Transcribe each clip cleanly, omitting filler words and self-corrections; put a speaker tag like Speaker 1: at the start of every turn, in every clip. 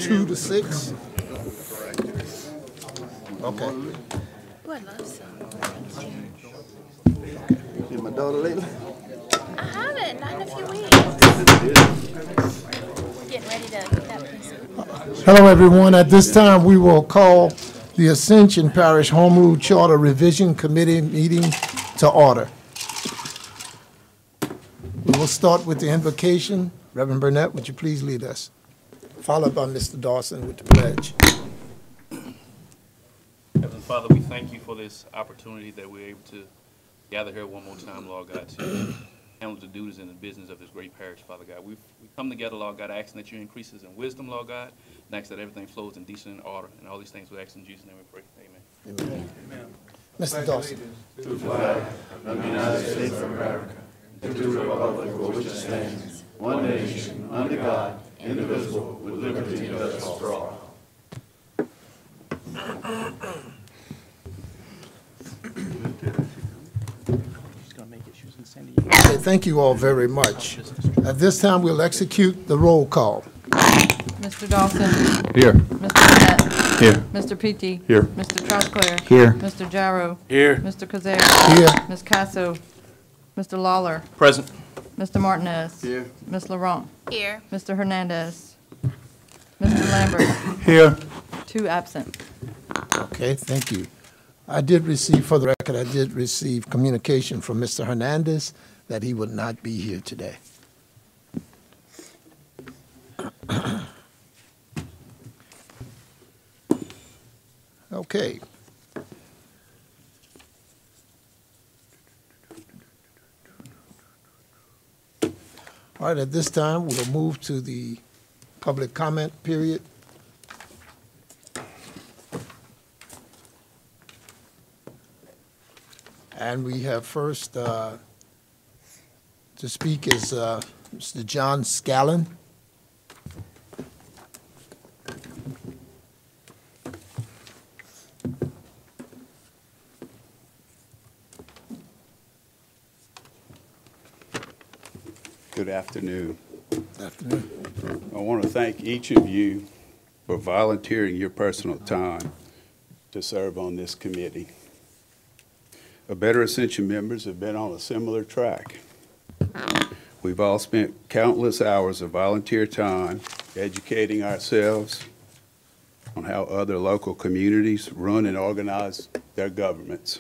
Speaker 1: 2 to 6? Okay.
Speaker 2: Oh, I love some.
Speaker 3: Been my daughter lately?
Speaker 2: I haven't, not in a few weeks. Getting ready to get that place.
Speaker 1: Hello, everyone. At this time, we will call the Ascension Parish Home Rule Charter Revision Committee meeting to order. We will start with the invocation. Reverend Burnett, would you please lead us? Followed by Mr. Dawson with the pledge.
Speaker 4: Heavenly Father, we thank you for this opportunity that we're able to gather here one more time, Lord God, to handle the duties and the business of this great parish, Father God. We come together, Lord God, asking that you increase us in wisdom, Lord God, and ask that everything flows in decent and order. And all these things we ask in Jesus' name we pray. Amen.
Speaker 1: Amen. Amen. Mr. Dawson.
Speaker 5: To the flag of the United States of America, and to the republic for which it stands, one nation, under God, indivisible, with liberty and justice for all.
Speaker 1: Okay, thank you all very much. At this time, we'll execute the roll call.
Speaker 6: Mr. Dawson.
Speaker 5: Here.
Speaker 6: Mr. Burnett.
Speaker 5: Here.
Speaker 6: Mr. Peety.
Speaker 5: Here.
Speaker 6: Mr. Trosclair.
Speaker 5: Here.
Speaker 6: Mr. Jarrow.
Speaker 5: Here.
Speaker 6: Mr. Kazare.
Speaker 1: Here.
Speaker 6: Ms. Casso. Mr. Lawler.
Speaker 4: Present.
Speaker 6: Mr. Martinez.
Speaker 5: Here.
Speaker 6: Ms. Laurent.
Speaker 2: Here.
Speaker 6: Mr. Hernandez. Mr. Lambert.
Speaker 5: Here.
Speaker 6: 2 absent.
Speaker 1: Okay, thank you. I did receive, for the record, I did receive communication from Mr. Hernandez that he would not be here today. Okay. All right, at this time, we'll move to the public comment period. And we have first to speak is Mr. John Scallon.
Speaker 7: Good afternoon.
Speaker 1: Good afternoon.
Speaker 7: I want to thank each of you for volunteering your personal time to serve on this committee. A Better Ascension members have been on a similar track. We've all spent countless hours of volunteer time educating ourselves on how other local communities run and organize their governments.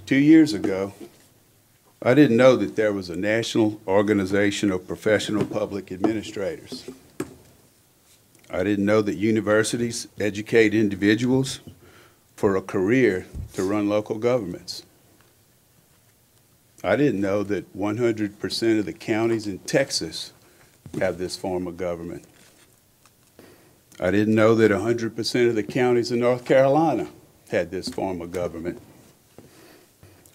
Speaker 7: 2 years ago, I didn't know that there was a national organization of professional public administrators. I didn't know that universities educate individuals for a career to run local governments. I didn't know that 100% of the counties in Texas have this form of government. I didn't know that 100% of the counties in North Carolina had this form of government.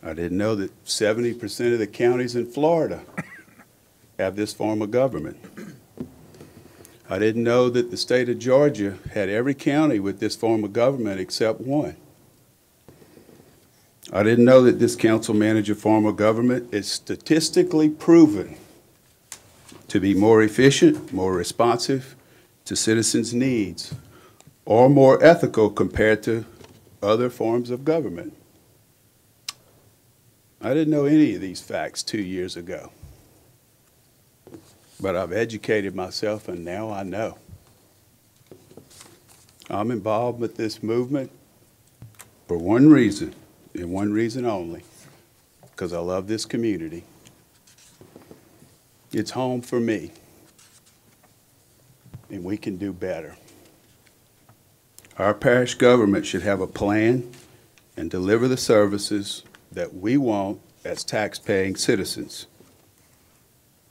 Speaker 7: I didn't know that 70% of the counties in Florida have this form of government. I didn't know that the state of Georgia had every county with this form of government except one. I didn't know that this council manager form of government is statistically proven to be more efficient, more responsive to citizens' needs, or more ethical compared to other forms of government. I didn't know any of these facts 2 years ago. But I've educated myself, and now I know. I'm involved with this movement for one reason, and one reason only, because I love this community. It's home for me, and we can do better. Our parish government should have a plan and deliver the services that we want as tax-paying citizens.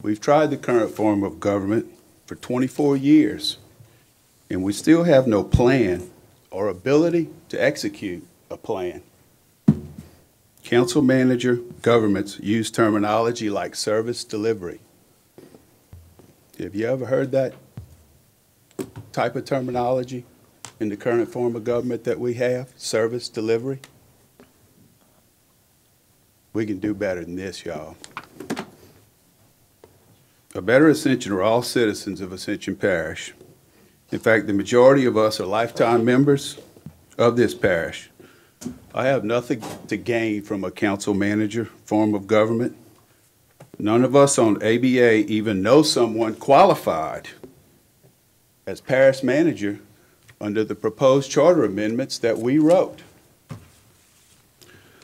Speaker 7: We've tried the current form of government for 24 years, and we still have no plan or ability to execute a plan. Council manager governments use terminology like service delivery. Have you ever heard that type of terminology in the current form of government that we have? Service delivery? We can do better than this, y'all. A Better Ascension are all citizens of Ascension Parish, In fact, the majority of us are lifetime members of this parish. I have nothing to gain from a council manager form of government. None of us on ABA even know someone qualified as parish manager under the proposed charter amendments that we wrote.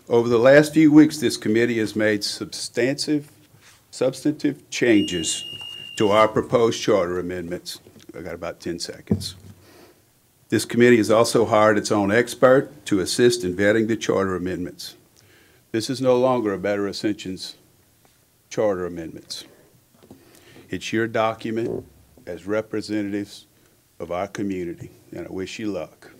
Speaker 7: Over the last few weeks, this committee has made substantive changes to our proposed charter amendments. I got about 10 seconds. This committee has also hired its own expert to assist in vetting the charter amendments. This is no longer a Better Ascension's charter amendments. It's your document as representatives of our community, and I wish you luck.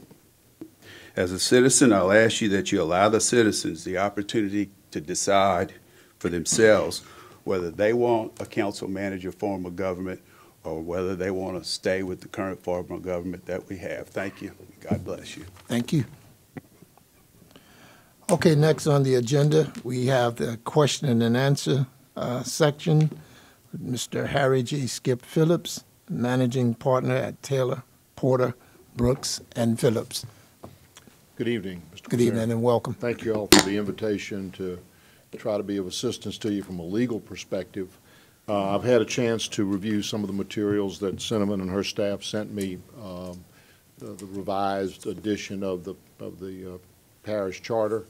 Speaker 7: As a citizen, I'll ask you that you allow the citizens the opportunity to decide for themselves whether they want a council manager form of government or whether they want to stay with the current form of government that we have. Thank you. God bless you.
Speaker 1: Thank you. Okay, next on the agenda, we have the question and answer section with Mr. Harry G. Skip Phillips, Managing Partner at Taylor, Porter, Brooks, and Phillips.
Speaker 3: Good evening, Mr.
Speaker 1: Good evening and welcome.
Speaker 3: Thank you all for the invitation to try to be of assistance to you from a legal perspective. I've had a chance to review some of the materials that Cinnamon and her staff sent me, the revised edition of the parish charter,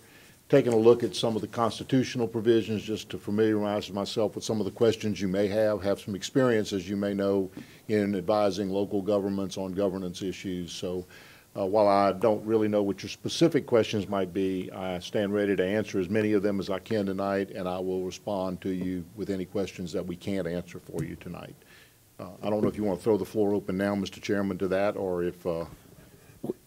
Speaker 3: taking a look at some of the constitutional provisions just to familiarize myself with some of the questions you may have some experience, as you may know, in advising local governments on governance issues. So while I don't really know what your specific questions might be, I stand ready to answer as many of them as I can tonight, and I will respond to you with any questions that we can't answer for you tonight. I don't know if you want to throw the floor open now, Mr. Chairman, to that, or if...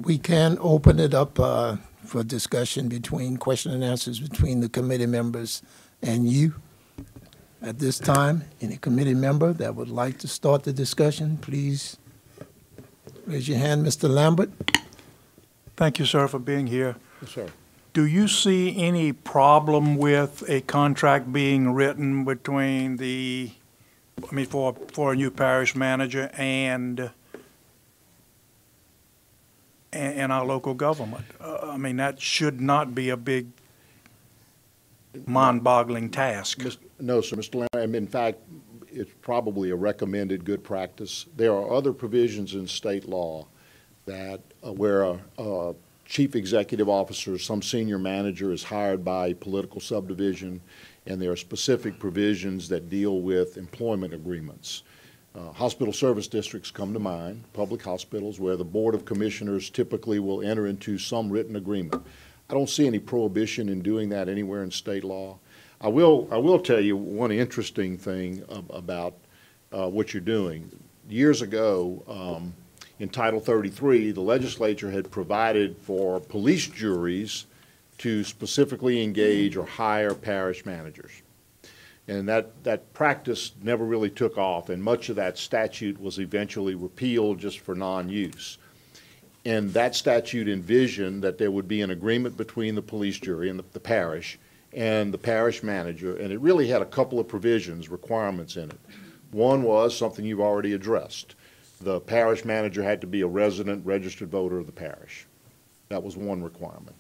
Speaker 1: We can open it up for discussion between question and answers between the committee members and you. At this time, any committee member that would like to start the discussion, please raise your hand. Mr. Lambert.
Speaker 8: Thank you, sir, for being here.
Speaker 3: Yes, sir.
Speaker 8: Do you see any problem with a contract being written between for a new parish manager and our local government? I mean, that should not be a big, mind-boggling task.
Speaker 3: No, sir, Mr. Lambert. In fact, it's probably a recommended good practice. There are other provisions in state law that where a chief executive officer, some senior manager is hired by a political subdivision, and there are specific provisions that deal with employment agreements. Hospital service districts come to mind, public hospitals, where the Board of Commissioners typically will enter into some written agreement. I don't see any prohibition in doing that anywhere in state law. I will tell you one interesting thing about what you're doing. Years ago, in Title 33, the legislature had provided for police juries to specifically engage or hire parish managers. And that practice never really took off, and much of that statute was eventually repealed just for non-use. And that statute envisioned that there would be an agreement between the police jury and the parish and the parish manager, and it really had a couple of provisions, requirements in it. One was something you've already addressed. The parish manager had to be a resident registered voter of the parish. That was one requirement.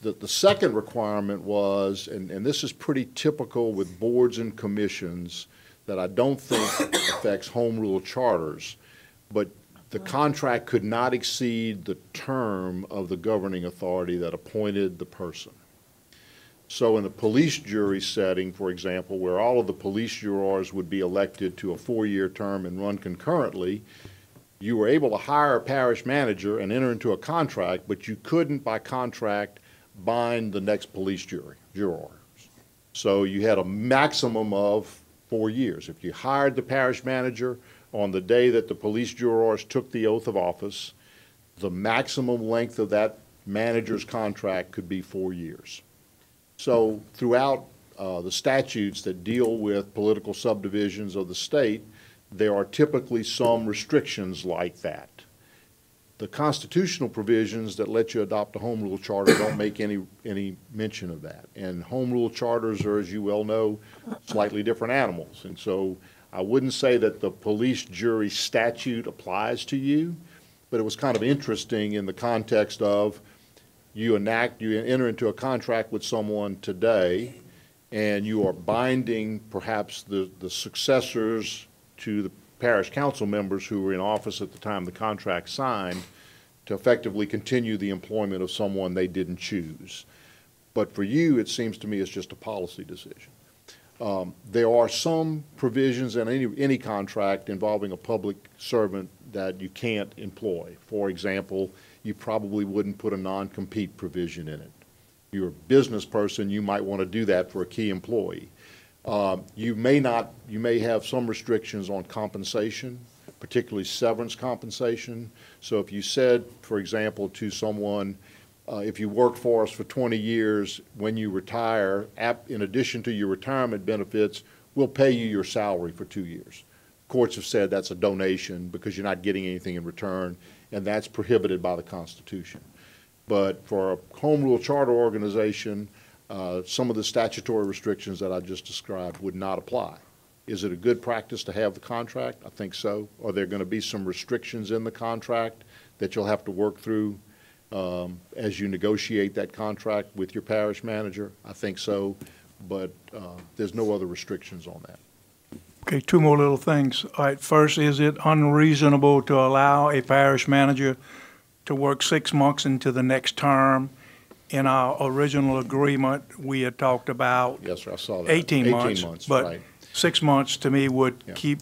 Speaker 3: The second requirement was, and this is pretty typical with boards and commissions that I don't think affects home rule charters, but the contract could not exceed the term of the governing authority that appointed the person. So in a police jury setting, for example, where all of the police jurors would be elected to a 4-year term and run concurrently, you were able to hire a parish manager and enter into a contract, but you couldn't, by contract, bind the next police jurors. So you had a maximum of 4 years. If you hired the parish manager on the day that the police jurors took the oath of office, the maximum length of that manager's contract could be 4 years. So throughout the statutes that deal with political subdivisions of the state, there are typically some restrictions like that. The constitutional provisions that let you adopt a home rule charter don't make any mention of that. And home rule charters are, as you well know, slightly different animals. And so I wouldn't say that the police jury statute applies to you, but it was kind of interesting in the context of you enter into a contract with someone today, and you are binding perhaps the successors to the parish council members who were in office at the time the contract signed to effectively continue the employment of someone they didn't choose. But for you, it seems to me it's just a policy decision. There are some provisions in any contract involving a public servant that you can't employ. For example, you probably wouldn't put a non-compete provision in it. You're a business person, you might want to do that for a key employee. You may have some restrictions on compensation, particularly severance compensation. So if you said, for example, to someone, if you worked for us for 20 years, when you retire, in addition to your retirement benefits, we'll pay you your salary for 2 years. Courts have said that's a donation because you're not getting anything in return, and that's prohibited by the Constitution. But for a home rule charter organization, some of the statutory restrictions that I just described would not apply. Is it a good practice to have the contract? I think so. Are there going to be some restrictions in the contract that you'll have to work through as you negotiate that contract with your parish manager? I think so, but there's no other restrictions on that.
Speaker 8: Okay, two more little things. All right, first, is it unreasonable to allow a parish manager to work 6 months into the next term? In our original agreement, we had talked about
Speaker 3: Yes, sir, I saw that.
Speaker 8: 18 months, but
Speaker 3: right.
Speaker 8: 6 months to me would keep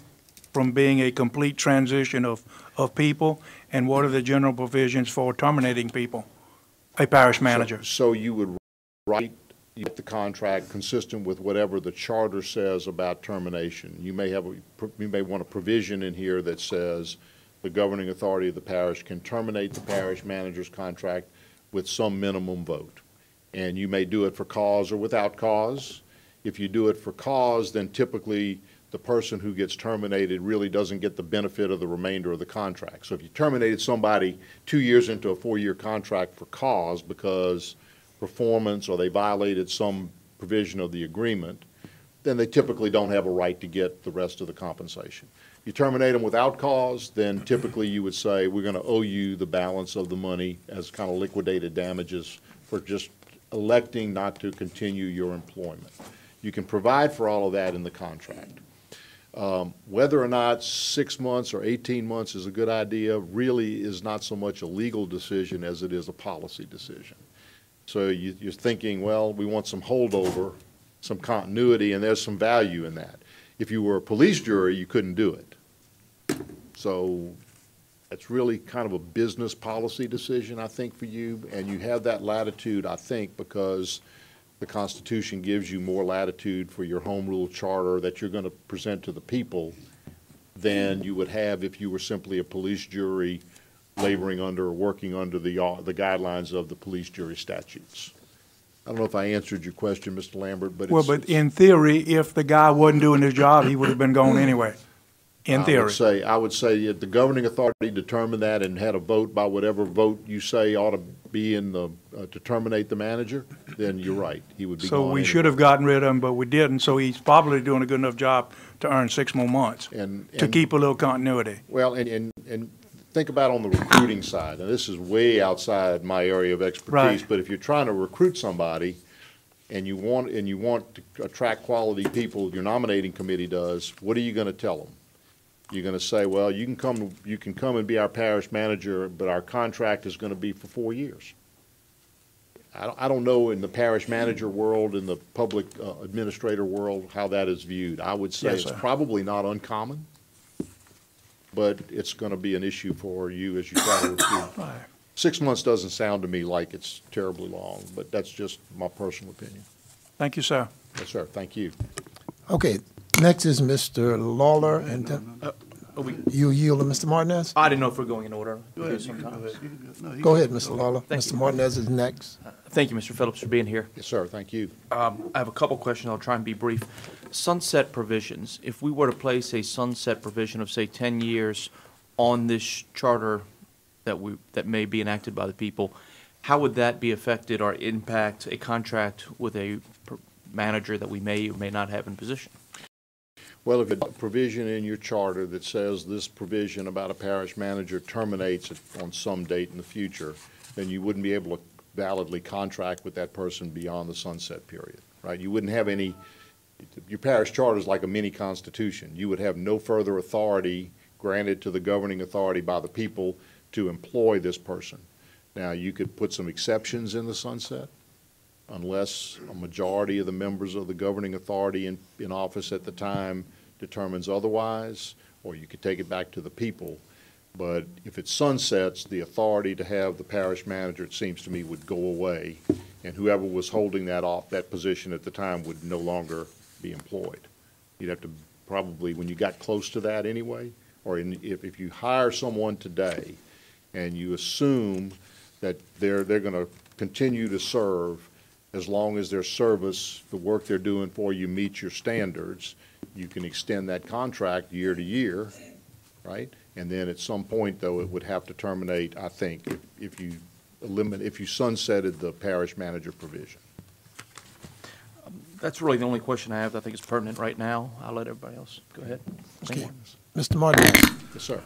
Speaker 8: from being a complete transition of people. And what are the general provisions for terminating people, a parish manager?
Speaker 3: So you would write the contract consistent with whatever the charter says about termination. You may want a provision in here that says the governing authority of the parish can terminate the parish manager's contract with some minimum vote. And you may do it for cause or without cause. If you do it for cause, then typically the person who gets terminated really doesn't get the benefit of the remainder of the contract. So if you terminated somebody 2 years into a 4-year contract for cause because performance or they violated some provision of the agreement, then they typically don't have a right to get the rest of the compensation. You terminate them without cause, then typically you would say, we're going to owe you the balance of the money as kind of liquidated damages for just electing not to continue your employment. You can provide for all of that in the contract. Whether or not 6 months or 18 months is a good idea really is not so much a legal decision as it is a policy decision. So you're thinking, well, we want some holdover, some continuity, and there's some value in that. If you were a police jury, you couldn't do it. So it's really kind of a business policy decision, I think, for you, and you have that latitude, I think, because the Constitution gives you more latitude for your home rule charter that you're going to present to the people than you would have if you were simply a police jury laboring under or working under the guidelines of the police jury statutes. I don't know if I answered your question, Mr. Lambert, but
Speaker 8: But in theory, if the guy wasn't doing his job, he would have been gone anyway, in theory.
Speaker 3: I would say if the governing authority determined that and had a vote by whatever vote you say ought to be in the, to terminate the manager, then you're right, he would be gone
Speaker 8: So we
Speaker 3: anyway.
Speaker 8: should have gotten rid of him, but we didn't, so he's probably doing a good enough job to earn 6 more months, to keep a little continuity.
Speaker 3: Well, and think about on the recruiting side, and this is way outside my area of expertise,
Speaker 8: Right.
Speaker 3: but if you're trying to recruit somebody and you want to attract quality people, your nominating committee does, what are you going to tell them? You're going to say, well, you can come and be our parish manager, but our contract is going to be for 4 years. I don't know in the parish manager world, in the public administrator world, how that is viewed. I would say
Speaker 8: Yes,
Speaker 3: it's
Speaker 8: sir.
Speaker 3: probably not uncommon, but it's going to be an issue for you as you try to recruit.
Speaker 8: Right.
Speaker 3: 6 months doesn't sound to me like it's terribly long, but that's just my personal opinion.
Speaker 8: Thank you, sir.
Speaker 3: Yes, sir. Thank you.
Speaker 1: Okay, next is Mr. Lawler, and then you yield to Mr. Martinez?
Speaker 9: I didn't know if we're going in order.
Speaker 5: Go ahead.
Speaker 9: Sometimes.
Speaker 1: Go ahead, Mr. Lawler.
Speaker 9: Thank
Speaker 1: Mr.
Speaker 9: you.
Speaker 1: Martinez is next.
Speaker 9: Thank you, Mr. Phillips, for being here.
Speaker 3: Yes, sir. Thank you.
Speaker 9: I have a couple questions. I'll try and be brief. Sunset provisions. If we were to place a sunset provision of, say, 10 years on this charter that may be enacted by the people, how would that be affected or impact a contract with a manager that we may or may not have in position?
Speaker 3: Well, if it's a provision in your charter that says this provision about a parish manager terminates on some date in the future, then you wouldn't be able to validly contract with that person beyond the sunset period, right? You wouldn't have any, your parish charter is like a mini constitution. You would have no further authority granted to the governing authority by the people to employ this person. Now, you could put some exceptions in the sunset unless a majority of the members of the governing authority in office at the time determines otherwise, or you could take it back to the people. But if it sunsets, the authority to have the parish manager, it seems to me, would go away, and whoever was holding that position at the time would no longer be employed. You'd have to probably, when you got close to that anyway, or if you hire someone today and you assume that they're going to continue to serve as long as their service, the work they're doing for you meets your standards, you can extend that contract year to year, right? And then at some point, though, it would have to terminate, I think, if you sunsetted the parish manager provision.
Speaker 9: That's really the only question I have that I think is pertinent right now. I'll let everybody else go ahead.
Speaker 1: Okay. Mr. Martinez.
Speaker 3: Yes, sir.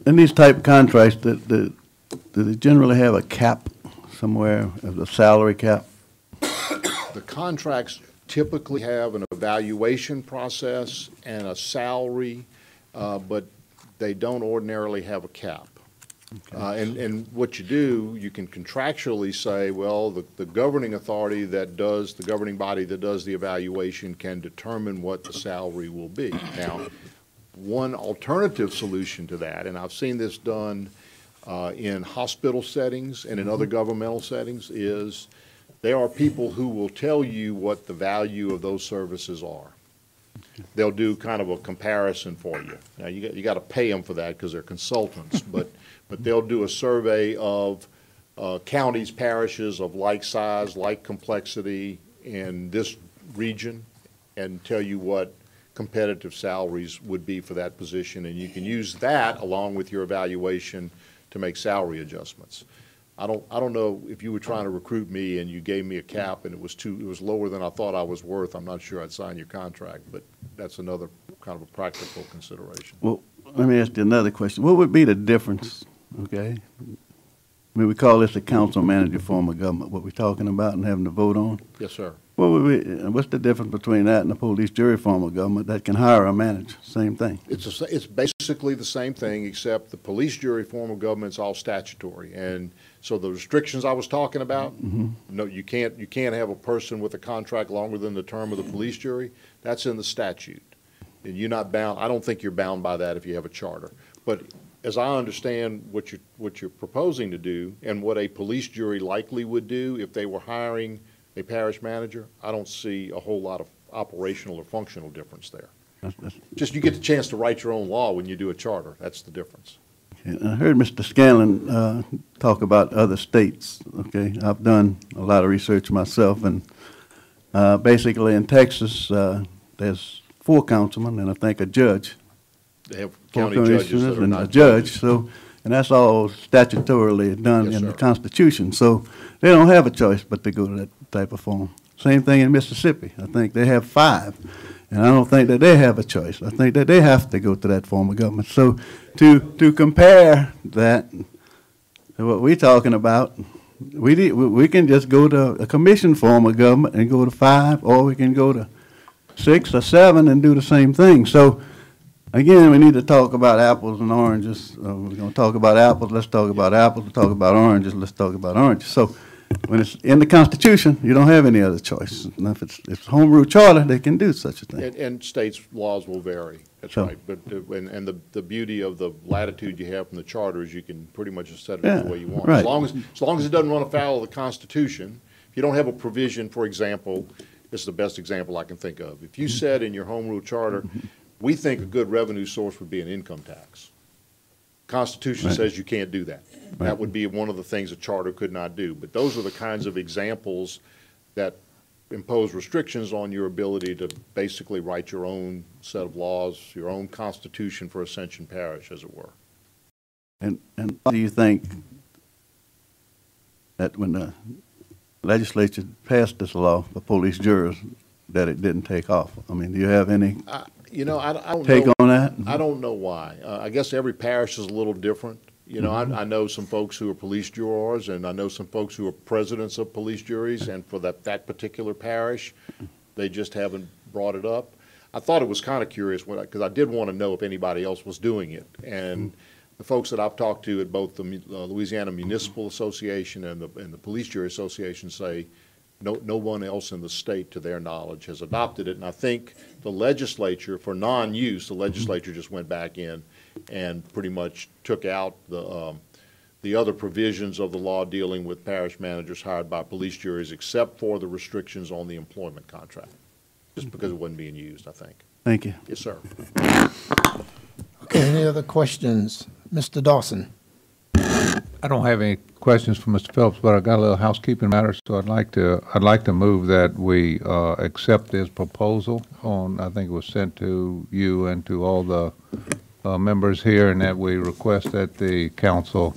Speaker 5: In these type contracts, do they generally have a cap somewhere, a salary cap?
Speaker 3: The contracts typically have an evaluation process and a salary, but they don't ordinarily have a cap. Okay. And what you do, you can contractually say, well, the governing authority that does, the governing body that does the evaluation can determine what the salary will be. Now, one alternative solution to that, and I've seen this done in hospital settings and in other governmental settings, is there are people who will tell you what the value of those services are. They'll do kind of a comparison for you. Now, you got to pay them for that because they're consultants, but they'll do a survey of counties, parishes of like size, like complexity in this region and tell you what competitive salaries would be for that position, and you can use that along with your evaluation to make salary adjustments. I don't know if you were trying to recruit me and you gave me a cap and it was lower than I thought I was worth. I'm not sure I'd sign your contract, but that's another kind of a practical consideration.
Speaker 5: Well, let me ask you another question. What would be the difference? Okay, I mean, we call this a council manager form of government. What we're talking about and having to vote on.
Speaker 3: Yes, sir.
Speaker 5: What's the difference between that and the police jury form of government that can hire a manager? Same thing.
Speaker 3: It's basically the same thing, except the police jury form of government's all statutory, and so the restrictions I was talking about. No, you can't have a person with a contract longer than the term of the police jury. That's in the statute, and you're not bound. I don't think you're bound by that if you have a charter. But as I understand what you're proposing to do, and what a police jury likely would do if they were hiring a parish manager, I don't see a whole lot of operational or functional difference there. Just you get the chance to write your own law when you do a charter. That's the difference.
Speaker 5: Okay. I heard Mr. Scanlon talk about other states. Okay, I've done a lot of research myself, and basically in Texas, there's 4 councilmen and I think a judge.
Speaker 3: They have county judges that are
Speaker 5: and
Speaker 3: not
Speaker 5: a judge. So, and that's all statutorily done
Speaker 3: Yes,
Speaker 5: in
Speaker 3: sir.
Speaker 5: the Constitution. So they don't have a choice but to go to that type of form. Same thing in Mississippi. I think they have 5. And I don't think that they have a choice. I think that they have to go to that form of government. So to compare that to what we're talking about, we can just go to a commission form of government and go to 5, or we can go to 6 or 7 and do the same thing. So again, we need to talk about apples and oranges. We're going to talk about apples, let's talk about apples. We'll talk about oranges, let's talk about oranges. So when it's in the Constitution, you don't have any other choice. And if it's home rule charter, they can do such a thing.
Speaker 3: And states' laws will vary. That's
Speaker 5: Sure.
Speaker 3: right. But and the beauty of the latitude you have from the charter is you can pretty much just set it
Speaker 5: Yeah,
Speaker 3: the way you want.
Speaker 5: right.
Speaker 3: As long as it doesn't run afoul of the Constitution. If you don't have a provision, for example, this is the best example I can think of. If you said in your home rule charter, we think a good revenue source would be an income tax. Constitution
Speaker 5: Right.
Speaker 3: says you can't do that.
Speaker 5: Right.
Speaker 3: That would be one of the things a charter could not do. But those are the kinds of examples that impose restrictions on your ability to basically write your own set of laws, your own constitution for Ascension Parish, as it were.
Speaker 5: And do you think that when the legislature passed this law for police jurors, that it didn't take off? I mean, do you have any
Speaker 3: You know, I don't
Speaker 5: take
Speaker 3: know.
Speaker 5: on that?
Speaker 3: I don't know why. I guess every parish is a little different. You know, I know some folks who are police jurors, and I know some folks who are presidents of police juries, and for that particular parish, they just haven't brought it up. I thought it was kind of curious because I did want to know if anybody else was doing it. And the folks that I've talked to at both the Louisiana Municipal Association and the Police Jury Association say no one else in the state, to their knowledge, has adopted it. And I think the legislature, for non-use, the legislature just went back in and pretty much took out the other provisions of the law dealing with parish managers hired by police juries, except for the restrictions on the employment contract, just because it wasn't being used, I think.
Speaker 5: Thank you.
Speaker 3: Yes, sir.
Speaker 1: Okay, any other questions? Mr. Dawson?
Speaker 10: I don't have any questions for Mr. Phillips, but I got a little housekeeping matter, so I'd like to move that we accept this proposal on, I think it was sent to you and to all the members here, and that we request that the council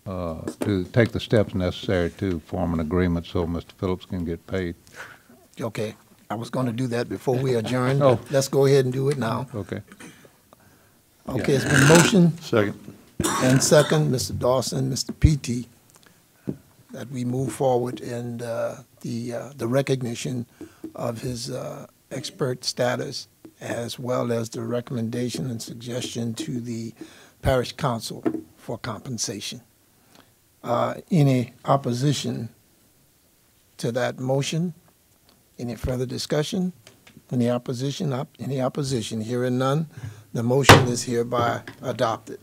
Speaker 10: to take the steps necessary to form an agreement so Mr. Phillips can get paid.
Speaker 1: Okay, I was going to do that before we adjourn.
Speaker 10: Oh.
Speaker 1: Let's go ahead and do it now.
Speaker 10: Okay.
Speaker 1: Okay, it's been motioned
Speaker 5: Second.
Speaker 1: and second, Mr. Dawson, Mr. Petey, that we move forward in the recognition of his expert status, as well as the recommendation and suggestion to the parish council for compensation. Any opposition to that motion? Any further discussion? Any opposition? Any opposition? Hearing none, the motion is hereby adopted.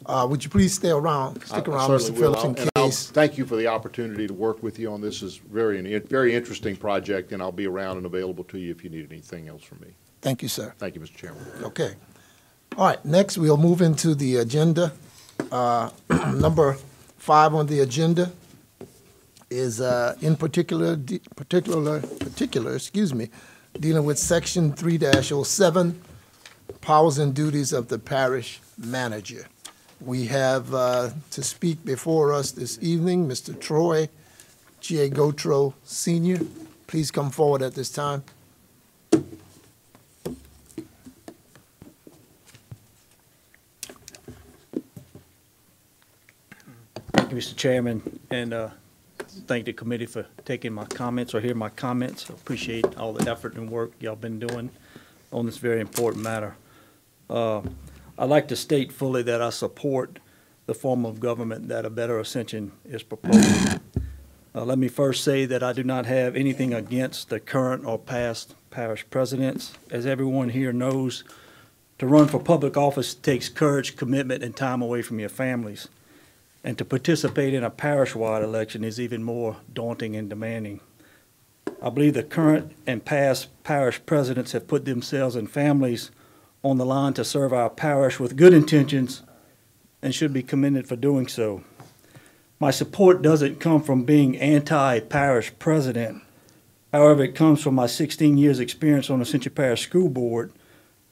Speaker 1: Would you please stay around, stick
Speaker 3: I
Speaker 1: around, Mr.
Speaker 3: certainly will.
Speaker 1: Phillips, in
Speaker 3: And I'll
Speaker 1: case?
Speaker 3: thank you for the opportunity to work with you on this. Is very interesting project, and I'll be around and available to you if you need anything else from me.
Speaker 1: Thank you, sir.
Speaker 3: Thank you, Mr. Chairman.
Speaker 1: Okay. All right, next we'll move into the agenda. Number 5 on the agenda is in particular, dealing with Section 3-07, powers and duties of the parish manager. We have to speak before us this evening, Mr. Troy G.A. Gotro, Sr. Please come forward at this time.
Speaker 11: Thank you, Mr. Chairman, and thank the committee for taking my comments or hearing my comments. I appreciate all the effort and work y'all been doing on this very important matter. I'd like to state fully that I support the form of government that A Better Ascension is proposing. Let me first say that I do not have anything against the current or past parish presidents. As everyone here knows, to run for public office takes courage, commitment, and time away from your families. And to participate in a parish-wide election is even more daunting and demanding. I believe the current and past parish presidents have put themselves and families on the line to serve our parish with good intentions and should be commended for doing so. My support doesn't come from being anti-parish president. However, it comes from my 16 years' experience on the Century Parish School Board,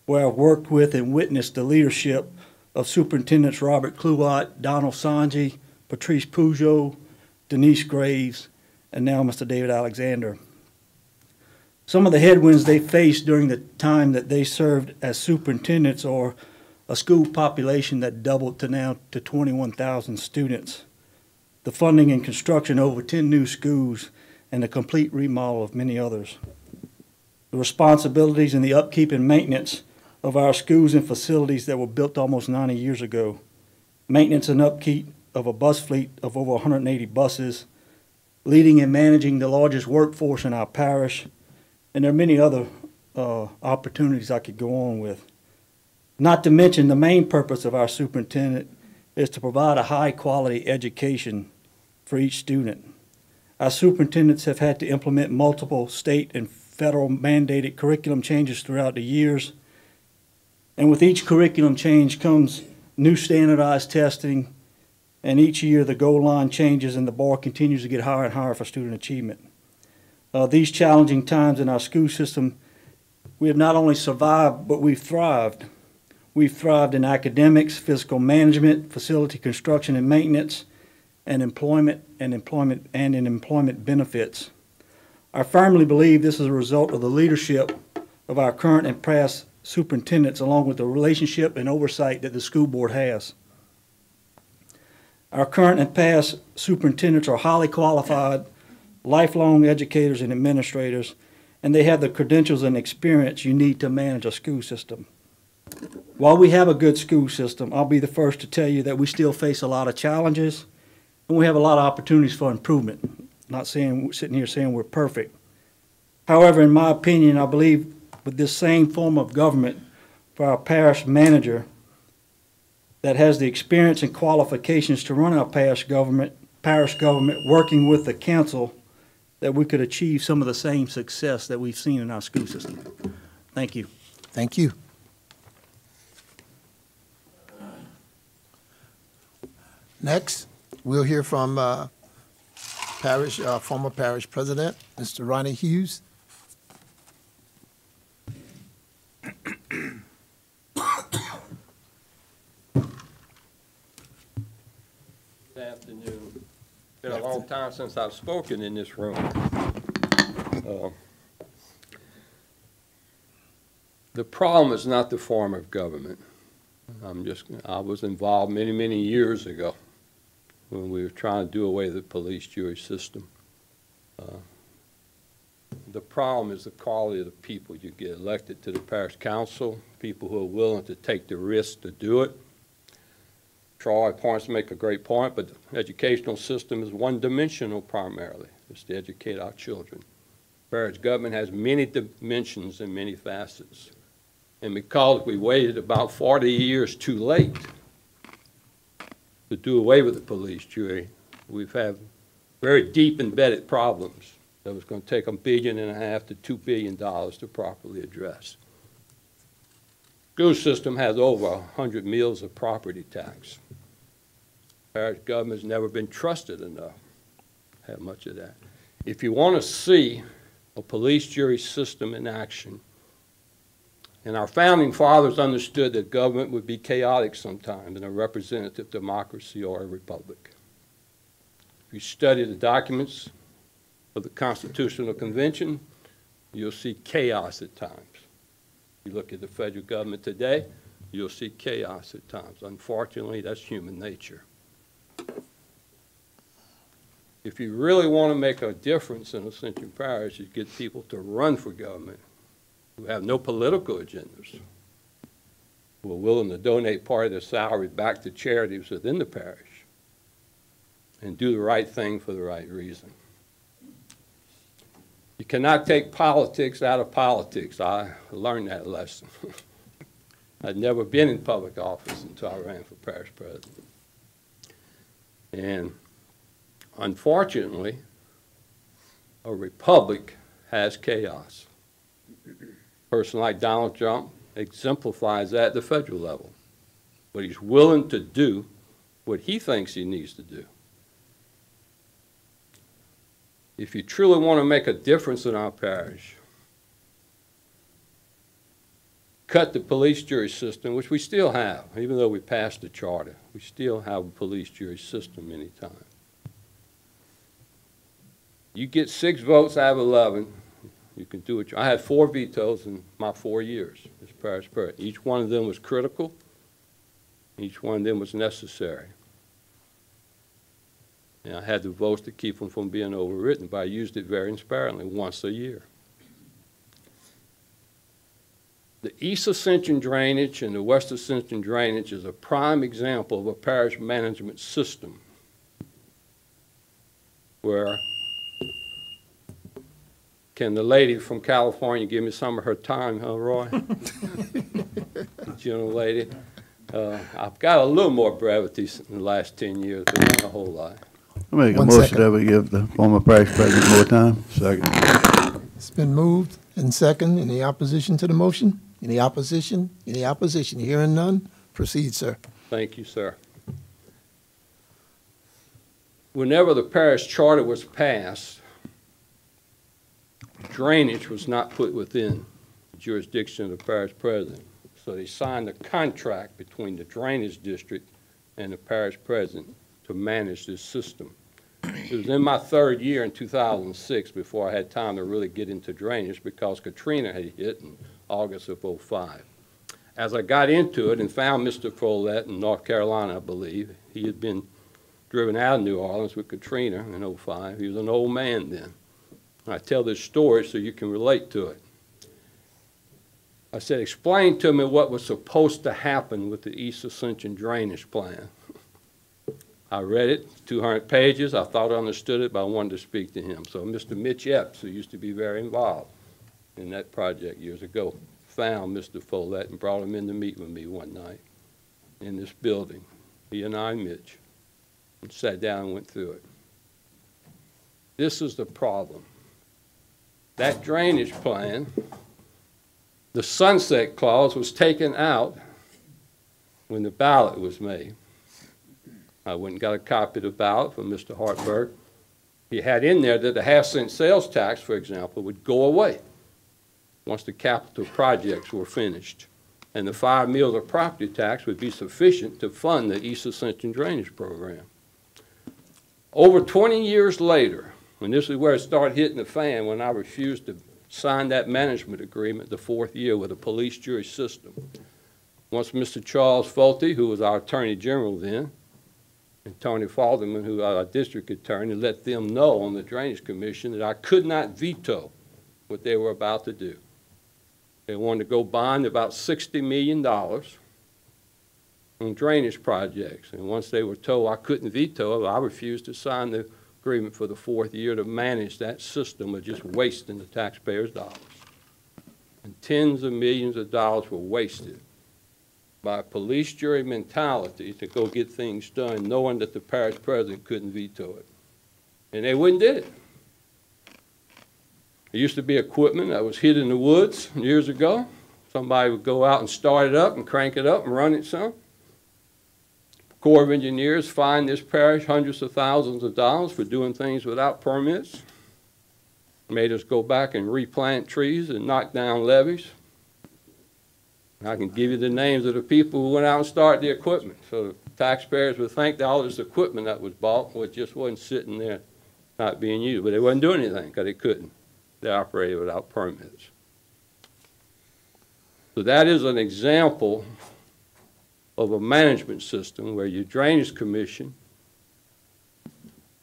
Speaker 11: where I've worked with and witnessed the leadership of Superintendents Robert Cluott, Donald Sanji, Patrice Peugeot, Denise Graves, and now Mr. David Alexander. Some of the headwinds they faced during the time that they served as superintendents are a school population that doubled to now to 21,000 students, the funding and construction of over 10 new schools, and the complete remodel of many others. The responsibilities and the upkeep and maintenance of our schools and facilities that were built almost 90 years ago, maintenance and upkeep of a bus fleet of over 180 buses, leading and managing the largest workforce in our parish, and there are many other opportunities I could go on with. Not to mention the main purpose of our superintendent is to provide a high-quality education for each student. Our superintendents have had to implement multiple state and federal mandated curriculum changes throughout the years, and with each curriculum change comes new standardized testing, and each year the goal line changes and the bar continues to get higher and higher for student achievement. These challenging times in our school system, we have not only survived, but we've thrived. We've thrived in academics, physical management, facility construction and maintenance, and employment benefits. I firmly believe this is a result of the leadership of our current and past superintendents, along with the relationship and oversight that the school board has. Our current and past superintendents are highly qualified, lifelong educators and administrators, and they have the credentials and experience you need to manage a school system. While we have a good school system, I'll be the first to tell you that we still face a lot of challenges, and we have a lot of opportunities for improvement. Not saying, sitting here saying we're perfect. However, in my opinion, I believe with this same form of government for our parish manager that has the experience and qualifications to run our parish government, working with the council, that we could achieve some of the same success that we've seen in our school system. Thank you.
Speaker 1: Thank you. Next, we'll hear from former parish president, Mr. Ronnie Hughes.
Speaker 12: Good afternoon. It's been a long time since I've spoken in this room. The problem is not the form of government. I was involved many, many years ago when we were trying to do away with the police jury system. The problem is the quality of the people you get elected to the parish council, people who are willing to take the risk to do it. Troy points to make a great point, but the educational system is one-dimensional primarily. It's to educate our children. Parish government has many dimensions and many facets. And because we waited about 40 years too late to do away with the police jury, we've had very deep embedded problems that was going to take $1.5 billion to $2 billion to properly address. School system has over 100 mills of property tax. Parish government has never been trusted enough to have much of that. If you want to see a police jury system in action, and our founding fathers understood that government would be chaotic sometimes in a representative democracy or a republic. If you study the documents of the Constitutional Convention, you'll see chaos at times. You look at the federal government today, you'll see chaos at times. Unfortunately, that's human nature. If you really want to make a difference in Ascension Parish, you get people to run for government who have no political agendas, who are willing to donate part of their salary back to charities within the parish and do the right thing for the right reason. You cannot take politics out of politics. I learned that lesson. I'd never been in public office until I ran for parish president. And unfortunately, a republic has chaos. A person like Donald Trump exemplifies that at the federal level. But he's willing to do what he thinks he needs to do. If you truly want to make a difference in our parish, cut the police jury system, which we still have, even though we passed the charter. We still have a police jury system many times. You get 6 votes out of 11, you can do it. I had 4 vetoes in my 4 years as parish president. Each one of them was critical. Each one of them was necessary. And I had the votes to keep them from being overridden, but I used it very sparingly, once a year. The East Ascension drainage and the West Ascension drainage is a prime example of a parish management system where, can the lady from California give me some of her time, huh, Roy? Gentle lady. I've got a little more brevity in the last 10 years, but not a whole lot.
Speaker 5: I make a motion that we give the former parish president more time. Second.
Speaker 1: It's been moved and second. Any opposition to the motion? Any opposition? Any opposition? Hearing none, proceed, sir.
Speaker 12: Thank you, sir. Whenever the parish charter was passed, drainage was not put within the jurisdiction of the parish president. So they signed a contract between the drainage district and the parish president to manage this system. It was in my third year in 2006 before I had time to really get into drainage because Katrina had hit in August of '05. As I got into it and found Mr. Follett in North Carolina, I believe, he had been driven out of New Orleans with Katrina in '05. He was an old man then. I tell this story so you can relate to it. I said, explain to me what was supposed to happen with the East Ascension drainage plan. I read it, 200 pages. I thought I understood it, but I wanted to speak to him. So Mr. Mitch Epps, who used to be very involved in that project years ago, found Mr. Follett and brought him in to meet with me one night in this building. He and I, Mitch, and sat down and went through it. This is the problem. That drainage plan, the sunset clause was taken out when the ballot was made. I went and got a copy of the ballot from Mr. Hartberg. He had in there that the half-cent sales tax, for example, would go away once the capital projects were finished. And the 5 mills of property tax would be sufficient to fund the East Ascension drainage program. Over 20 years later, and this is where it started hitting the fan when I refused to sign that management agreement the 4th year with a police jury system. Once Mr. Charles Fulte, who was our Attorney General then, and Tony Falderman, who was our district attorney, let them know on the Drainage Commission that I could not veto what they were about to do. They wanted to go bond about $60 million on drainage projects. And once they were told I couldn't veto it, I refused to sign the agreement for the 4th year to manage that system of just wasting the taxpayers' dollars. And tens of millions of dollars were wasted by a police jury mentality to go get things done, knowing that the parish president couldn't veto it. And they wouldn't do it. There used to be equipment that was hid in the woods years ago. Somebody would go out and start it up and crank it up and run it some. Corps of Engineers fined this parish hundreds of thousands of dollars for doing things without permits. Made us go back and replant trees and knock down levees. I can give you the names of the people who went out and started the equipment. So the taxpayers would think that all this equipment that was bought just wasn't sitting there not being used. But they wasn't doing anything because they couldn't. They operated without permits. So that is an example of a management system where your Drainage Commission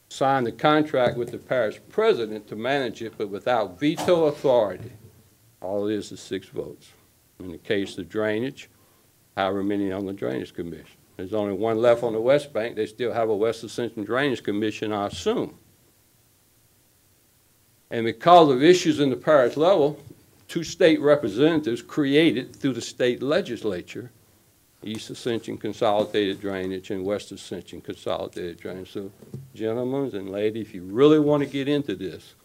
Speaker 12: signed a contract with the parish president to manage it, but without veto authority. All it is 6 votes. In the case of drainage, however many on the Drainage Commission. There's only one left on the West Bank. They still have a West Ascension Drainage Commission, I assume. And because of issues in the parish level, 2 state representatives created through the state legislature East Ascension Consolidated Drainage and West Ascension Consolidated Drainage. So, gentlemen and ladies, if you really want to get into this,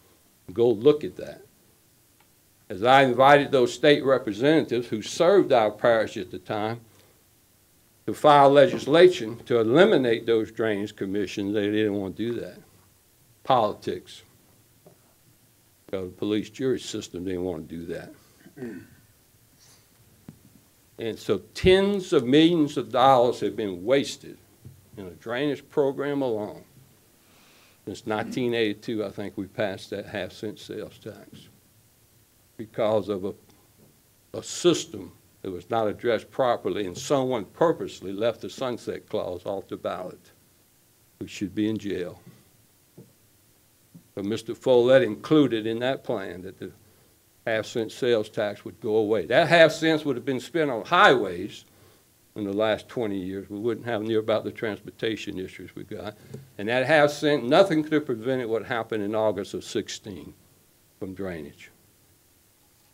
Speaker 12: go look at that. As I invited those state representatives who served our parish at the time to file legislation to eliminate those drainage commissions, they didn't want to do that. Politics. Because the police jury system didn't want to do that. And so tens of millions of dollars have been wasted in a drainage program alone. Since 1982, I think we passed that half-cent sales tax because of a system that was not addressed properly, and someone purposely left the sunset clause off the ballot, who should be in jail. But Mr. Follett included in that plan that the half-cent sales tax would go away. That half cents would have been spent on highways in the last 20 years. We wouldn't have near about the transportation issues we got. And that half cent, nothing could have prevented what happened in August of '16 from drainage.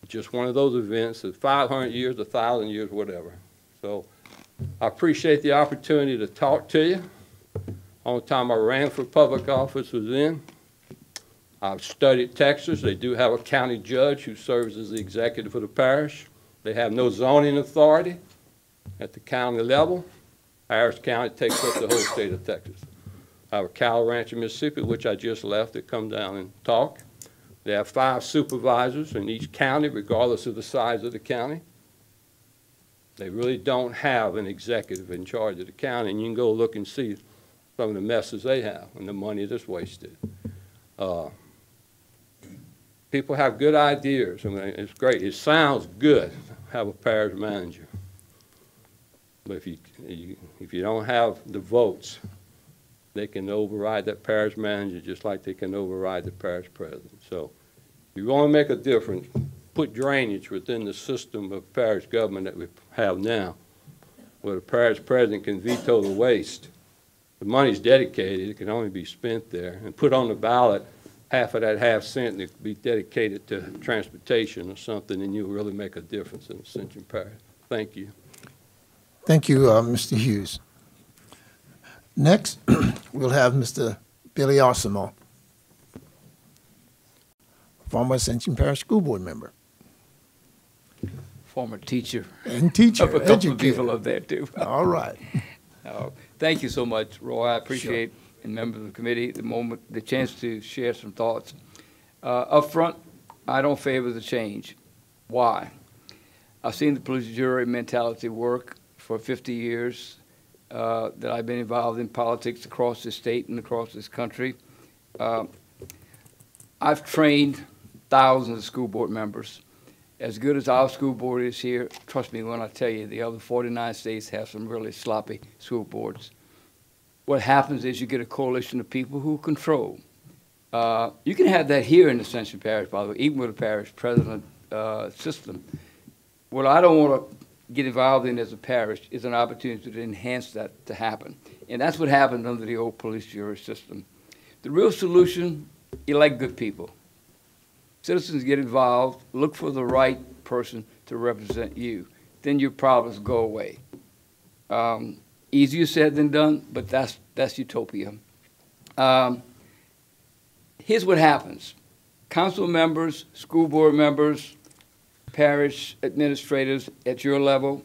Speaker 12: Just one of those events that 500 years, 1,000 years, whatever. So I appreciate the opportunity to talk to you. Only time I ran for public office was then. I've studied Texas. They do have a county judge who serves as the executive of the parish. They have no zoning authority at the county level. Harris County takes up the whole state of Texas. I have a cattle ranch in Mississippi, which I just left, to come down and talk. They have 5 supervisors in each county, regardless of the size of the county. They really don't have an executive in charge of the county, and you can go look and see some of the messes they have and the money that's wasted. People have good ideas. I mean, it's great. It sounds good to have a parish manager. But if you don't have the votes, they can override that parish manager just like they can override the parish president. So if you want to make a difference, put drainage within the system of parish government that we have now, where the parish president can veto the waste. The money's dedicated, it can only be spent there, and put on the ballot half of that half-cent that could be dedicated to transportation or something, and you'll really make a difference in Ascension Parish. Thank you.
Speaker 1: Thank you, Mr. Hughes. Next, we'll have Mr. Billy Arcimo, former Ascension Parish School Board member.
Speaker 13: Former teacher.
Speaker 1: And teacher,
Speaker 13: of a couple
Speaker 1: educator.
Speaker 13: of people up there, too.
Speaker 1: All right.
Speaker 13: Thank you so much, Roy. I appreciate, and members of the committee, the chance to share some thoughts. Up front, I don't favor the change. Why? I've seen the police jury mentality work for 50 years that I've been involved in politics across this state and across this country. I've trained thousands of school board members. As good as our school board is here, trust me when I tell you, the other 49 states have some really sloppy school boards. What happens is you get a coalition of people who control. You can have that here in Ascension Parish, by the way, even with a parish president system. What I don't want to get involved in as a parish is an opportunity to enhance that to happen. And that's what happened under the old police jury system. The real solution, elect good people. Citizens get involved, look for the right person to represent you. Then your problems go away. Easier said than done, but that's utopia. Here's what happens. Council members, school board members, parish administrators at your level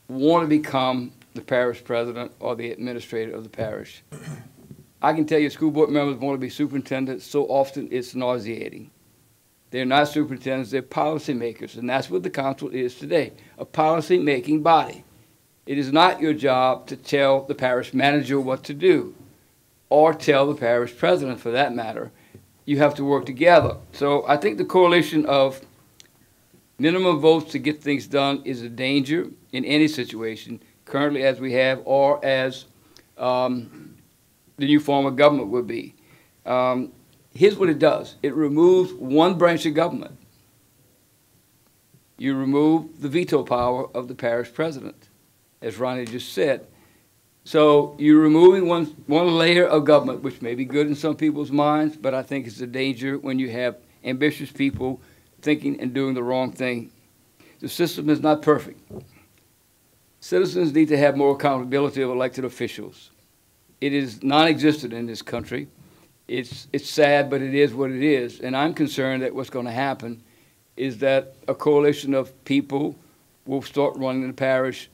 Speaker 13: want to become the parish president or the administrator of the parish. I can tell you school board members want to be superintendents so often it's nauseating. They're not superintendents, they're policymakers, and that's what the council is today, a policy-making body. It is not your job to tell the parish manager what to do, or tell the parish president for that matter. You have to work together. So I think the coalition of minimum votes to get things done is a danger in any situation, currently as we have, or as the new form of government would be. Here's what it does. It removes one branch of government. You remove the veto power of the parish president, as Ronnie just said. So you're removing one layer of government, which may be good in some people's minds, but I think it's a danger when you have ambitious people thinking and doing the wrong thing. The system is not perfect. Citizens need to have more accountability of elected officials. It is non-existent in this country. It's sad, but it is what it is. And I'm concerned that what's going to happen is that a coalition of people will start running the parish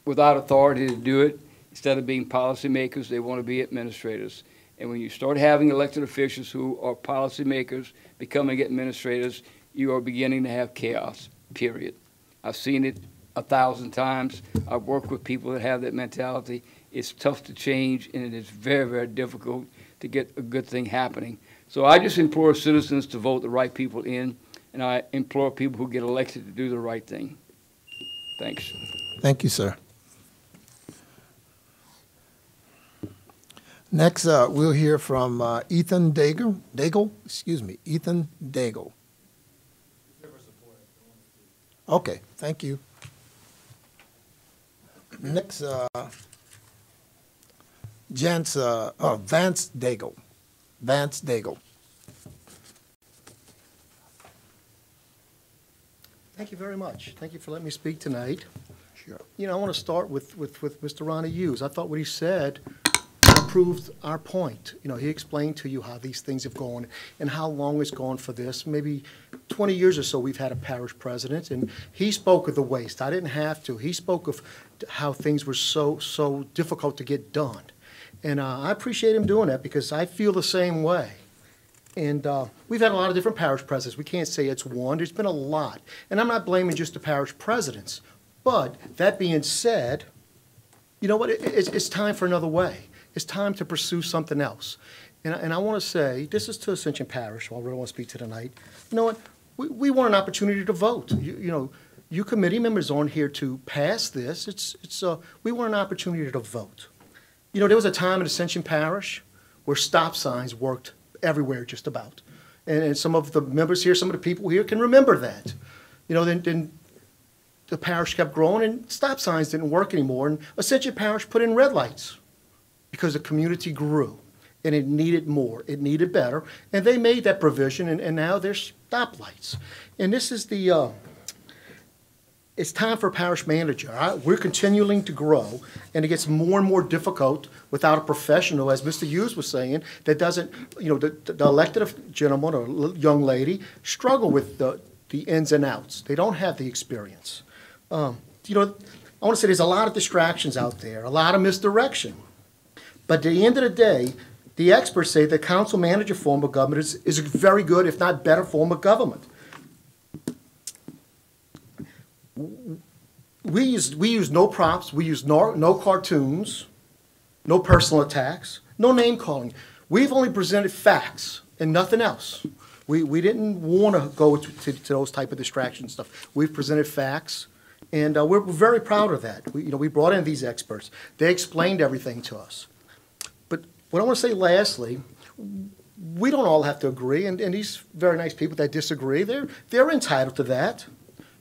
Speaker 13: without authority to do it. Instead of being policymakers, they want to be administrators. And when you start having elected officials who are policymakers becoming administrators, you are beginning to have chaos, period. I've seen it 1,000 times. I've worked with people that have that mentality. It's tough to change, and it is very, very difficult to get a good thing happening. So I just implore citizens to vote the right people in, and I implore people who get elected to do the right thing. Thanks.
Speaker 1: Thank you, sir. Next, we'll hear from Ethan Daigle. Ethan Daigle. Okay, thank you. Next, Vance Daigle. Vance Daigle.
Speaker 14: Thank you very much. Thank you for letting me speak tonight.
Speaker 1: Sure.
Speaker 14: You know, I want to start with Mr. Ronnie Hughes. I thought what he said proved our point. You know, he explained to you how these things have gone and how long it's gone for this. Maybe 20 years or so we've had a parish president, and he spoke of the waste. I didn't have to. He spoke of how things were so difficult to get done. And I appreciate him doing that because I feel the same way. And we've had a lot of different parish presidents. We can't say it's one. There's been a lot. And I'm not blaming just the parish presidents. But that being said, you know what? It's time for another way. It's time to pursue something else. And I want to say, this is to Ascension Parish, who I really want to speak to tonight. You know what? We want an opportunity to vote. You know, you committee members aren't here to pass this. We want an opportunity to vote. You know, there was a time in Ascension Parish where stop signs worked everywhere just about. And some of the members here, some of the people here can remember that. You know, then the parish kept growing and stop signs didn't work anymore. And Ascension Parish put in red lights because the community grew and it needed more. It needed better. And they made that provision, and now there's stoplights. And this is it's time for a parish manager. We're continuing to grow, and it gets more and more difficult without a professional, as Mr. Hughes was saying, that doesn't, you know, the elected gentleman or young lady struggle with the ins and outs. They don't have the experience. You know, I want to say there's a lot of distractions out there, a lot of misdirection. But at the end of the day, the experts say the council manager form of government is a very good, if not better, form of government. We use no props, we use no cartoons, no personal attacks, no name calling. We've only presented facts and nothing else. We didn't want to go to those type of distraction stuff. We've presented facts, and we're very proud of that. We brought in these experts. They explained everything to us. But what I want to say lastly, we don't all have to agree, and these very nice people that disagree, they're entitled to that.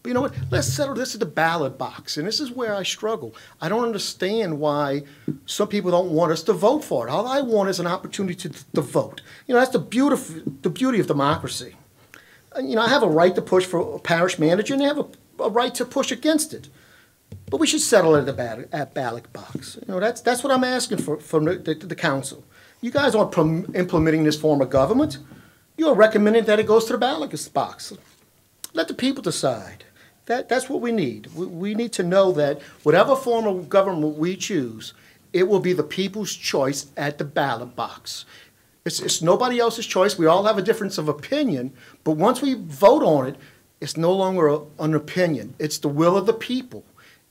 Speaker 14: But you know what? Let's settle this at the ballot box, and this is where I struggle. I don't understand why some people don't want us to vote for it. All I want is an opportunity to vote. You know, that's the beauty of democracy. You know, I have a right to push for a parish manager, and they have a right to push against it. But we should settle it at ballot box. You know, that's what I'm asking from the council. You guys aren't implementing this form of government. You're recommending that it goes to the ballot box. Let the people decide. That's what we need. We need to know that whatever form of government we choose, it will be the people's choice at the ballot box. It's nobody else's choice. We all have a difference of opinion, but once we vote on it, it's no longer an opinion. It's the will of the people,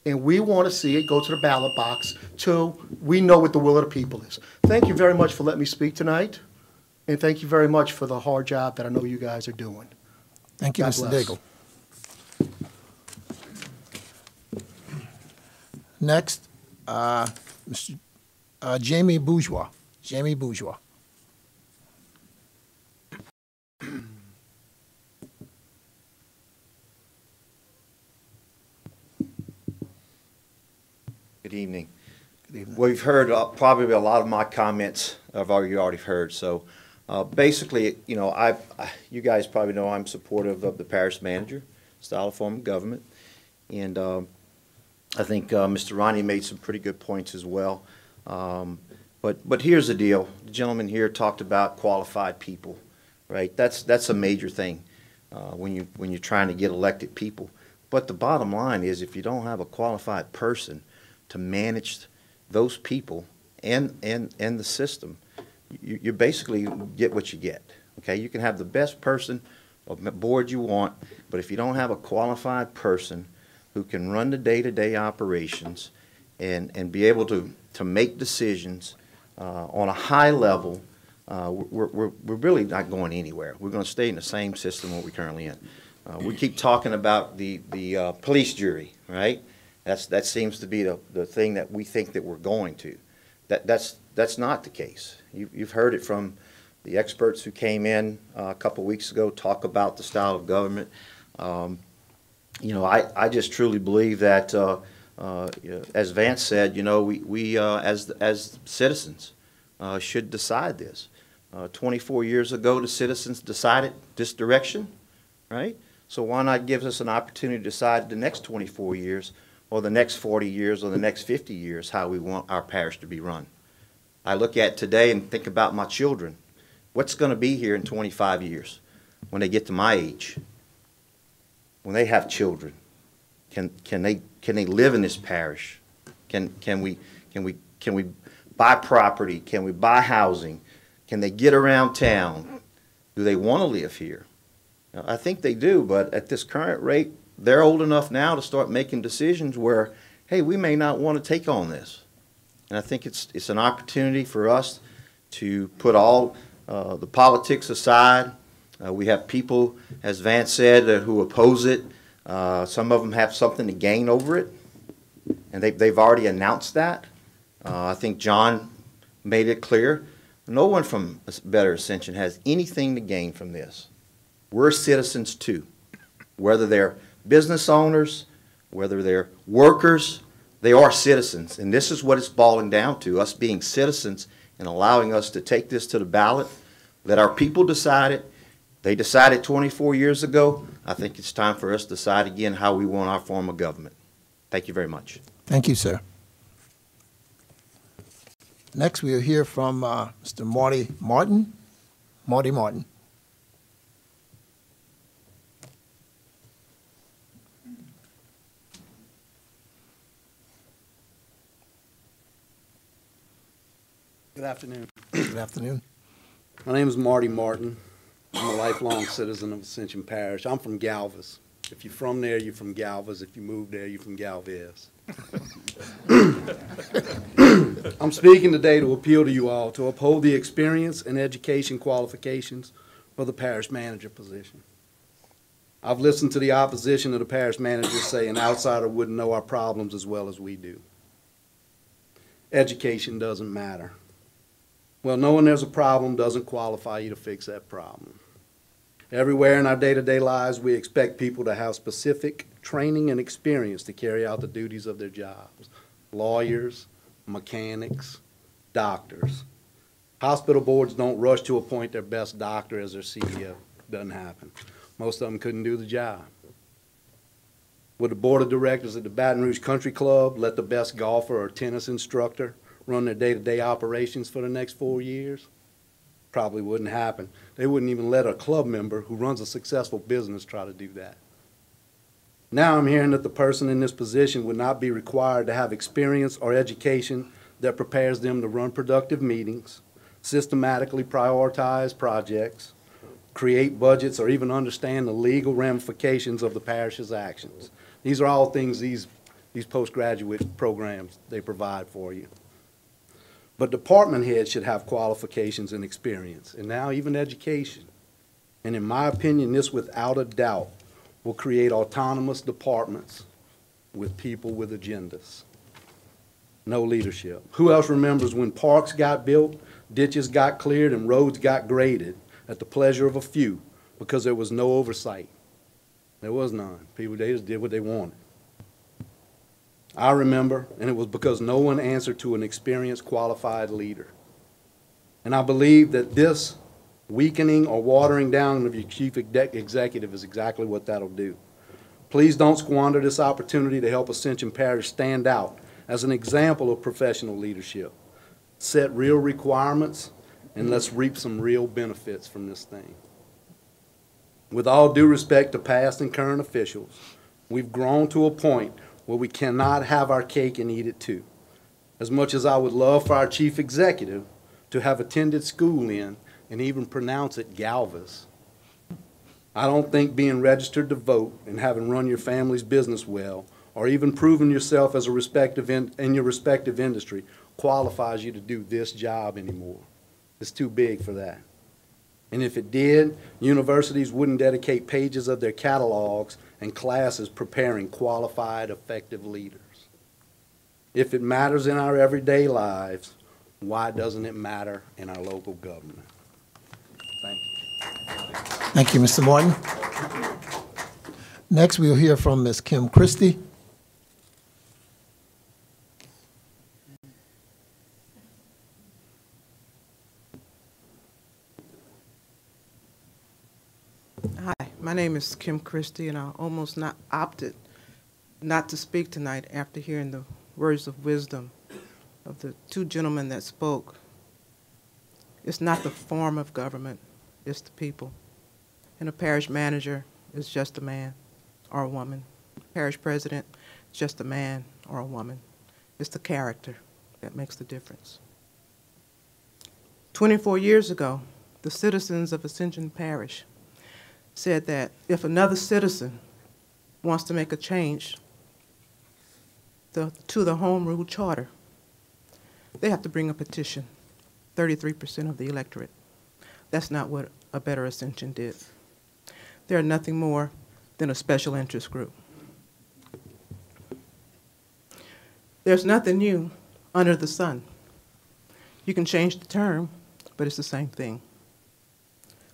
Speaker 14: and we want to see it go to the ballot box till we know what the will of the people is. Thank you very much for letting me speak tonight, and thank you very much for the hard job that I know you guys are doing.
Speaker 1: Thank you,
Speaker 14: God
Speaker 1: Mr.
Speaker 14: bless.
Speaker 1: Daigle. Next, Mr. Jamie Bourgeois. Jamie Bourgeois.
Speaker 15: Good evening. Good evening. We've heard probably a lot of my comments I've already heard. So basically, you know, you guys probably know I'm supportive of the parish manager style of form of government, and I think Mr. Ronnie made some pretty good points as well. But here's the deal: the gentleman here talked about qualified people, right? That's a major thing when you're trying to get elected people. But the bottom line is, if you don't have a qualified person to manage those people and the system, you basically get what you get. Okay, you can have the best person or board you want, but if you don't have a qualified person who can run the day-to-day operations and be able to make decisions on a high level, we're really not going anywhere. We're going to stay in the same system what we're currently in. We keep talking about the police jury, right? That seems to be the thing that we think that we're going to. That's not the case. You've heard it from the experts who came in a couple weeks ago, talk about the style of government. You know, I just truly believe that, as Vance said, you know, we as citizens should decide this. 24 years ago, the citizens decided this direction, right? So why not give us an opportunity to decide the next 24 years or the next 40 years or the next 50 years how we want our parish to be run? I look at today and think about my children. What's going to be here in 25 years when they get to my age? When they have children, can they live in this parish? Can we buy property? Can we buy housing? Can they get around town? Do they want to live here? Now, I think they do, but at this current rate, they're old enough now to start making decisions where, hey, we may not want to take on this. And I think it's an opportunity for us to put all the politics aside. We have people, as Vance said, who oppose it. Some of them have something to gain over it, and they've already announced that. I think John made it clear. No one from Better Ascension has anything to gain from this. We're citizens too. Whether they're business owners, whether they're workers, they are citizens. And this is what it's boiling down to, us being citizens and allowing us to take this to the ballot, let our people decide it. They decided 24 years ago. I think it's time for us to decide again how we want our form of government. Thank you very much.
Speaker 1: Thank you, sir. Next, we'll hear from Mr. Marty Martin. Marty Martin.
Speaker 16: Good afternoon.
Speaker 1: Good afternoon.
Speaker 16: My name is Marty Martin. I'm a lifelong citizen of Ascension Parish. I'm from Galvez. If you're from there, you're from Galvez. If you moved there, you're from Galvez. I'm speaking today to appeal to you all to uphold the experience and education qualifications for the parish manager position. I've listened to the opposition of the parish manager say an outsider wouldn't know our problems as well as we do. Education doesn't matter. Well, knowing there's a problem doesn't qualify you to fix that problem. Everywhere in our day-to-day lives, we expect people to have specific training and experience to carry out the duties of their jobs. Lawyers, mechanics, doctors. Hospital boards don't rush to appoint their best doctor as their CEO. Doesn't happen. Most of them couldn't do the job. Would the board of directors at the Baton Rouge Country Club let the best golfer or tennis instructor run their day-to-day operations for the next 4 years? Probably wouldn't happen. They wouldn't even let a club member who runs a successful business try to do that. Now I'm hearing that the person in this position would not be required to have experience or education that prepares them to run productive meetings, systematically prioritize projects, create budgets, or even understand the legal ramifications of the parish's actions. These are all things these postgraduate programs, they provide for you. But department heads should have qualifications and experience, and now even education. And in my opinion, this without a doubt will create autonomous departments with people with agendas. No leadership. Who else remembers when parks got built, ditches got cleared, and roads got graded at the pleasure of a few because there was no oversight? There was none. People, they just did what they wanted. I remember, and it was because no one answered to an experienced, qualified leader. And I believe that this weakening or watering down of your chief executive is exactly what that'll do. Please don't squander this opportunity to help Ascension Parish stand out as an example of professional leadership. Set real requirements, and let's reap some real benefits from this thing. With all due respect to past and current officials, we've grown to a point where we cannot have our cake and eat it too. As much as I would love for our chief executive to have attended school in and even pronounce it Galvez, I don't think being registered to vote and having run your family's business well, or even proven yourself as in your respective industry, qualifies you to do this job anymore. It's too big for that. And if it did, universities wouldn't dedicate pages of their catalogs and classes preparing qualified, effective leaders. If it matters in our everyday lives, why doesn't it matter in our local government? Thank you.
Speaker 1: Thank you, Mr. Martin. Next, we'll hear from Ms. Kim Christie.
Speaker 17: Hi, my name is Kim Christie, and I almost opted not to speak tonight after hearing the words of wisdom of the two gentlemen that spoke. It's not the form of government, it's the people. And a parish manager is just a man or a woman. Parish president is just a man or a woman. It's the character that makes the difference. 24 years ago, the citizens of Ascension Parish said that if another citizen wants to make a change to the Home Rule Charter, they have to bring a petition, 33% of the electorate. That's not what A Better Ascension did. They're nothing more than a special interest group. There's nothing new under the sun. You can change the term, but it's the same thing.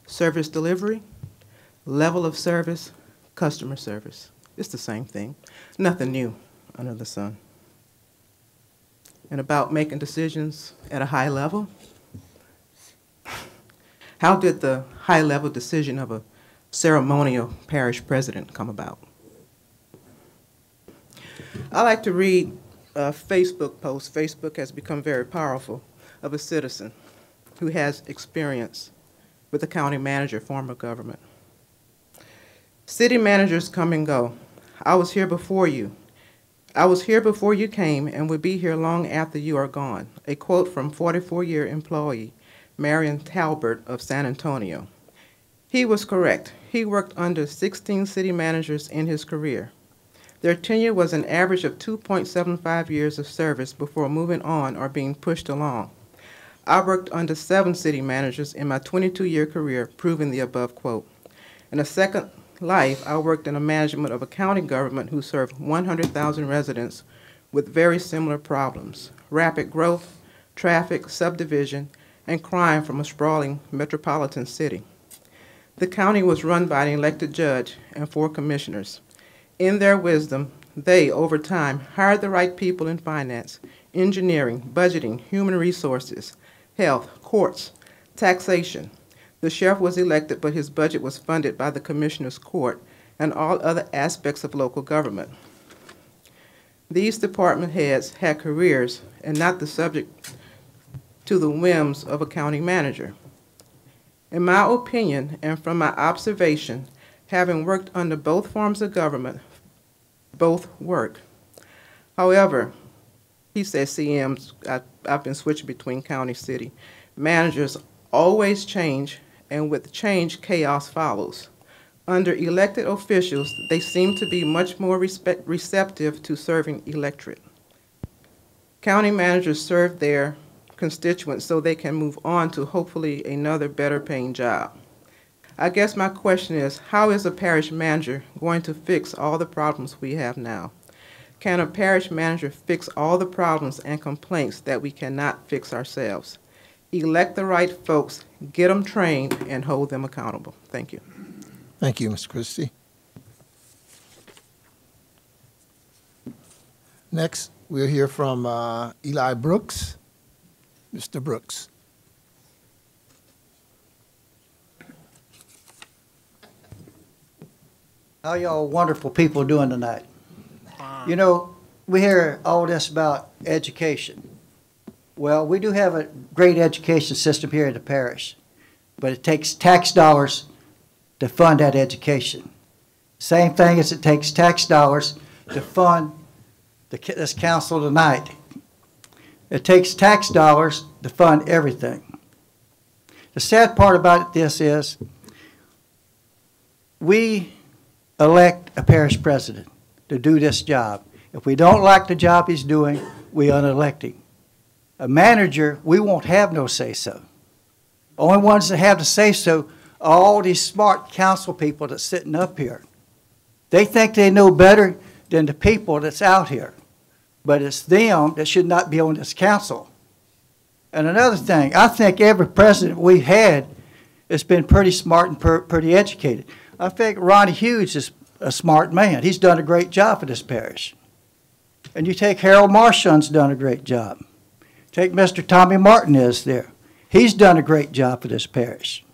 Speaker 17: Service delivery, level of service, customer service. It's the same thing. Nothing new under the sun. And about making decisions at a high level, how did the high-level decision of a ceremonial parish president come about? I like to read a Facebook post. Facebook has become very powerful, of a citizen who has experience with the county manager form of government. City managers come and go. I was here before you. I was here before you came and will be here long after you are gone. A quote from 44-year employee Marion Talbert of San Antonio. He was correct. He worked under 16 city managers in his career. Their tenure was an average of 2.75 years of service before moving on or being pushed along. I worked under 7 city managers in my 22-year career, proving the above quote. In a second life, I worked in the management of a county government who served 100,000 residents with very similar problems: rapid growth, traffic, subdivision, and crime from a sprawling metropolitan city. The county was run by an elected judge and 4 commissioners. In their wisdom, they, over time, hired the right people in finance, engineering, budgeting, human resources, health, courts, taxation. The sheriff was elected, but his budget was funded by the commissioner's court and all other aspects of local government. These department heads had careers and not the subject to the whims of a county manager. In my opinion, and from my observation, having worked under both forms of government, both work. However, he says CMs, I've been switching between county, city. Managers always change, and with change, chaos follows. Under elected officials, they seem to be much more receptive to serving electorate. County managers serve their constituents so they can move on to hopefully another better paying job. I guess my question is, how is a parish manager going to fix all the problems we have now? Can a parish manager fix all the problems and complaints that we cannot fix ourselves? Elect the right folks, get them trained, and hold them accountable. Thank you.
Speaker 1: Thank you, Ms. Christie. Next, we'll hear from Eli Brooks. Mr. Brooks.
Speaker 18: How y'all wonderful people doing tonight? You know, we hear all this about education. Well, we do have a great education system here in the parish, but it takes tax dollars to fund that education. Same thing as it takes tax dollars to fund this council tonight. It takes tax dollars to fund everything. The sad part about this is we elect a parish president to do this job. If we don't like the job he's doing, we unelect him. A manager, we won't have no say-so. Only ones that have the say-so are all these smart council people that's sitting up here. They think they know better than the people that's out here. But it's them that should not be on this council. And another thing, I think every president we've had has been pretty smart and pretty educated. I think Ronnie Hughes is a smart man. He's done a great job for this parish. And you take Harold Marshon's done a great job. Take Mr. Tommy Martinez there. He's done a great job for this parish.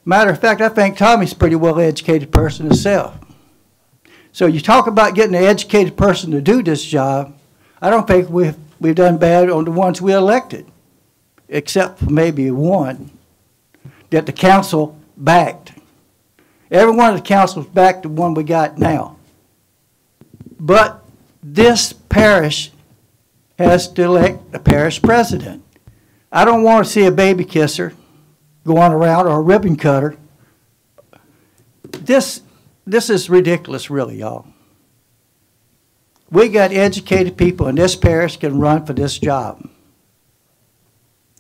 Speaker 18: Matter of fact, I think Tommy's a pretty well-educated person himself. So you talk about getting an educated person to do this job, I don't think we've done bad on the ones we elected, except for maybe one that the council backed. Every one of the councils backed the one we got now. But this parish has to elect a parish president. I don't want to see a baby kisser going around or a ribbon cutter. This is ridiculous, really, y'all. We got educated people in this parish can run for this job.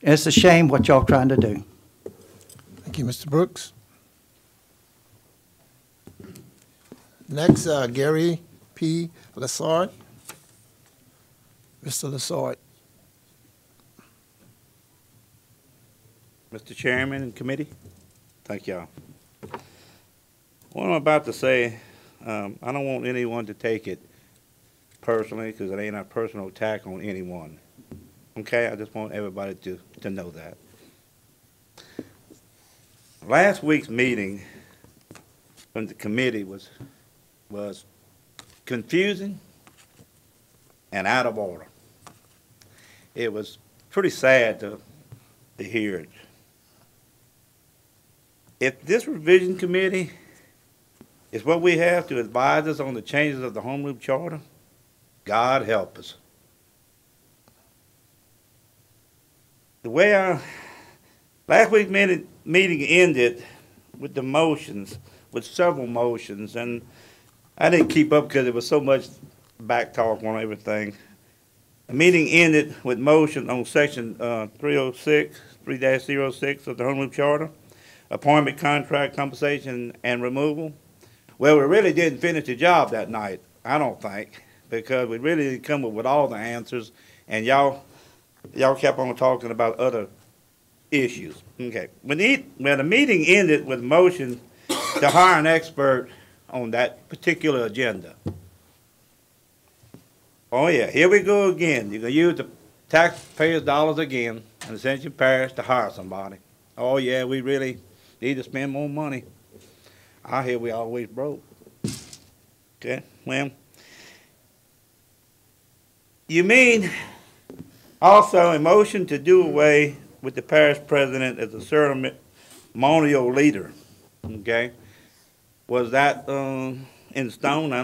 Speaker 18: And it's a shame what y'all trying to do.
Speaker 1: Thank you, Mr. Brooks. Next, Gary P. Lassard. Mr. Lassard.
Speaker 19: Mr. Chairman and committee, thank y'all. What I'm about to say, I don't want anyone to take it personally because it ain't a personal attack on anyone. Okay, I just want everybody to know that. Last week's meeting from the committee was confusing and out of order. It was pretty sad to hear it. If this revision committee is what we have to advise us on the changes of the Home Rule Charter, God help us. The way last week's meeting ended with the motions, with several motions, and I didn't keep up because there was so much back talk on everything. The meeting ended with motion on section 3-06 of the Home Rule Charter, appointment, contract, compensation, and removal. Well, we really didn't finish the job that night, I don't think, because we really didn't come up with all the answers, and y'all kept on talking about other issues. Okay. When the meeting ended with motion to hire an expert on that particular agenda. Oh yeah, here we go again. You're going to use the taxpayers' dollars again in Ascension Parish to hire somebody. Oh yeah, we really need to spend more money. I hear we always broke. Okay, well, you mean also a motion to do away with the parish president as a ceremonial leader? Okay, was that in stone? I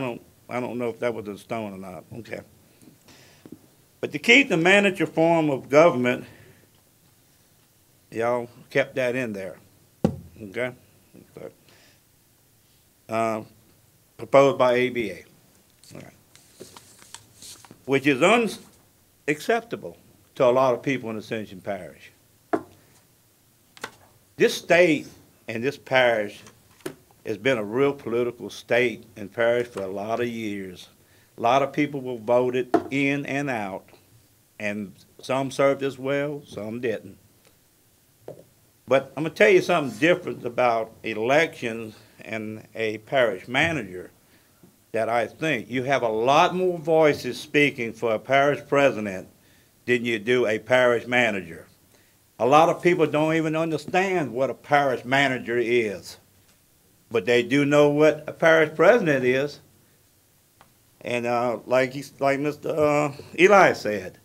Speaker 19: don't know if that was in stone or not. Okay, but to keep the manager form of government, y'all kept that in there. Okay, proposed by ABA, all right, which is unacceptable to a lot of people in Ascension Parish. This state and this parish has been a real political state and parish for a lot of years. A lot of people were voted in and out, and some served as well, some didn't. But I'm going to tell you something different about elections and a parish manager that I think. You have a lot more voices speaking for a parish president than you do a parish manager. A lot of people don't even understand what a parish manager is, but they do know what a parish president is. And like Mr. Eli said,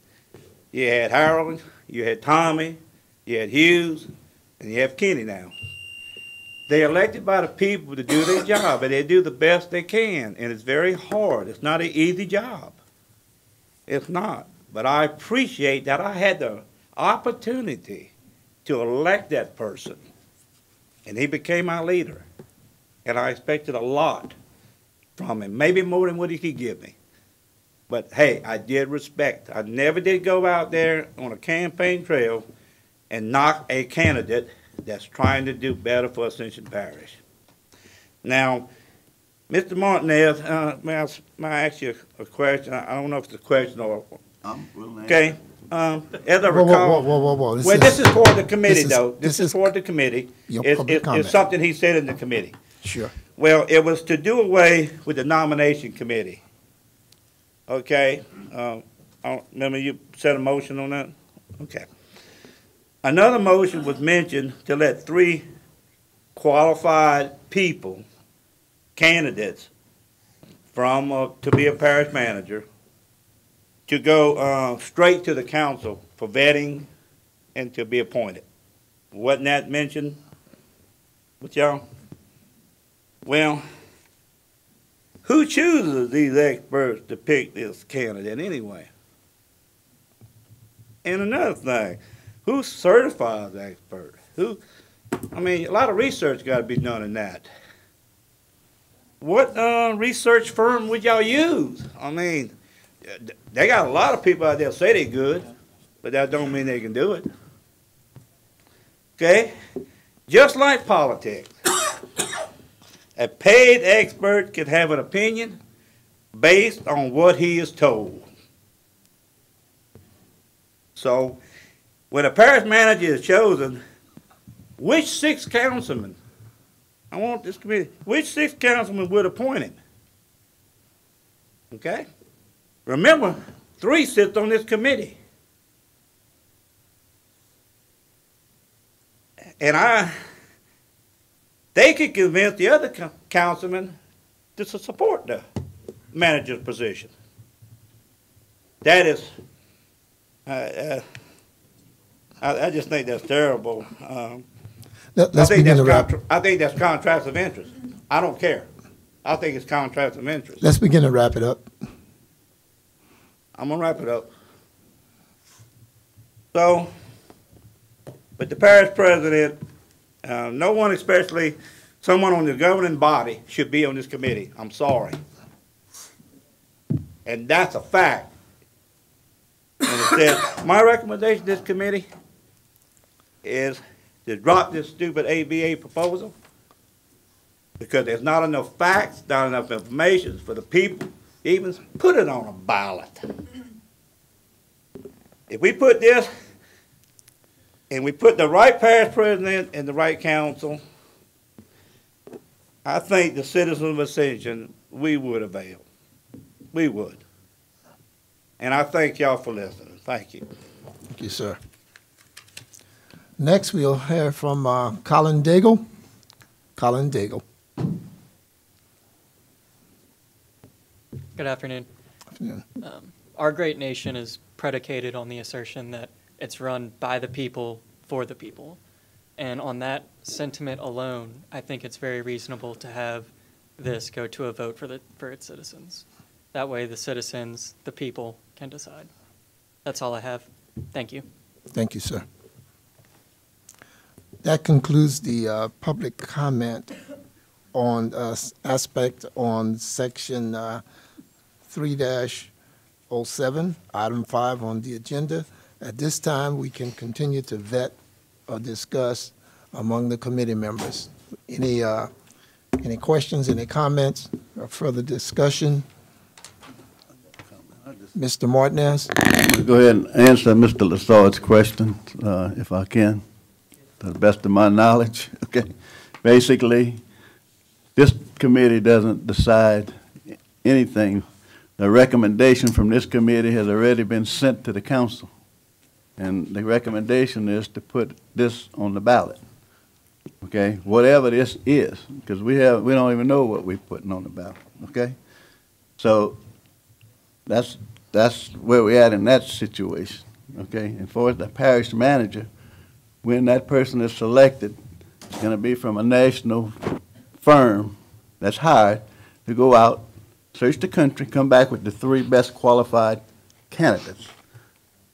Speaker 19: you had Harold, you had Tommy, you had Hughes, and you have Kenny now. They're elected by the people to do their job, and they do the best they can, and it's very hard. It's not an easy job. It's not. But I appreciate that I had the opportunity to elect that person, and he became my leader, and I expected a lot from him, maybe more than what he could give me. But hey, I did respect. I never did go out there on a campaign trail and knock a candidate that's trying to do better for Ascension Parish. Now, Mr. Martinez, may I ask you a question? I don't know if it's a question or... Okay. As I recall...
Speaker 1: Whoa.
Speaker 19: This is for the committee, though. This is for the committee. It's something he said in the committee.
Speaker 1: Sure.
Speaker 19: Well, it was to do away with the nomination committee. Okay? Remember you said a motion on that? Okay. Another motion was mentioned to let 3 qualified people, candidates, to be a parish manager, to go straight to the council for vetting and to be appointed. Wasn't that mentioned with y'all? Well, who chooses these experts to pick this candidate anyway? And another thing, who certifies the expert? I mean, a lot of research got to be done in that. What research firm would y'all use? I mean, they got a lot of people out there say they're good, but that don't mean they can do it. Okay? Just like politics. A paid expert can have an opinion based on what he is told. So, when a parish manager is chosen, which 6 councilmen, I want this committee, which 6 councilmen would appoint him? Okay? Remember, 3 sit on this committee. And they could convince the other councilmen to support the manager's position. That is, I just think that's terrible.
Speaker 1: Let's begin to wrap.
Speaker 19: I think that's contracts of interest. I don't care. I think it's contracts of interest.
Speaker 1: Let's begin to wrap it up.
Speaker 19: I'm gonna wrap it up. So, but the parish president, no one, especially someone on the governing body, should be on this committee. I'm sorry. And that's a fact. And it says, my recommendation to this committee is to drop this stupid ABA proposal because there's not enough facts, not enough information for the people to even put it on a ballot. If we put this, and we put the right parish president and the right council, I think the citizens of Ascension, we would avail. We would. And I thank y'all for listening. Thank you.
Speaker 1: Thank you, sir. Next, we'll hear from Colin Daigle. Colin Daigle.
Speaker 20: Good afternoon.
Speaker 1: Afternoon.
Speaker 20: Our great nation is predicated on the assertion that it's run by the people, for the people. And on that sentiment alone, I think it's very reasonable to have this go to a vote for its citizens. That way the citizens, the people, can decide. That's all I have. Thank you.
Speaker 1: Thank you, sir. That concludes the public comment on aspect on section 3-07, item 5 on the agenda. At this time, we can continue to vet or discuss among the committee members. Any questions, any comments, or further discussion? Mr. Martinez?
Speaker 5: I'll go ahead and answer Mr. Lassard's question, if I can, to the best of my knowledge. Okay. Basically, this committee doesn't decide anything. The recommendation from this committee has already been sent to the council. And the recommendation is to put this on the ballot. Okay, whatever this is, because we don't even know what we're putting on the ballot. Okay, so that's where we're at in that situation. Okay, and for the parish manager, when that person is selected, it's going to be from a national firm that's hired to go out, search the country, come back with the 3 best qualified candidates.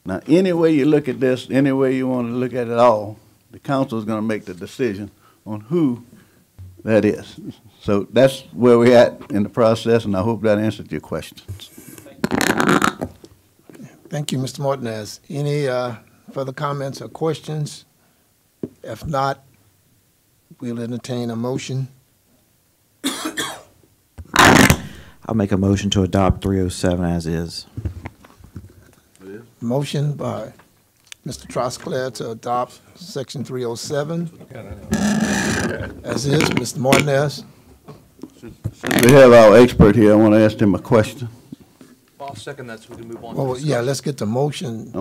Speaker 5: Now, any way you look at this, any way you want to look at it all, the council is going to make the decision on who that is. So that's where we're at in the process, and I hope that answered your questions.
Speaker 1: Thank you, Mr. Martinez. Any further comments or questions? If not, we'll entertain a motion.
Speaker 21: I'll make a motion to adopt 307 as is.
Speaker 1: Motion by Mr. Trosclair to adopt section 307 as is. Mr. Martinez?
Speaker 5: Since we have our expert here, I want to ask him a question.
Speaker 9: I'll second that so we can move on.
Speaker 1: Well, yeah, let's get the motion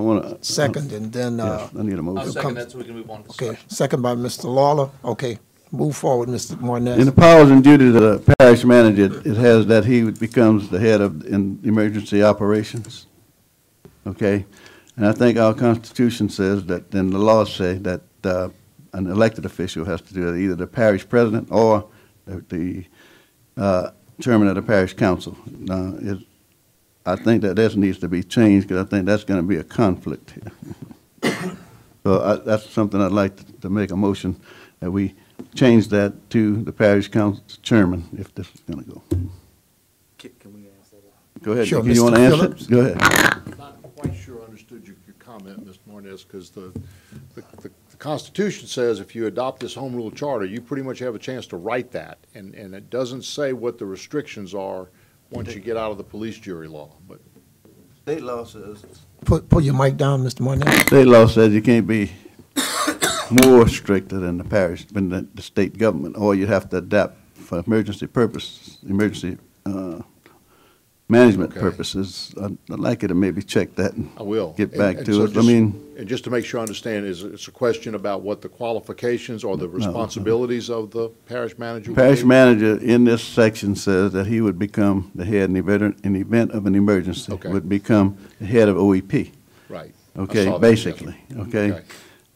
Speaker 1: second, and then
Speaker 5: yes, I need a motion.
Speaker 9: I'll second that so we can move on.
Speaker 1: Okay, second by Mr. Lawler. Okay, move forward, Mr. Martinez.
Speaker 5: In the powers and duties of the parish manager, it has that he becomes the head of emergency operations. Okay, and I think our Constitution says that, and the laws say that an elected official has to do it, either the parish president or the chairman of the parish council. Now, I think that this needs to be changed because I think that's going to be a conflict here. So that's something I'd like to make a motion that we change that to the parish council chairman if this is going to go.
Speaker 21: Can we answer that?
Speaker 5: Go ahead.
Speaker 1: Sure,
Speaker 5: You want to answer
Speaker 1: Phillips?
Speaker 5: it? Go ahead.
Speaker 3: Not quite sure I understood your comment, Mr. Martinez, because the Constitution says if you adopt this home rule charter, you pretty much have a chance to write that. And it doesn't say what the restrictions are once you get out of the police jury law. But
Speaker 5: State law says.
Speaker 1: Put your mic down, Mr. Martinez.
Speaker 5: State law says you can't be more stricter than the parish, than the state government, or you have to adapt for emergency purposes, emergency management purposes. I'd like you to maybe check that and
Speaker 3: I will.
Speaker 5: get back
Speaker 3: And
Speaker 5: to
Speaker 3: so
Speaker 5: it. I
Speaker 3: just-
Speaker 5: mean,
Speaker 3: And just to make sure I understand, it's a question about what the qualifications or the responsibilities of the parish manager? would
Speaker 5: parish
Speaker 3: be?
Speaker 5: manager in this section says that he would become the head in the event of an emergency,
Speaker 3: Okay.
Speaker 5: would become the head of OEP.
Speaker 3: Right. I
Speaker 5: Okay,
Speaker 3: saw that,
Speaker 5: basically, okay?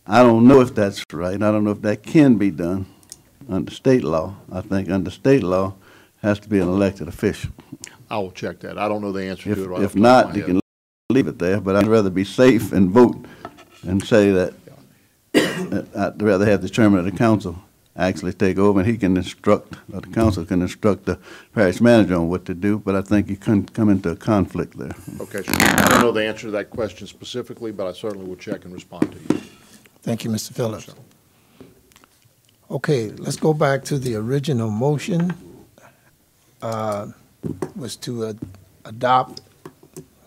Speaker 5: I don't know if that's right. I don't know if that can be done under state law. I think under state law, has to be an elected official.
Speaker 3: I will check that. I don't know the answer
Speaker 5: If,
Speaker 3: to it right off
Speaker 5: if
Speaker 3: the top of
Speaker 5: not,
Speaker 3: my
Speaker 5: you
Speaker 3: head.
Speaker 5: can leave it there, but I'd rather be safe and vote and say that I'd rather have the chairman of the council actually take over, and he can instruct, or the council can instruct the parish manager on what to do, but I think you couldn't come into a conflict there.
Speaker 3: Okay, sure. I don't know the answer to that question specifically, but I certainly will check and respond to you.
Speaker 1: Thank you, Mr. Phillips. Okay, let's go back to the original motion. Was to adopt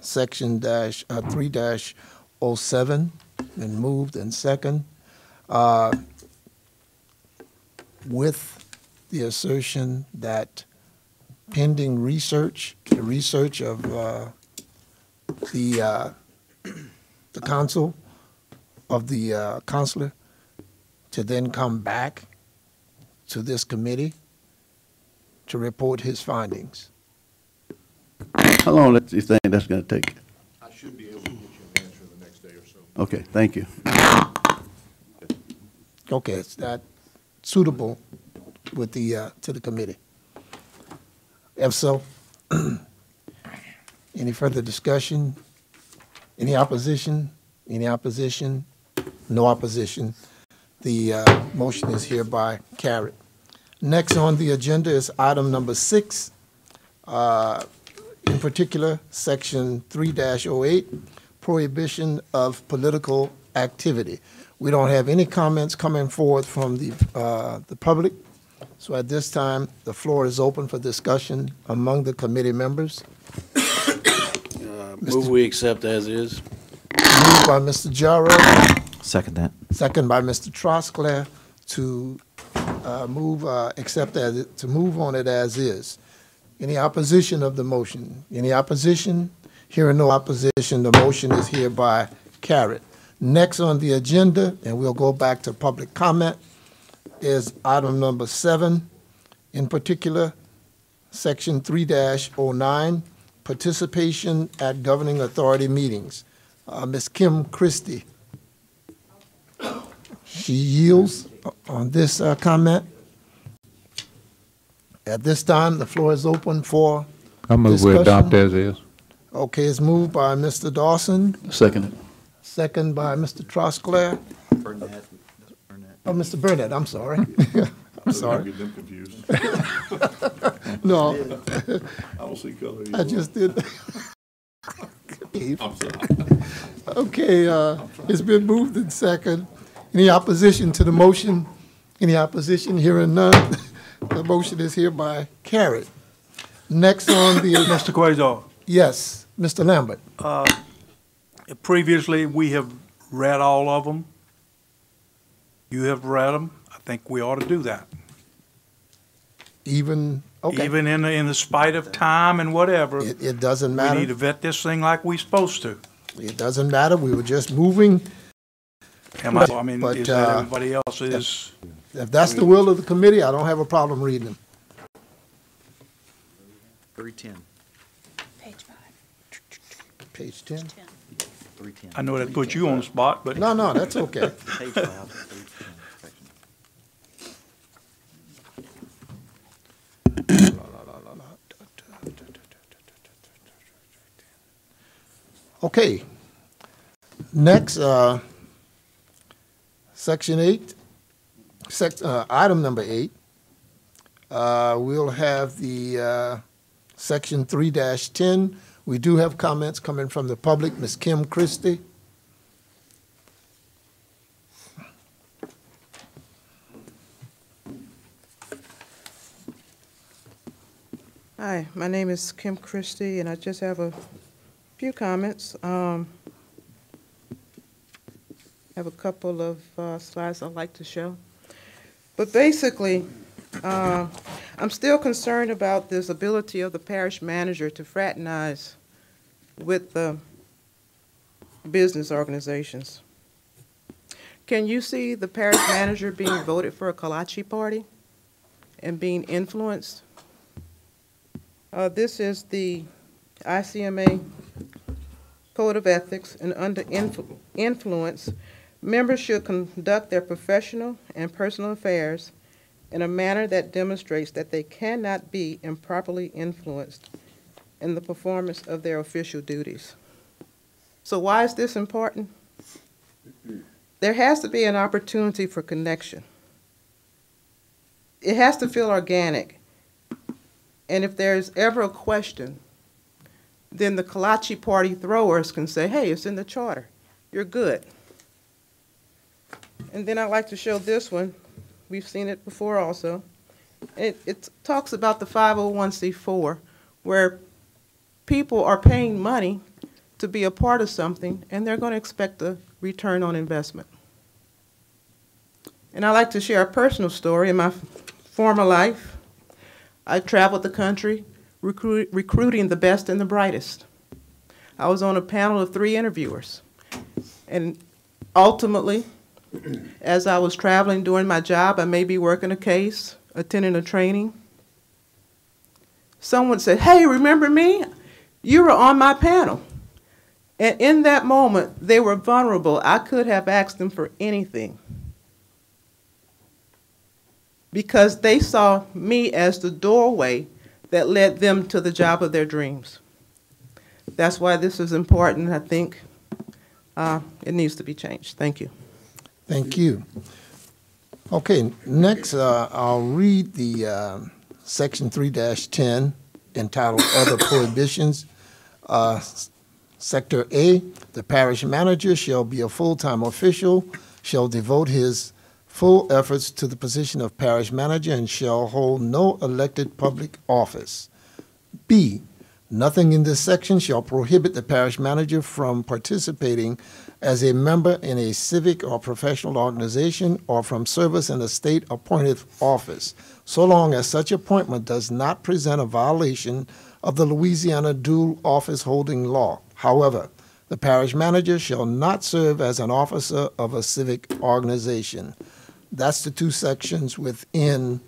Speaker 1: section 3-07, and moved and second, with the assertion that pending research, the research of the council, of the counselor, to then come back to this committee to report his findings.
Speaker 5: How long do you think that's going to take?
Speaker 3: I should be able to get you an answer in the next day or so.
Speaker 5: Okay, thank you.
Speaker 1: Okay, is that suitable with the, to the committee? If so, any further discussion? Any opposition? Any opposition? No opposition. The motion is hereby carried. Next on the agenda is item number 6. In particular, section 3-08, prohibition of political activity. We don't have any comments coming forward from the public. So at this time, the floor is open for discussion among the committee members.
Speaker 4: Move we accept as is.
Speaker 1: Moved by Mr. Jarrell,
Speaker 21: Second that.
Speaker 1: second by Mr. Trosclair to to move on it as is. Any opposition of the motion? Any opposition? Hearing no opposition, the motion is hereby carried. Next on the agenda, and we'll go back to public comment, is item number 7, in particular, section 3-09, participation at governing authority meetings. Ms. Kim Christie. She yields on this comment. At this time, the floor is open for
Speaker 10: I move we
Speaker 1: discussion.
Speaker 10: adopt as is.
Speaker 1: Okay, it's moved by Mr. Dawson,
Speaker 5: Second.
Speaker 1: second by Mr. Trosclair.
Speaker 21: Burnett.
Speaker 1: Oh, Mr. Burnett, I'm sorry. I'm sorry.
Speaker 22: Get them confused.
Speaker 1: No.
Speaker 22: I don't see color.
Speaker 1: I just did.
Speaker 22: I'm sorry.
Speaker 1: Okay, it's been moved in second. Any opposition to the motion? Any opposition? Hearing none, the motion is hereby carried. Next on the.
Speaker 8: Mr. Quasar.
Speaker 1: Yes, Mr. Lambert.
Speaker 8: Previously, we have read all of them. You have read them. I think we ought to do that.
Speaker 1: Even, okay.
Speaker 8: Even in the spite of time and whatever.
Speaker 1: It doesn't matter.
Speaker 8: We need to vet this thing like we're supposed to.
Speaker 1: It doesn't matter. We were just moving.
Speaker 8: I mean,
Speaker 1: But,
Speaker 8: is that everybody else is?
Speaker 1: If that's the will of the committee, I don't have a problem reading them.
Speaker 21: 310.
Speaker 2: Page 5.
Speaker 1: Page 10?
Speaker 21: 310.
Speaker 8: I know that puts you on the spot, but.
Speaker 1: No, no, that's okay.
Speaker 21: Page 5.
Speaker 1: Okay. Next, section 8, item number 8. We'll have the section 3-10. We do have comments coming from the public. Ms. Kim Christie.
Speaker 17: Hi, my name is Kim Christie, and I just have a few comments. I have a couple of slides I'd like to show. But basically, I'm still concerned about this ability of the parish manager to fraternize with the business organizations. Can you see the parish manager being voted for a kolache party and being influenced? This is the ICMA Code of Ethics, and under influence, members should conduct their professional and personal affairs in a manner that demonstrates that they cannot be improperly influenced in the performance of their official duties. So why is this important? There has to be an opportunity for connection. It has to feel organic. And if there's ever a question, then the kolache party throwers can say, hey, it's in the charter. You're good. And then I'd like to show this one. We've seen it before also. It talks about the 501c4, where people are paying money to be a part of something, and they're going to expect a return on investment. And I'd like to share a personal story. In my former life, I traveled the country recruiting the best and the brightest. I was on a panel of 3 interviewers. And ultimately, as I was traveling doing my job, I may be working a case, attending a training. Someone said, hey, remember me? You were on my panel. And in that moment, they were vulnerable. I could have asked them for anything, because they saw me as the doorway that led them to the job of their dreams. That's why this is important. I think it needs to be changed. Thank you.
Speaker 1: Thank you. Okay, next I'll read the Section 3-10 entitled Other Prohibitions. Sector A, the parish manager shall be a full-time official, shall devote his full efforts to the position of parish manager, and shall hold no elected public office. B, nothing in this section shall prohibit the parish manager from participating as a member in a civic or professional organization or from service in a state-appointed office, so long as such appointment does not present a violation of the Louisiana dual office holding law. However, the parish manager shall not serve as an officer of a civic organization. That's the 2 sections within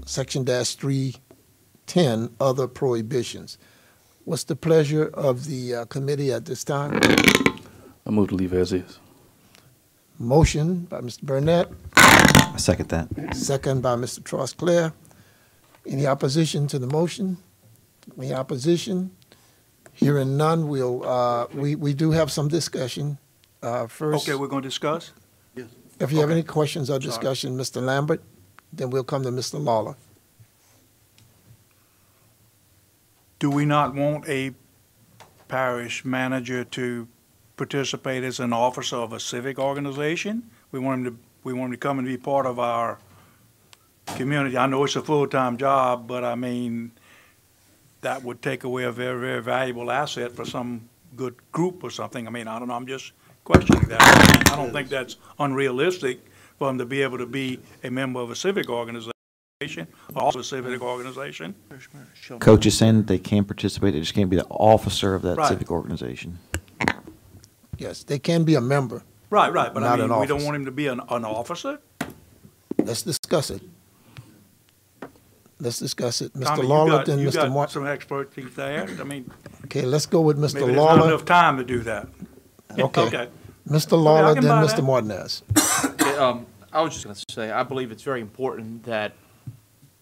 Speaker 1: Section -310, other prohibitions. What's the pleasure of the committee at this time?
Speaker 22: I move to leave as is.
Speaker 1: Motion by Mr. Burnett.
Speaker 21: I second that.
Speaker 1: Second by Mr. Trosclair. Any opposition to the motion? Any opposition? Hearing none, we do have some discussion. First,
Speaker 8: Okay, we're going to discuss?
Speaker 1: Yes. If you have
Speaker 8: Okay.
Speaker 1: any questions or discussion, Mr. Lambert, then we'll come to Mr. Lawler.
Speaker 8: Do we not want a parish manager to participate as an officer of a civic organization? We want him to come and be part of our community. I know it's a full-time job, but I mean, that would take away a very, very valuable asset for some good group or something. I mean, I don't know, I'm just questioning that. I don't think that's unrealistic for him to be able to be a member of a civic organization, or also a civic organization.
Speaker 21: Coach is saying that they can participate, they just can't be the officer of that
Speaker 8: Right.
Speaker 21: civic organization.
Speaker 1: Yes, they can be a member.
Speaker 8: Right, but
Speaker 1: Not
Speaker 8: I
Speaker 1: an
Speaker 8: mean, we don't
Speaker 1: officer.
Speaker 8: want him to be an officer?
Speaker 1: Let's discuss it. Let's discuss it. Mr.
Speaker 8: Tommy,
Speaker 1: Lawler, then
Speaker 8: you
Speaker 1: Mr.
Speaker 8: got
Speaker 1: Martin.
Speaker 8: some expertise there. I mean,
Speaker 1: Okay, let's go with Mr.
Speaker 8: maybe there's not
Speaker 1: Lawler.
Speaker 8: enough time to do that.
Speaker 1: Okay. Mr. Lawler,
Speaker 9: can
Speaker 1: then
Speaker 9: buy
Speaker 1: Mr.
Speaker 9: that.
Speaker 1: Martinez.
Speaker 9: I was just going to say, I believe it's very important that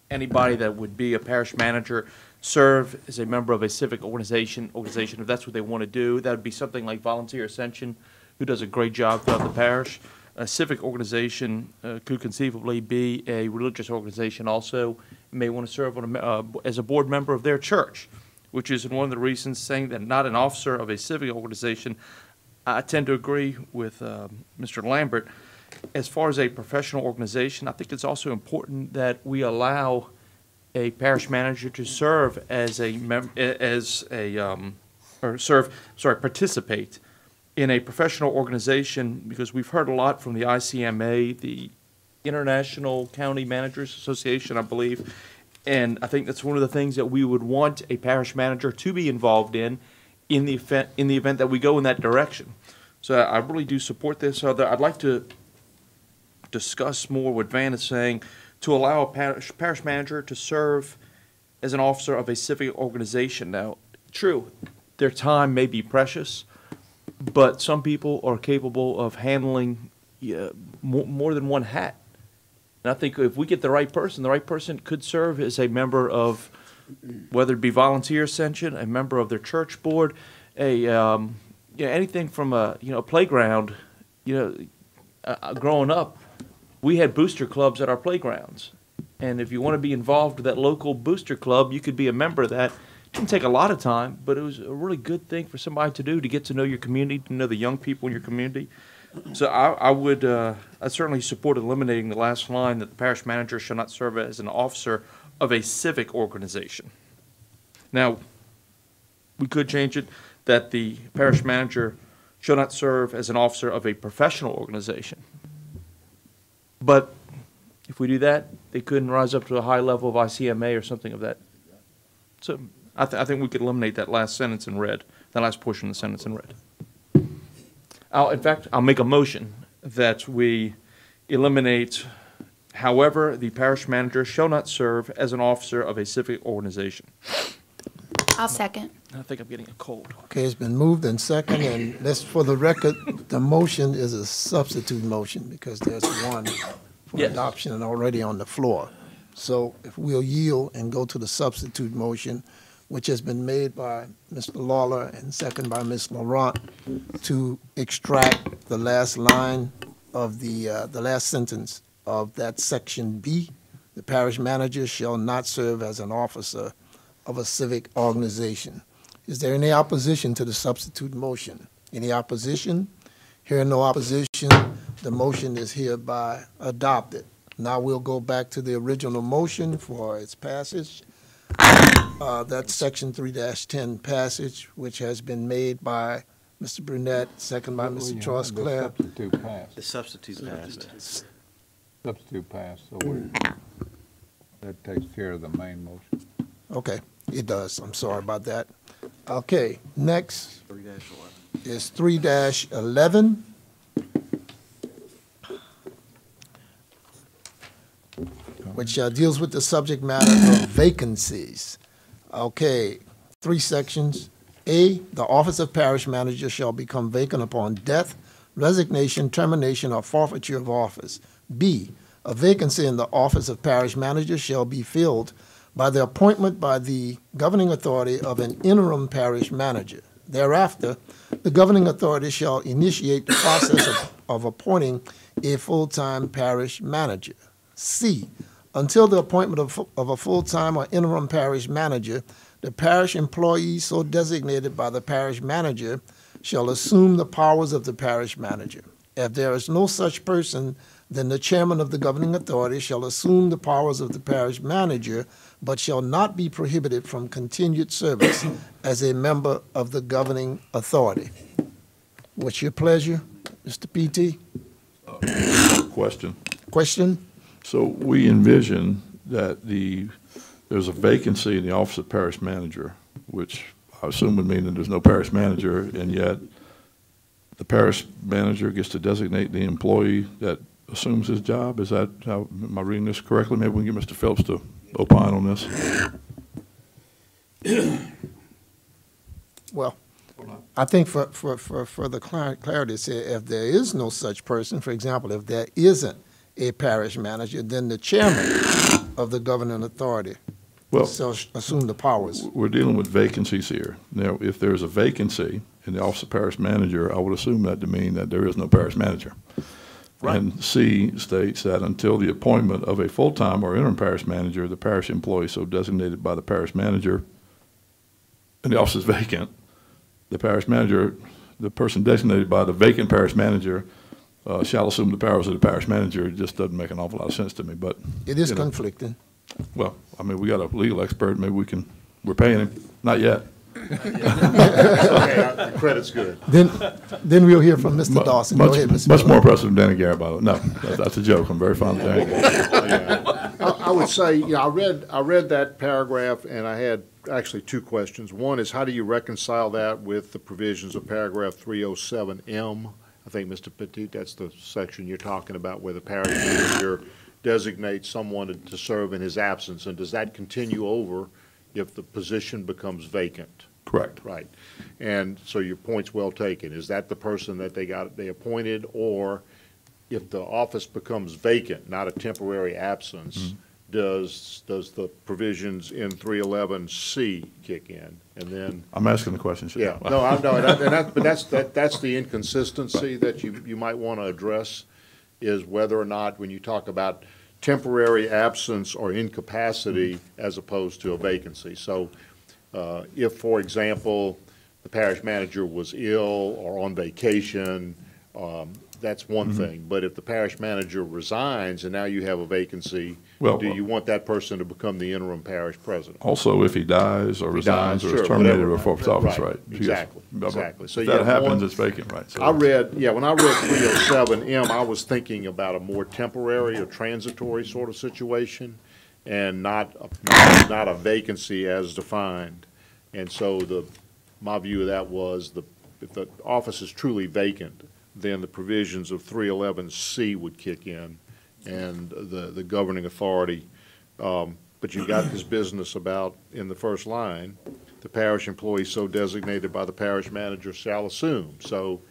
Speaker 9: anybody that would be a parish manager serve as a member of a civic organization, if that's what they want to do. That would be something like Volunteer Ascension, who does a great job throughout the parish. A civic organization could conceivably be a religious organization also. You may want to serve on as a board member of their church, which is one of the reasons saying that not an officer of a civic organization. I tend to agree with Mr. Lambert. as far as a professional organization, I think it's also important that we allow a parish manager to serve as participate in a professional organization, because we've heard a lot from the ICMA, the International County Managers Association, I believe, and I think that's one of the things that we would want a parish manager to be involved in the event that we go in that direction. So I really do support this. I'd like to discuss more what Van is saying, to allow a parish manager to serve as an officer of a civic organization. Now, true, their time may be precious, but some people are capable of handling more than one hat. And I think if we get the right person could serve as a member of, whether it be volunteer ascension, a member of their church board, anything from a playground. Growing up, we had booster clubs at our playgrounds, and if you want to be involved with that local booster club, you could be a member of that. It didn't take a lot of time, but it was a really good thing for somebody to do, to get to know your community, to know the young people in your community. So I certainly support eliminating the last line, that the parish manager shall not serve as an officer of a civic organization. Now, we could change it that the parish manager shall not serve as an officer of a professional organization. But if we do that, they couldn't rise up to a high level of ICMA or something of that. So I think we could eliminate that last sentence in red, that last portion of the sentence in red. In fact, I'll make a motion that we eliminate, however, the parish manager shall not serve as an officer of a civic organization.
Speaker 2: I'll second.
Speaker 9: I think I'm getting a cold.
Speaker 1: Okay, it's been moved and second, and that's for the record, the motion is a substitute motion because there's one for adoption and already on the floor. So if we'll yield and go to the substitute motion, which has been made by Mr. Lawler and second by Ms. Laurent, to extract the last line of the last sentence of that section B, the parish manager shall not serve as an officer of a civic organization. Is there any opposition to the substitute motion? Any opposition? Hearing no opposition, the motion is hereby adopted. Now we'll go back to the original motion for its passage. That's section 3-10 passage, which has been made by Mr. Brunette, second by Mr. Trosclair.
Speaker 21: The substitute passed.
Speaker 10: Substitute passed, so that takes care of the main motion.
Speaker 1: Okay, it does. I'm sorry about that. Okay, next is 3-11. Which deals with the subject matter of vacancies. Okay, 3 sections. A, the office of parish manager shall become vacant upon death, resignation, termination, or forfeiture of office. B, a vacancy in the office of parish manager shall be filled by the appointment by the governing authority of an interim parish manager. Thereafter, the governing authority shall initiate the process of appointing a full-time parish manager. C, until the appointment of a full-time or interim parish manager, the parish employee so designated by the parish manager shall assume the powers of the parish manager. If there is no such person, then the chairman of the governing authority shall assume the powers of the parish manager, but shall not be prohibited from continued service as a member of the governing authority. What's your pleasure, Mr. P.T.?
Speaker 4: Question.
Speaker 1: Question?
Speaker 4: So we envision that there's a vacancy in the office of parish manager, which I assume would mean that there's no parish manager, and yet the parish manager gets to designate the employee that assumes his job. Is that how, am I reading this correctly? Maybe we can get Mr. Phelps to opine on this.
Speaker 1: Well, I think for the clarity, say if there is no such person, for example, if there isn't a parish manager, then the chairman of the governing authority shall assume the powers.
Speaker 4: We're dealing with vacancies here. Now, if there's a vacancy in the office of parish manager, I would assume that to mean that there is no parish manager. Right. And C states that until the appointment of a full-time or interim parish manager, the parish employee so designated by the parish manager, and the office is vacant, the parish manager, the person designated by the vacant parish manager shall assume the powers of the parish manager, it just doesn't make an awful lot of sense to me, but.
Speaker 1: It is
Speaker 4: you know,
Speaker 1: conflicting.
Speaker 4: Well, I mean, we got a legal expert, maybe we're paying him, not yet.
Speaker 3: Okay, the credit's good.
Speaker 1: Then we'll hear from Mr. Dawson. Go ahead, Mr.
Speaker 4: Much
Speaker 1: Miller.
Speaker 4: more impressive than Danny Garrett, by the way. No, that's a joke. I'm very fond of Danny Garrett.
Speaker 3: Yeah. I would say, you know, I read that paragraph, and I had actually two questions. One is, how do you reconcile that with the provisions of paragraph 307M? I think, Mr. Petit, that's the section you're talking about where the parish manager designates someone to serve in his absence, and does that continue over if the position becomes vacant?
Speaker 4: Correct.
Speaker 3: Right. And so your point's well taken. Is that the person that they appointed, or if the office becomes vacant, not a temporary absence, does the provisions in 311C kick in? And then
Speaker 4: I'm asking the question.
Speaker 3: yeah, no, I know, but that's the inconsistency that you might want to address, is whether or not when you talk about temporary absence or incapacity as opposed to a vacancy. So if, for example, the parish manager was ill or on vacation, that's one thing. But if the parish manager resigns and now you have a vacancy, do you want that person to become the interim parish president?
Speaker 4: Also, if he dies or resigns or is terminated or forfeits office, right?
Speaker 3: Exactly, exactly. So
Speaker 4: if that happens, it's vacant, right? So
Speaker 3: when I read 307M, I was thinking about a more temporary or transitory sort of situation, and not a vacancy as defined. And so my view of that was if the office is truly vacant, then the provisions of 311C would kick in, and the governing authority. But you got this business about, in the first line, the parish employee so designated by the parish manager shall assume. So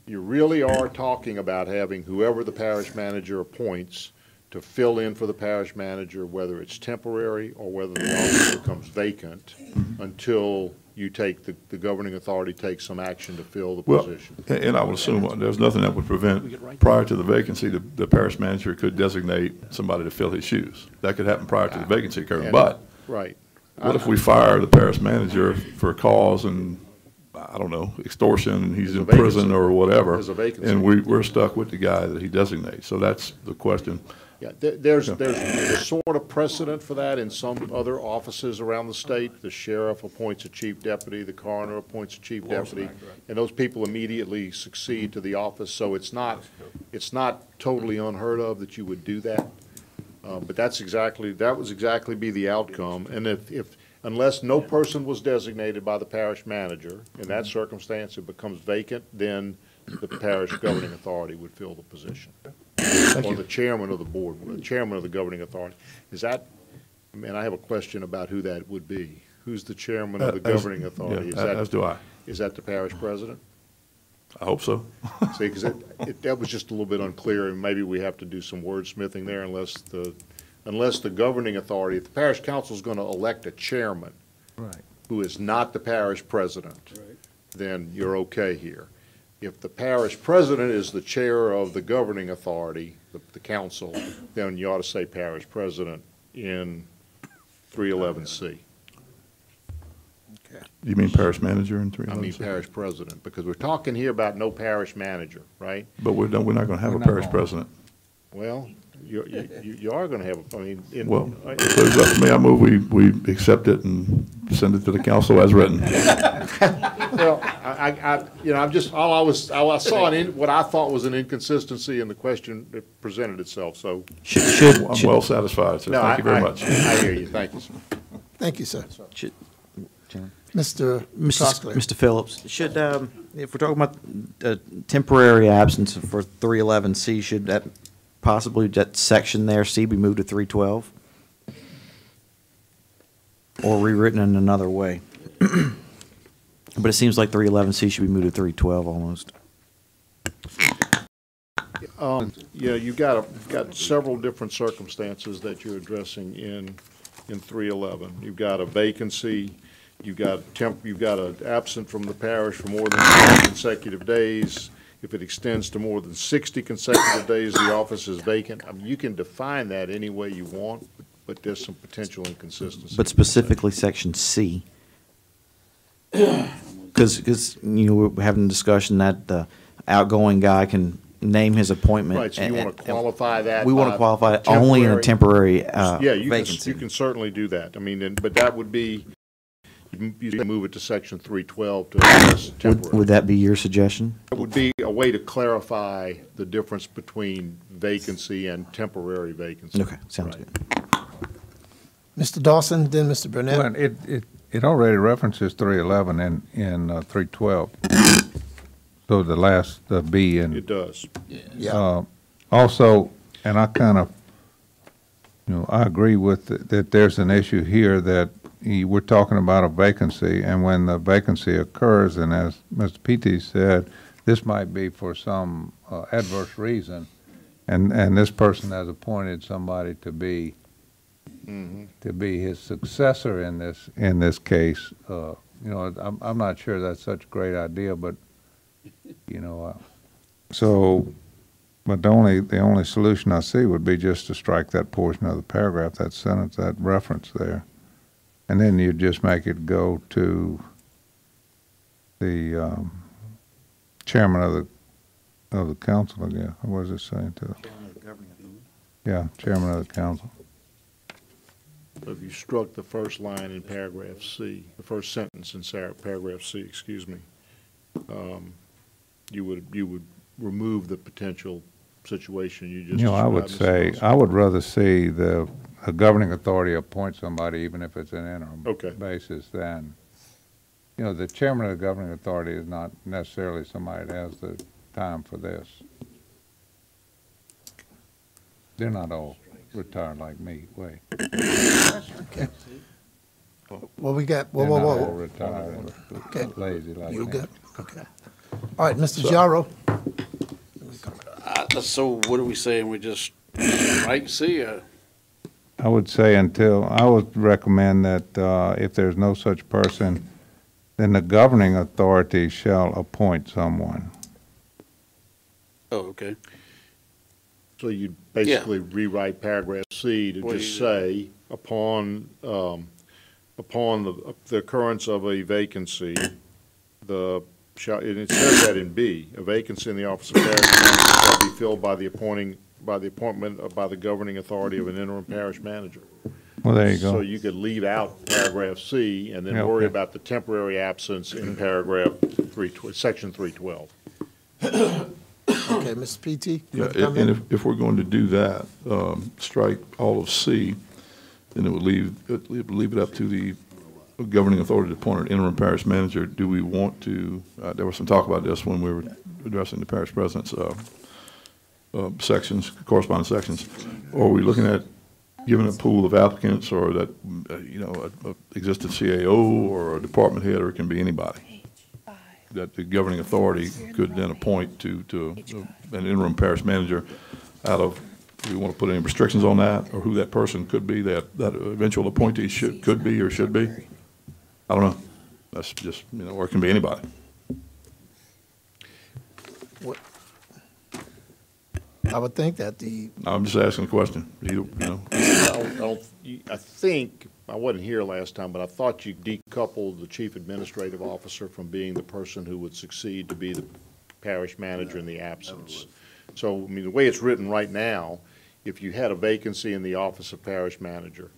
Speaker 3: you really are talking about having whoever the parish manager appoints to fill in for the parish manager, whether it's temporary or whether the office becomes vacant, until you take, the governing authority takes some action to fill the position.
Speaker 4: And I would assume there's nothing that would prevent, prior to the vacancy, the parish manager could designate somebody to fill his shoes. That could happen prior to the vacancy occurring. But
Speaker 3: right.
Speaker 4: What if we fire the parish manager for a cause and, I don't know, extortion, and he's in prison or whatever, and we're stuck with the guy that he designates? So that's the question.
Speaker 3: Yeah, there's a sort of precedent for that in some other offices around the state. The sheriff appoints a chief deputy, the coroner appoints a chief deputy, and those people immediately succeed to the office. So it's not totally unheard of that you would do that. But that was exactly be the outcome. And if unless no person was designated by the parish manager, in that circumstance it becomes vacant, then the parish governing authority would fill the position. Or the chairman of the board, the chairman of the governing authority. Is that, I mean, I have a question about who that would be. Who's the chairman of the governing authority?
Speaker 4: As do I.
Speaker 3: Is that the parish president?
Speaker 4: I hope so.
Speaker 3: See, because that was just a little bit unclear, and maybe we have to do some wordsmithing there unless the governing authority, if the parish council is going to elect a chairman who is not the parish president, then you're okay here. If the parish president is the chair of the governing authority, the council, then you ought to say parish president in 311C.
Speaker 1: Okay.
Speaker 4: You mean parish manager in 311C?
Speaker 3: I mean parish president, because we're talking here about no parish manager, right?
Speaker 4: But we're not going to have a parish president.
Speaker 3: Well, you are going to have,
Speaker 4: Well, so it's up to me. I move we accept it and send it to the council as written.
Speaker 3: Well, I'm just, I saw what I thought was an inconsistency in the question that presented itself, so.
Speaker 4: I'm well satisfied, so thank you very much.
Speaker 3: I hear you. Thank you, sir.
Speaker 1: Thank you, sir. Mr.
Speaker 21: Phillips, if we're talking about temporary absence for 311C, should that possibly, that section there, C, be moved to 312? Or rewritten in another way? But it seems like 311C should be moved to 312 almost.
Speaker 3: Yeah, you've got several different circumstances that you're addressing in 311. You've got a vacancy. You've got an absent from the parish for more than 10 consecutive days. If it extends to more than 60 consecutive days, the office is vacant. I mean, you can define that any way you want, but there's some potential inconsistency.
Speaker 21: But specifically section C. Because we're having a discussion that the outgoing guy can name his appointment.
Speaker 3: Right, so you
Speaker 21: and-
Speaker 3: want to qualify that
Speaker 21: We want
Speaker 3: by
Speaker 21: to qualify it only in a temporary
Speaker 3: Yeah, you
Speaker 21: vacancy.
Speaker 3: can certainly do that. I mean, but that would be, you move it to section 312 to address temporary.
Speaker 21: Would that be your suggestion?
Speaker 3: It would be a way to clarify the difference between vacancy and temporary vacancy.
Speaker 21: Okay, sounds good.
Speaker 1: Mr. Dawson, then Mr. Burnett.
Speaker 10: Well, it already references 311 in 312. So the B and.
Speaker 3: It does.
Speaker 1: Yeah.
Speaker 10: Also, and I kind of, I agree with that there's an issue here that we're talking about a vacancy, and when the vacancy occurs, and as Mr. Petey said, this might be for some adverse reason, and this person has appointed somebody to be his successor in this case. I'm not sure that's such a great idea, but but the only solution I see would be just to strike that portion of the paragraph, that sentence, that reference there, and then you just make it go to the chairman of the council again. What is it saying to? Yeah, chairman of the council.
Speaker 3: So if you struck the first line in paragraph C, the first sentence in paragraph C, excuse me, you would remove the potential situation you just
Speaker 10: I would
Speaker 3: described,
Speaker 10: say,
Speaker 3: Mr.
Speaker 10: I would rather see the governing authority appoint somebody, even if it's an interim basis, than, the chairman of the governing authority is not necessarily somebody that has the time for this. They're not all retired like me, wait.
Speaker 1: Okay. Well, we got,
Speaker 10: They're not all
Speaker 1: whoa.
Speaker 10: retired and lazy like
Speaker 1: You
Speaker 10: me.
Speaker 1: good? Okay. All right, Mr. Jarrow.
Speaker 6: So what are we saying? We just strike C?
Speaker 10: I would say I would recommend that if there's no such person, then the governing authority shall appoint someone.
Speaker 6: Oh, okay.
Speaker 3: So you'd basically rewrite paragraph C to just say, upon the occurrence of a vacancy, and it says that in B, a vacancy in the office of parish manager shall be filled by the appointment by the governing authority of an interim parish manager.
Speaker 10: Well, there you go.
Speaker 3: So you could leave out paragraph C and then
Speaker 10: Yeah,
Speaker 3: worry
Speaker 10: okay.
Speaker 3: about the temporary absence in paragraph section 312.
Speaker 1: Okay, Mr. P.T.
Speaker 4: Yeah, and if we're going to do that, strike all of C, then it would leave it up to the governing authority to appoint an interim parish manager. Do we want to, there was some talk about this when we were addressing the parish president's sections, correspondence sections. Or are we looking at giving a pool of applicants, or that, a existing CAO or a department head, or it can be anybody that the governing authority could then appoint to an interim parish manager out of, do we want to put any restrictions on that, or who that person could be, that eventual appointee could be or should be? I don't know. That's just, or it can be anybody.
Speaker 1: I would think that
Speaker 4: I'm just asking a question.
Speaker 3: I think, I wasn't here last time, but I thought you decoupled the chief administrative officer from being the person who would succeed to be the parish manager in the absence. So, I mean, the way it's written right now, if you had a vacancy in the office of parish manager,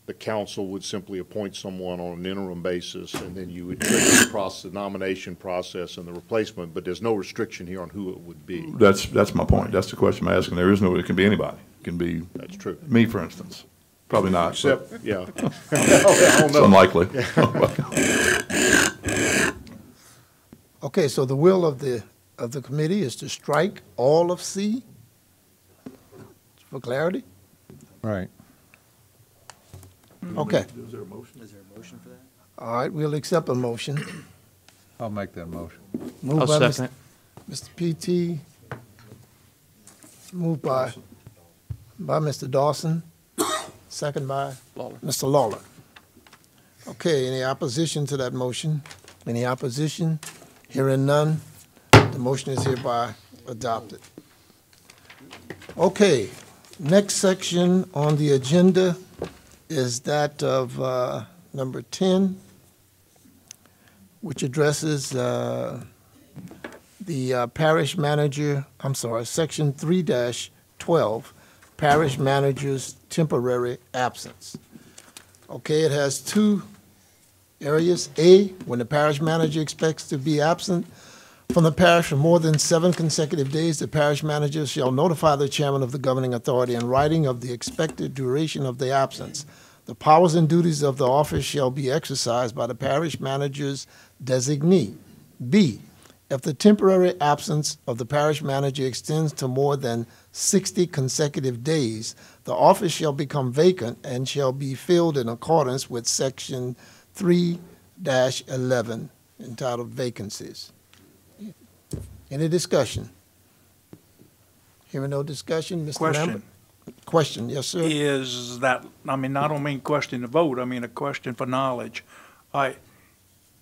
Speaker 3: the council would simply appoint someone on an interim basis, and then you would trigger the nomination process and the replacement, but there's no restriction here on who it would be.
Speaker 4: That's my point. That's the question I'm asking. There is no, it can be anybody. It can be.
Speaker 3: That's true.
Speaker 4: Me, for instance. Probably not.
Speaker 3: Except, yeah.
Speaker 4: It's unlikely.
Speaker 1: Okay, so the will of the committee is to strike all of C? For clarity?
Speaker 10: Right.
Speaker 1: Okay.
Speaker 21: Is there a motion for that?
Speaker 1: All right, we'll accept a motion.
Speaker 10: I'll make that motion.
Speaker 1: Moved
Speaker 9: I'll
Speaker 1: by
Speaker 9: second
Speaker 1: Mr. P.T. Moved by Mr. Dawson. Second by Mr. Lawler. Okay, any opposition to that motion? Any opposition? Hearing none, the motion is hereby adopted. Okay, next section on the agenda is that of number 10, which addresses the the parish manager, I'm sorry, section 3-12, parish manager's temporary absence. Okay, it has two areas. A, when the parish manager expects to be absent from the parish for more than 7 consecutive days, the parish manager shall notify the chairman of the governing authority in writing of the expected duration of the absence. The powers and duties of the office shall be exercised by the parish manager's designee. B, if the temporary absence of the parish manager extends to more than 60 consecutive days, the office shall become vacant and shall be filled in accordance with section 3-11 entitled vacancies. Any discussion? Hearing no discussion, Mr.
Speaker 8: Question.
Speaker 1: Lambert? Question, yes, sir.
Speaker 8: Is that, I mean, I don't mean question to vote, I mean a question for knowledge.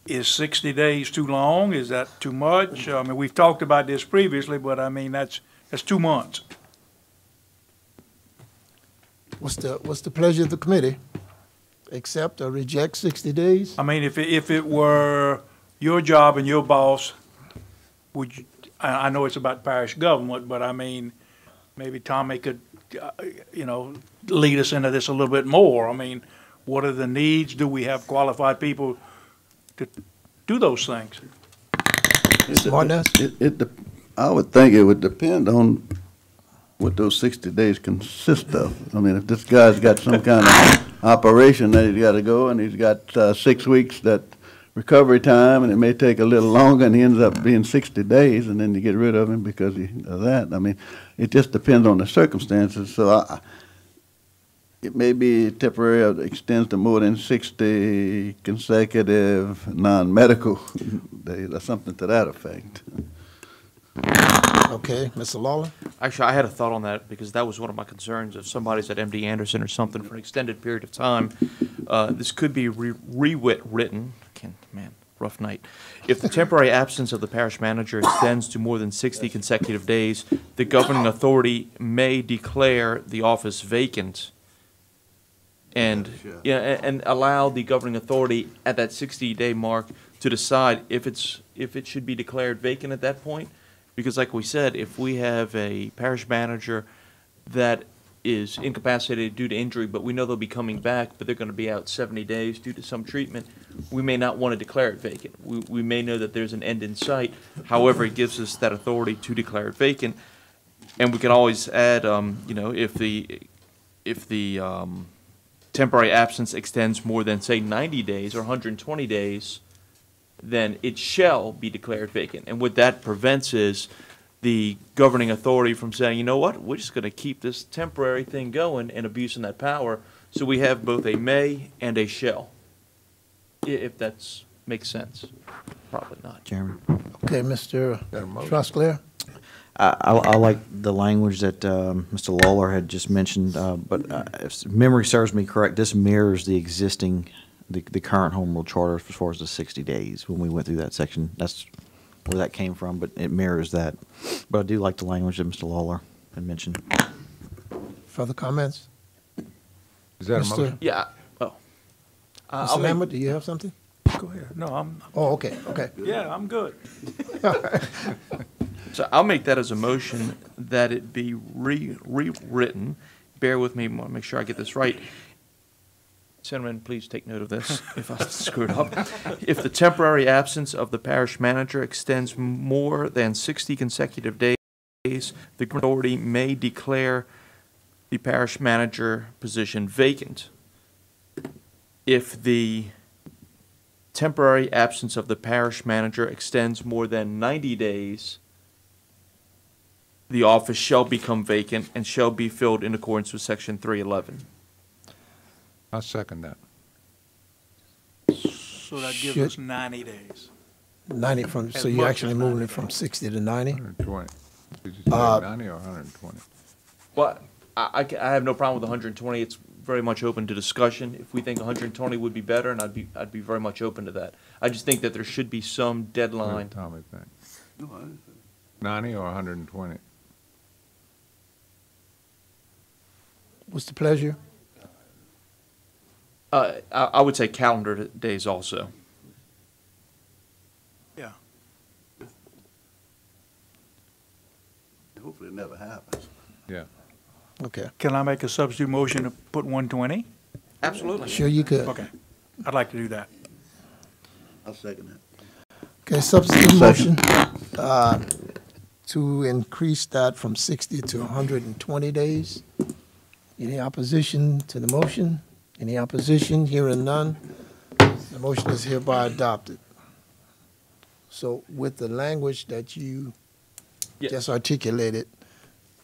Speaker 8: Is 60 days too long? Is that too much? I mean, we've talked about this previously, but I mean, that's 2 months.
Speaker 1: What's the pleasure of the committee? Accept or reject 60 days?
Speaker 8: I mean, if it were your job and your boss, would you, I know it's about parish government, but I mean, maybe Tommy could, lead us into this a little bit more. I mean, what are the needs? Do we have qualified people to do those things?
Speaker 5: I would think it would depend on what those 60 days consist of. I mean, if this guy's got some kind of operation that he's got to go, and he's got 6 weeks that recovery time, and it may take a little longer, and he ends up being 60 days, and then you get rid of him because of that. I mean, it just depends on the circumstances. So it may be temporary, or extends to more than 60 consecutive non-medical days, or something to that effect.
Speaker 1: Okay, Mr. Lawler?
Speaker 9: Actually, I had a thought on that because that was one of my concerns. If somebody's at MD Anderson or something for an extended period of time, this could be rewritten. Man, rough night. If the temporary absence of the parish manager extends to more than 60 consecutive days, the governing authority may declare the office vacant and allow the governing authority at that 60-day mark to decide if it should be declared vacant at that point. Because like we said, if we have a parish manager that is incapacitated due to injury, but we know they'll be coming back, but they're going to be out 70 days due to some treatment, we may not want to declare it vacant. We may know that there's an end in sight. However, it gives us that authority to declare it vacant. And we can always add, if the temporary absence extends more than, say, 90 days or 120 days, then it shall be declared vacant. And what that prevents is the governing authority from saying, you know what, we're just going to keep this temporary thing going and abusing that power. So we have both a may and a shall, if that makes sense. Probably not.
Speaker 21: Chairman.
Speaker 1: Okay, Mr. Trosclair?
Speaker 21: I like the language that Mr. Lawler had just mentioned, but if memory serves me correct, this mirrors the existing, the current home rule charter as far as the 60 days when we went through that section. That's where that came from, but it mirrors that. But I do like the language that Mr. Lawler had mentioned.
Speaker 1: Further comments?
Speaker 10: Is that a motion?
Speaker 9: Yeah. Oh.
Speaker 1: Mr. Lambert, do you have something?
Speaker 8: Go ahead. No, I'm.
Speaker 1: Oh, okay, okay.
Speaker 8: Yeah, I'm good.
Speaker 9: So I'll make that as a motion that it be rewritten. Bear with me, I want to make sure I get this right. Senator, please take note of this if I screw it up. If the temporary absence of the parish manager extends more than 60 consecutive days, the authority may declare the parish manager position vacant. If the temporary absence of the parish manager extends more than 90 days, the office shall become vacant and shall be filled in accordance with Section 311.
Speaker 10: I second that.
Speaker 8: So that gives us 90 days.
Speaker 1: 90 from, so
Speaker 8: As
Speaker 1: you're
Speaker 8: much
Speaker 1: actually
Speaker 8: as
Speaker 1: moving
Speaker 8: 90
Speaker 1: it from 60 to 90?
Speaker 10: 120. Did you say 90 or 120?
Speaker 9: Well, I have no problem with 120. It's very much open to discussion. If we think 120 would be better, and I'd be very much open to that. I just think that there should be some deadline.
Speaker 10: Tommy, think. 90 or 120?
Speaker 1: What's the pleasure?
Speaker 9: I would say calendar days also.
Speaker 8: Yeah.
Speaker 5: never happens.
Speaker 10: Yeah.
Speaker 1: Okay.
Speaker 8: Can I make a substitute motion to put 120?
Speaker 9: Absolutely.
Speaker 1: Sure you could.
Speaker 8: Okay, I'd like to do that.
Speaker 5: I'll second that.
Speaker 1: Okay, substitute motion to increase that from 60 to 120 days. Any opposition to the motion? Any opposition? Hearing none, the motion is hereby adopted. So with the language that you
Speaker 9: Yes.
Speaker 1: just articulated,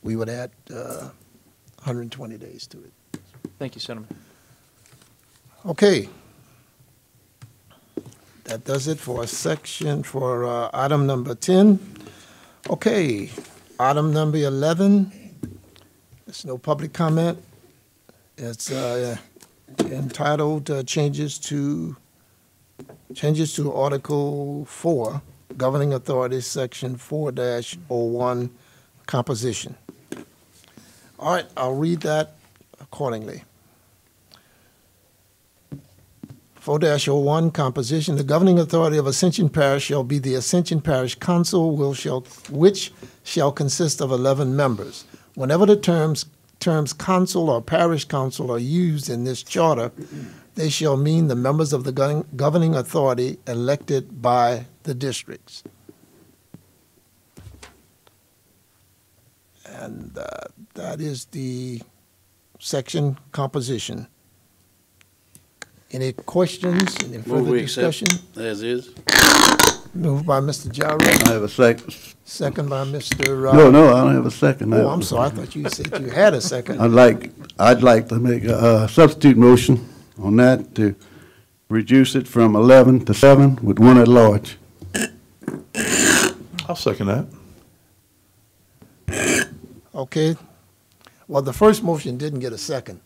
Speaker 1: we would add 120 days to it.
Speaker 9: Thank you, Senator.
Speaker 1: Okay. That does it for item number 10. Okay, item number 11, there's no public comment. It's entitled Changes to Article 4, Governing Authority, Section 4-01, Composition. All right, I'll read that accordingly. 4-01, composition. The governing authority of Ascension Parish shall be the Ascension Parish Council, which shall consist of 11 members. Whenever the terms council or parish council are used in this charter, they shall mean the members of the governing authority elected by the districts. And that is the section composition. Any questions, any
Speaker 6: Move
Speaker 1: further
Speaker 6: we accept
Speaker 1: discussion?
Speaker 6: as is.
Speaker 1: Moved by Mr. Gyro.
Speaker 5: I have a second.
Speaker 1: Second by Mr.
Speaker 5: No, I don't have a second.
Speaker 1: Oh, I'm sorry, I thought you said you had a second.
Speaker 5: I'd like to make a substitute motion on that to reduce it from 11 to 7 with one at large.
Speaker 4: I'll second that.
Speaker 1: Okay. Well, the first motion didn't get a second.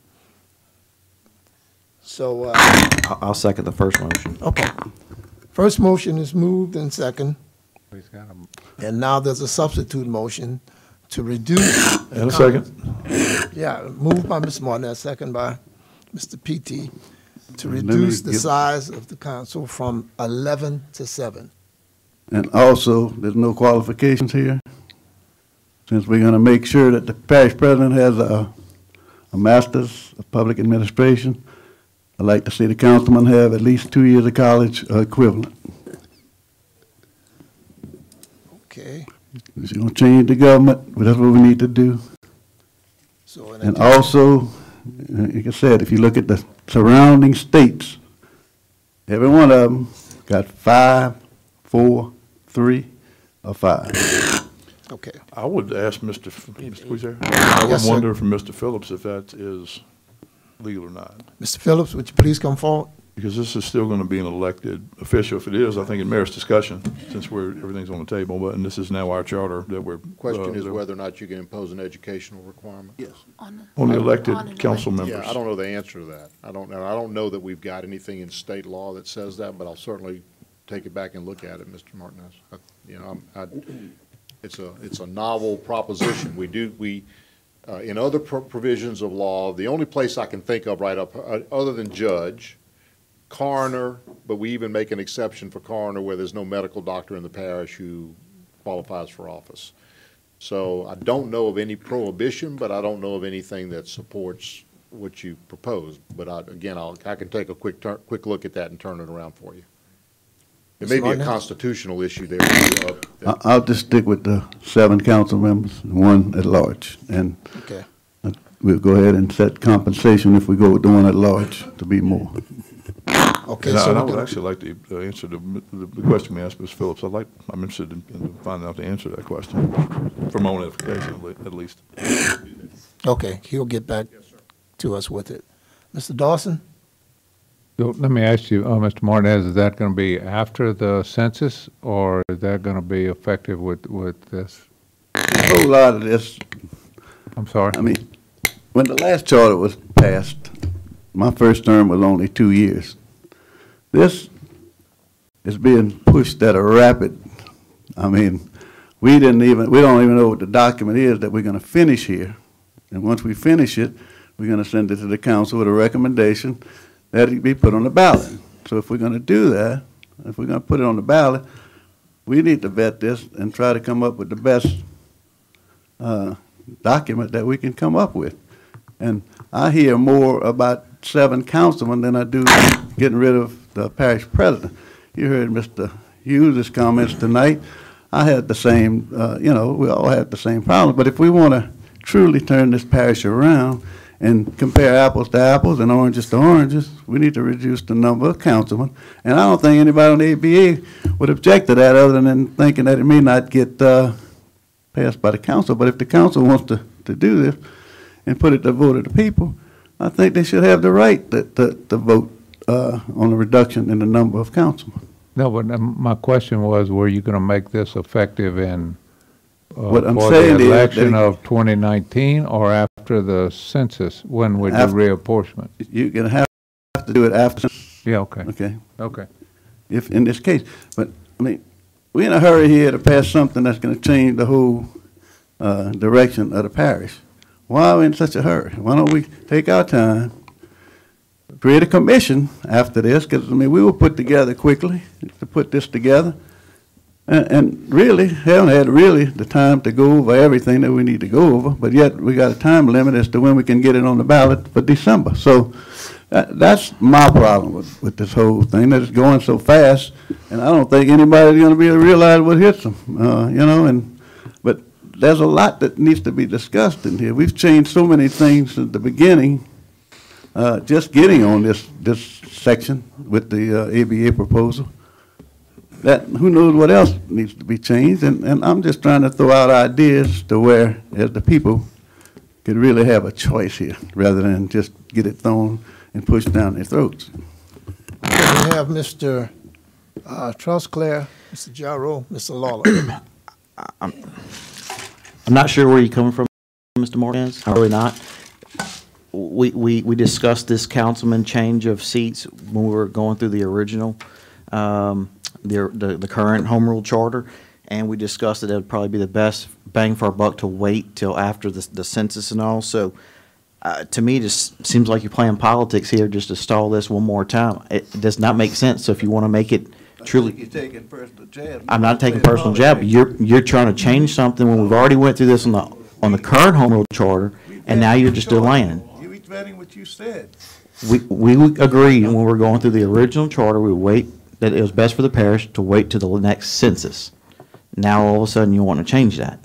Speaker 1: So,
Speaker 21: I'll second the first motion.
Speaker 1: okay. First motion is moved and second,
Speaker 10: He's got 'em.
Speaker 1: and now there's a substitute motion to reduce.
Speaker 4: And a second.
Speaker 1: Yeah, moved by Ms. Martinez, second by Mr. PT, to
Speaker 5: Let me
Speaker 1: reduce the
Speaker 5: give-
Speaker 1: size of the council from 11 to 7.
Speaker 5: And also, there's no qualifications here. Since we're going to make sure that the parish president has a master's of public administration, I'd like to see the councilman have at least 2 years of college equivalent.
Speaker 1: Okay.
Speaker 5: If you're going to change the government, well, that's what we need to do.
Speaker 1: So,
Speaker 5: And also, like I said, if you look at the surrounding states, every one of them got 5, 4, 3, or 5.
Speaker 1: Okay.
Speaker 4: I would ask Mr. Who's there? I would
Speaker 1: Yes, sir.
Speaker 4: wonder from Mr. Phillips if that is legal or not.
Speaker 1: Mr. Phillips, would you please come forward?
Speaker 4: Because this is still going to be an elected official. If it is, I think it merits discussion, since everything's on the table, but, and this is now our charter that we're.
Speaker 3: Question is whether or not you can impose an educational requirement.
Speaker 5: Yes.
Speaker 4: On the elected council members.
Speaker 3: Yeah, I don't know the answer to that. I don't know. I don't know that we've got anything in state law that says that, but I'll certainly take it back and look at it, Mr. Martinez. It's a novel proposition. In other provisions of law, the only place I can think of right up, other than judge, coroner, but we even make an exception for coroner where there's no medical doctor in the parish who qualifies for office. So I don't know of any prohibition, but I don't know of anything that supports what you proposed. But I can take a quick look at that and turn it around for you. It may be a constitutional issue there.
Speaker 5: I'll just stick with the 7 council members, and 1 at large. And
Speaker 1: Okay.
Speaker 5: we'll go ahead and set compensation if we go with the 1 at large to be more.
Speaker 1: Okay,
Speaker 4: And
Speaker 1: so
Speaker 4: I
Speaker 1: we're
Speaker 4: would
Speaker 1: gonna-
Speaker 4: actually like to answer the question we asked Ms. Phillips. I'm interested in finding out the answer to that question, for my own edification at least.
Speaker 1: Okay, he'll get back to us with it. Mr. Dawson?
Speaker 10: So let me ask you, Mr. Martinez, is that going to be after the census, or is that going to be effective with this?
Speaker 5: A whole lot of this.
Speaker 10: I'm sorry?
Speaker 5: I mean, when the last charter was passed, my first term was only 2 years. This is being pushed at a rapid, we don't even know what the document is that we're going to finish here. And once we finish it, we're going to send it to the council with a recommendation that it be put on the ballot. So if we're going to do that, if we're going to put it on the ballot, we need to vet this and try to come up with the best document that we can come up with. And I hear more about 7 councilmen than I do getting rid of the parish president. You heard Mr. Hughes' comments tonight. I had the same, we all had the same problem. But if we want to truly turn this parish around and compare apples to apples and oranges to oranges, we need to reduce the number of councilmen. And I don't think anybody on the ABA would object to that other than thinking that it may not get passed by the council. But if the council wants to do this and put it to the vote of the people, I think they should have the right to vote on a reduction in the number of councilmen.
Speaker 10: No, but my question was, were you going to make this effective in
Speaker 5: What I'm
Speaker 10: for
Speaker 5: saying
Speaker 10: the
Speaker 5: is
Speaker 10: election
Speaker 5: that-
Speaker 10: of 2019 or after the census, when we do
Speaker 5: After-
Speaker 10: reapportionment?
Speaker 5: You're going to have to do it after.
Speaker 10: Yeah, okay.
Speaker 5: Okay.
Speaker 10: Okay.
Speaker 5: If, in this case, but, I mean, we're in a hurry here to pass something that's going to change the whole direction of the parish. Why are we in such a hurry? Why don't we take our time, create a commission after this, because, I mean, we were put together quickly to put this together, and really haven't had really the time to go over everything that we need to go over, but yet we got a time limit as to when we can get it on the ballot for December. So that's my problem with this whole thing, that it's going so fast, and I don't think anybody's going to be able to realize what hits them, but there's a lot that needs to be discussed in here. We've changed so many things at the beginning, just getting on this section with the ABA proposal, that who knows what else needs to be changed, and I'm just trying to throw out ideas to where, as the people, could really have a choice here, rather than just get it thrown and pushed down their throats.
Speaker 1: We have Mr. Trosclair, Mr. Jarreau, Mr. Lawler.
Speaker 21: I'm not sure where you're coming from, Mr. Martinez. I'm really not. We discussed this councilman change of seats when we were going through the original, the current home rule charter, and we discussed that it would probably be the best bang for our buck to wait till after the census and all. So to me, it just seems like you're playing politics here just to stall this one more time. It does not make sense. So if you want to make it truly,
Speaker 5: You're taking personal jabs.
Speaker 21: I'm not taking personal jab. You're trying to change something when we've already went through this on the current home rule charter, and now you're just delaying.
Speaker 5: You each vetting what you said.
Speaker 21: We agreed when we were going through the original charter, we would wait, that it was best for the parish to wait to the next census. Now all of a sudden you want to change that.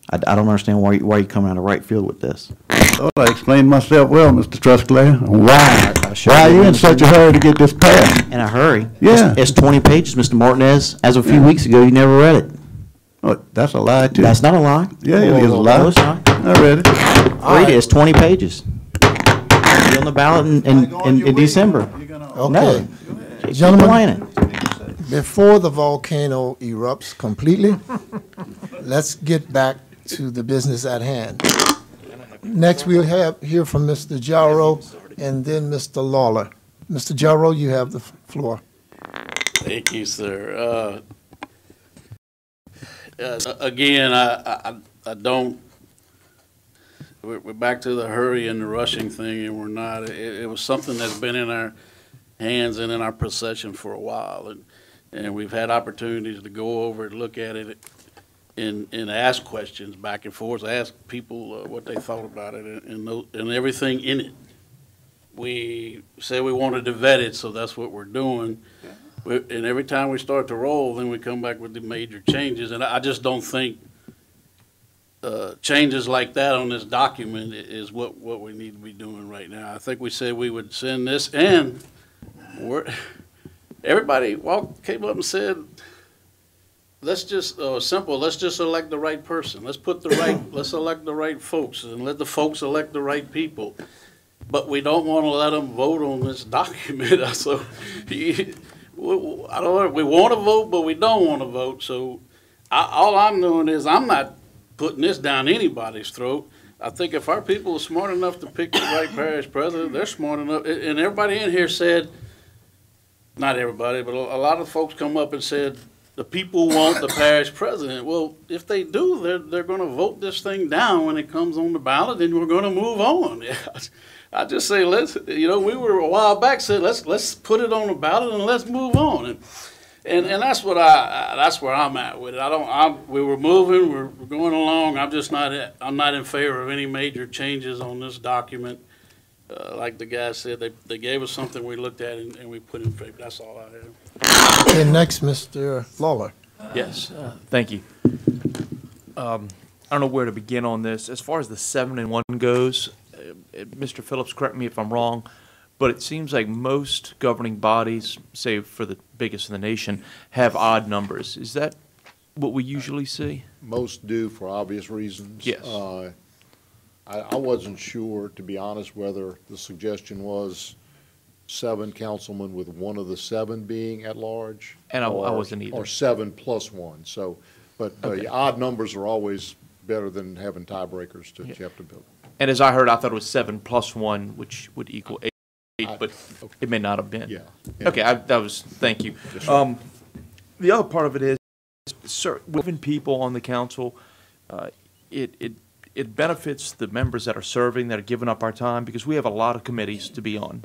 Speaker 21: I don't understand why you're coming out of right field with this.
Speaker 5: Thought I explained myself well, Mr. Trusclair.
Speaker 21: Why
Speaker 5: Why are you in such a hurry to get this passed?
Speaker 21: In a hurry?
Speaker 5: Yeah.
Speaker 21: It's 20 pages, Mr. Martinez. As of a few weeks ago, you never read it.
Speaker 5: Oh, that's a lie, too.
Speaker 21: That's not a lie.
Speaker 5: Yeah, it is a lie.
Speaker 21: No, it's not.
Speaker 5: I read it.
Speaker 21: Read it. It's 20 pages. Be on the ballot in December.
Speaker 1: Okay.
Speaker 21: Keep
Speaker 1: Gentlemen,
Speaker 21: complaining.
Speaker 1: before the volcano erupts completely, let's get back to the business at hand. Next, we'll hear from Mr. Jarreau and then Mr. Lawler. Mr. Jarreau, you have the floor.
Speaker 6: Thank you, sir. Again, I don't, we're back to the hurry and the rushing thing, and we're not. It was something that's been in our hands and in our possession for a while, and we've had opportunities to go over and look at it and ask questions back and forth, ask people what they thought about it and everything in it. We said we wanted to vet it, so that's what we're doing. And every time we start to roll, then we come back with the major changes. And I just don't think changes like that on this document is what we need to be doing right now. I think we said we would send this, and everybody came up and said, let's just let's just elect the right person. Let's elect the right folks and let the folks elect the right people. But we don't want to let them vote on this document. So I don't know. We want to vote, but we don't want to vote. So all I'm doing is I'm not putting this down anybody's throat. I think if our people are smart enough to pick the right parish president, they're smart enough. And everybody in here said, not everybody, but a lot of folks come up and said, the people want the parish president. Well, if they do, they're going to vote this thing down when it comes on the ballot, and we're going to move on. I just say we were a while back said let's put it on the ballot and let's move on. And that's what that's where I'm at with it. We were moving, we're going along. I'm not in favor of any major changes on this document. Like the guy said, they gave us something we looked at and we put in favor. That's all I have.
Speaker 1: Okay, next, Mr. Lawler.
Speaker 9: Yes, thank you. I don't know where to begin on this. As far as the 7-1 goes, Mr. Phillips, correct me if I'm wrong, but it seems like most governing bodies, say for the biggest in the nation, have odd numbers. Is that what we usually see?
Speaker 3: Most do for obvious reasons.
Speaker 9: Yes.
Speaker 3: I wasn't sure, to be honest, whether the suggestion was 7 councilmen with one of the 7 being at large.
Speaker 9: And I wasn't either.
Speaker 3: Or 7 plus 1. So, but
Speaker 9: Okay.
Speaker 3: odd numbers are always better than having tiebreakers to you have to build.
Speaker 9: And as I heard, I thought it was 7 plus 1, which would equal 8, but it may not have been.
Speaker 3: Yeah.
Speaker 9: Okay, thank you. The other part of it is, sir, having people on the council, it benefits the members that are serving, that are giving up our time, because we have a lot of committees to be on.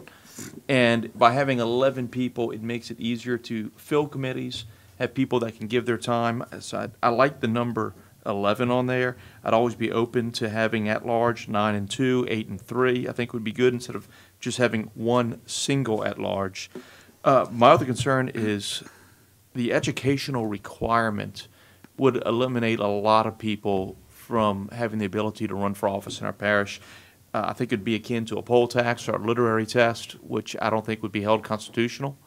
Speaker 9: And by having 11 people, it makes it easier to fill committees, have people that can give their time. So I like the number 11 on there. I'd always be open to having at-large 9 and 2, 8 and 3. I think would be good instead of just having one single at-large. My other concern is the educational requirement would eliminate a lot of people from having the ability to run for office in our parish. I think it'd be akin to a poll tax or a literary test, which I don't think would be held constitutional.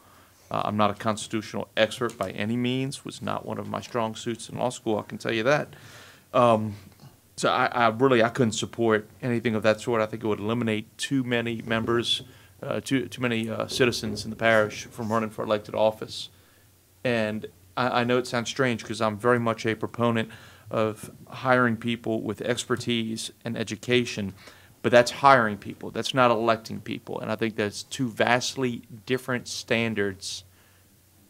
Speaker 9: I'm not a constitutional expert by any means. Was not one of my strong suits in law school, I can tell you that. So I couldn't support anything of that sort. I think it would eliminate too many members, too many citizens in the parish from running for elected office. And I know it sounds strange because I'm very much a proponent of hiring people with expertise and education, but that's hiring people. That's not electing people. And I think that's two vastly different standards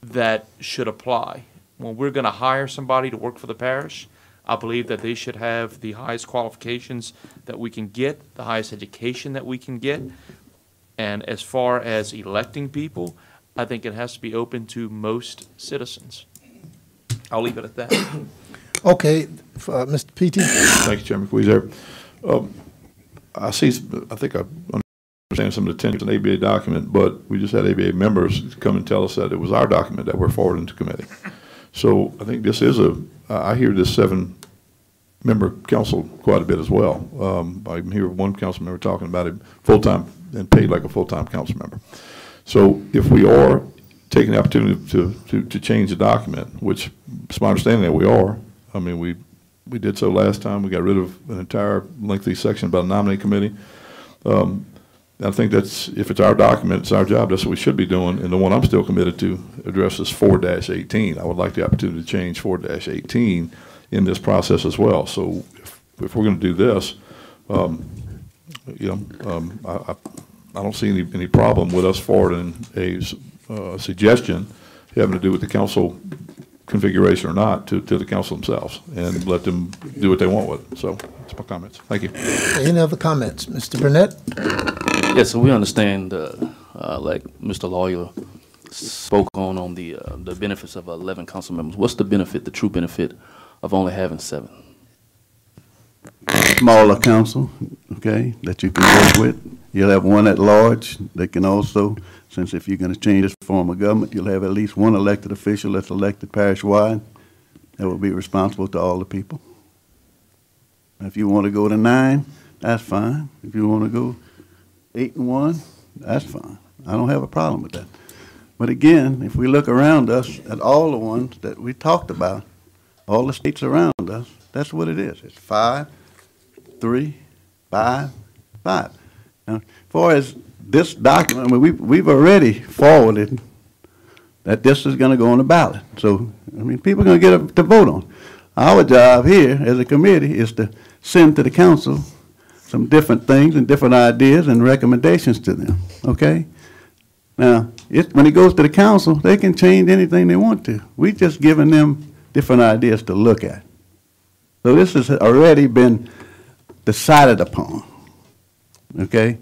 Speaker 9: that should apply. When we're going to hire somebody to work for the parish, I believe that they should have the highest qualifications that we can get, the highest education that we can get. And as far as electing people, I think it has to be open to most citizens. I'll leave it at that.
Speaker 1: Okay, Mr. Petey.
Speaker 4: Thank you, Chairman Queeser. I think I understand some of the tensions in the ABA document, but we just had ABA members come and tell us that it was our document that we're forwarding to committee. So I think this is I hear this 7-member council quite a bit as well. I hear one council member talking about it full-time and paid like a full-time council member. So if we are taking the opportunity to change the document, which it's my understanding that we are, I mean, we did so last time. We got rid of an entire lengthy section about a nominating committee. I think that's, if it's our document, it's our job. That's what we should be doing. And the one I'm still committed to addresses 4-18. I would like the opportunity to change 4-18 in this process as well. So if we're going to do this, I don't see any problem with us forwarding a suggestion having to do with the council configuration or not to the council themselves and let them do what they want with it. So that's my comments. Thank you.
Speaker 1: Any other comments? Mr. Burnett?
Speaker 22: Yes, so we understand, like Mr. Lawyer spoke on the benefits of 11 council members. What's the benefit, the true benefit of only having 7?
Speaker 5: Smaller council, okay, that you can work with. You'll have one at large that can also, since if you're going to change this form of government, you'll have at least one elected official that's elected parish-wide that will be responsible to all the people. If you want to go to 9, that's fine. If you want to go 8 and 1, that's fine. I don't have a problem with that. But again, if we look around us at all the ones that we talked about, all the states around us, that's what it is. It's 5, 3, 5, 5. Now, as far as this document, I mean, we've already forwarded that this is going to go on the ballot. So, I mean, people are going to get to vote on. Our job here as a committee is to send to the council some different things and different ideas and recommendations to them, okay? Now, when it goes to the council, they can change anything they want to. We just giving them different ideas to look at. So this has already been decided upon, okay?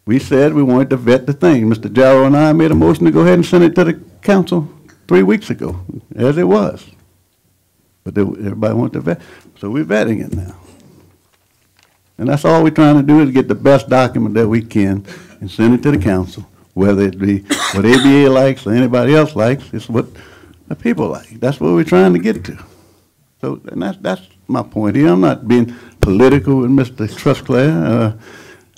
Speaker 5: We said we wanted to vet the thing. Mr. Jarrow and I made a motion to go ahead and send it to the council 3 weeks ago, as it was. But everybody wants to vet, so we're vetting it now. And that's all we're trying to do is get the best document that we can and send it to the council, whether it be what ABA likes or anybody else likes, it's what the people like. That's what we're trying to get to. So, and that's my point here. I'm not being political with Mr. Trusclair,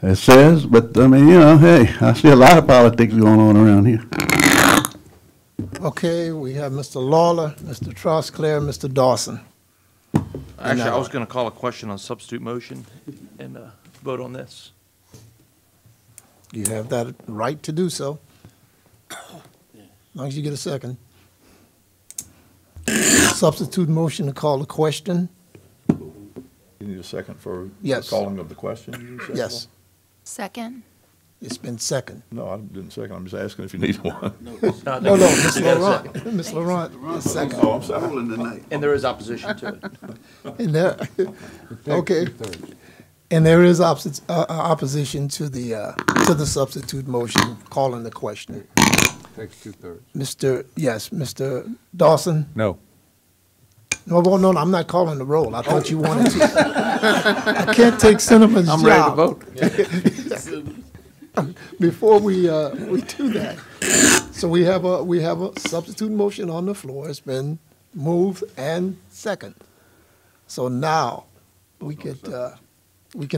Speaker 5: it says, but I mean, you know, hey, I see a lot of politics going on around here.
Speaker 1: Okay, we have Mr. Lawler, Mr. Trosclair, Mr. Dawson.
Speaker 9: Actually, I was going to call a question on substitute motion and vote on this.
Speaker 1: You have that right to do so, as long as you get a second. Substitute motion to call the question.
Speaker 4: You need a second for
Speaker 1: Yes.
Speaker 4: the calling of the question? You need a second?
Speaker 1: Yes,
Speaker 2: Second.
Speaker 1: it's been second.
Speaker 4: No, I didn't second. I'm just asking if you need one.
Speaker 1: No, Ms. Laurent, Ms. Laurent is second.
Speaker 4: Oh, I'm sorry.
Speaker 9: And there is opposition to it.
Speaker 1: And there, okay. And there is opposition to the substitute motion calling the question.
Speaker 10: Takes 2/3.
Speaker 1: Mr. Dawson?
Speaker 10: No.
Speaker 1: No, I'm not calling the roll. I thought you wanted to. I can't take Cinnamon's job.
Speaker 10: I'm ready to vote.
Speaker 1: Before we do that, so we have a substitute motion on the floor. It's been moved and second. So now we can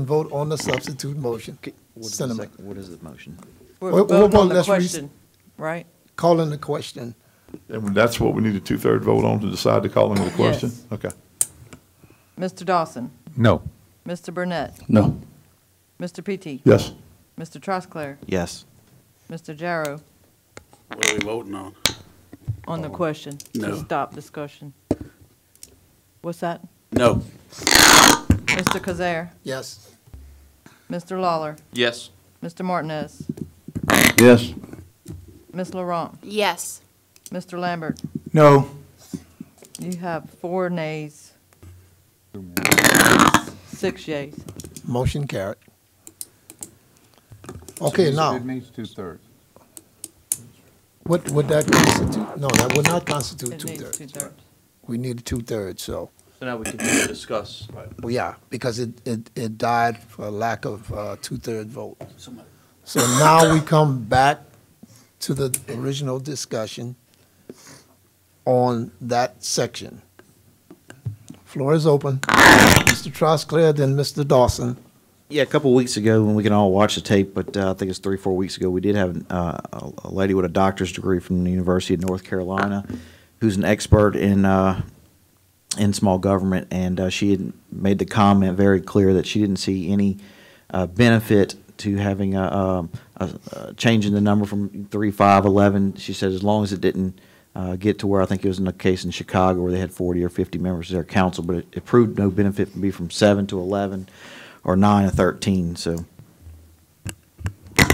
Speaker 1: vote on the substitute motion. Cinnamon.
Speaker 21: What is the motion?
Speaker 7: We're
Speaker 1: Well,
Speaker 7: voting on the
Speaker 1: let's
Speaker 7: question, right?
Speaker 4: Calling the question. And that's what we need a two-third vote on to decide the calling of the question?
Speaker 7: Yes.
Speaker 4: Okay.
Speaker 7: Mr. Dawson?
Speaker 10: No.
Speaker 7: Mr. Burnett?
Speaker 22: No.
Speaker 7: Mr. Petey?
Speaker 4: Yes.
Speaker 7: Mr. Trosclair?
Speaker 21: Yes.
Speaker 7: Mr. Jarrow?
Speaker 6: What are we voting on?
Speaker 7: On the question?
Speaker 6: No.
Speaker 7: To stop discussion. What's that?
Speaker 6: No.
Speaker 7: Mr. Kazare?
Speaker 1: Yes.
Speaker 7: Mr. Lawler?
Speaker 9: Yes.
Speaker 7: Mr. Martinez?
Speaker 5: Yes.
Speaker 7: Ms. Laurent?
Speaker 2: Yes.
Speaker 7: Mr. Lambert?
Speaker 8: No.
Speaker 7: You have 4 nays. 6 yeas.
Speaker 1: Motion carried. Okay, now,
Speaker 10: It needs 2/3.
Speaker 1: what would that constitute? No, that would not constitute
Speaker 7: It needs
Speaker 1: two-thirds.
Speaker 7: 2/3.
Speaker 1: We need a two-thirds, so.
Speaker 9: So now we continue to discuss.
Speaker 1: Well, yeah, because it died for lack of two-third vote. So now we come back to the original discussion on that section. Floor is open. Mr. Trosclair, then Mr. Dawson.
Speaker 21: Yeah, a couple of weeks ago, when we can all watch the tape, but I think it's 3-4 weeks ago, we did have a lady with a doctor's degree from the University of North Carolina who's an expert in small government, and she had made the comment very clear that she didn't see any benefit to having a change in the number from 3, 5, 11. She said as long as it didn't get to where I think it was in a case in Chicago where they had 40 or 50 members of their council, but it proved no benefit to be from 7 to 11 or 9 to 13, so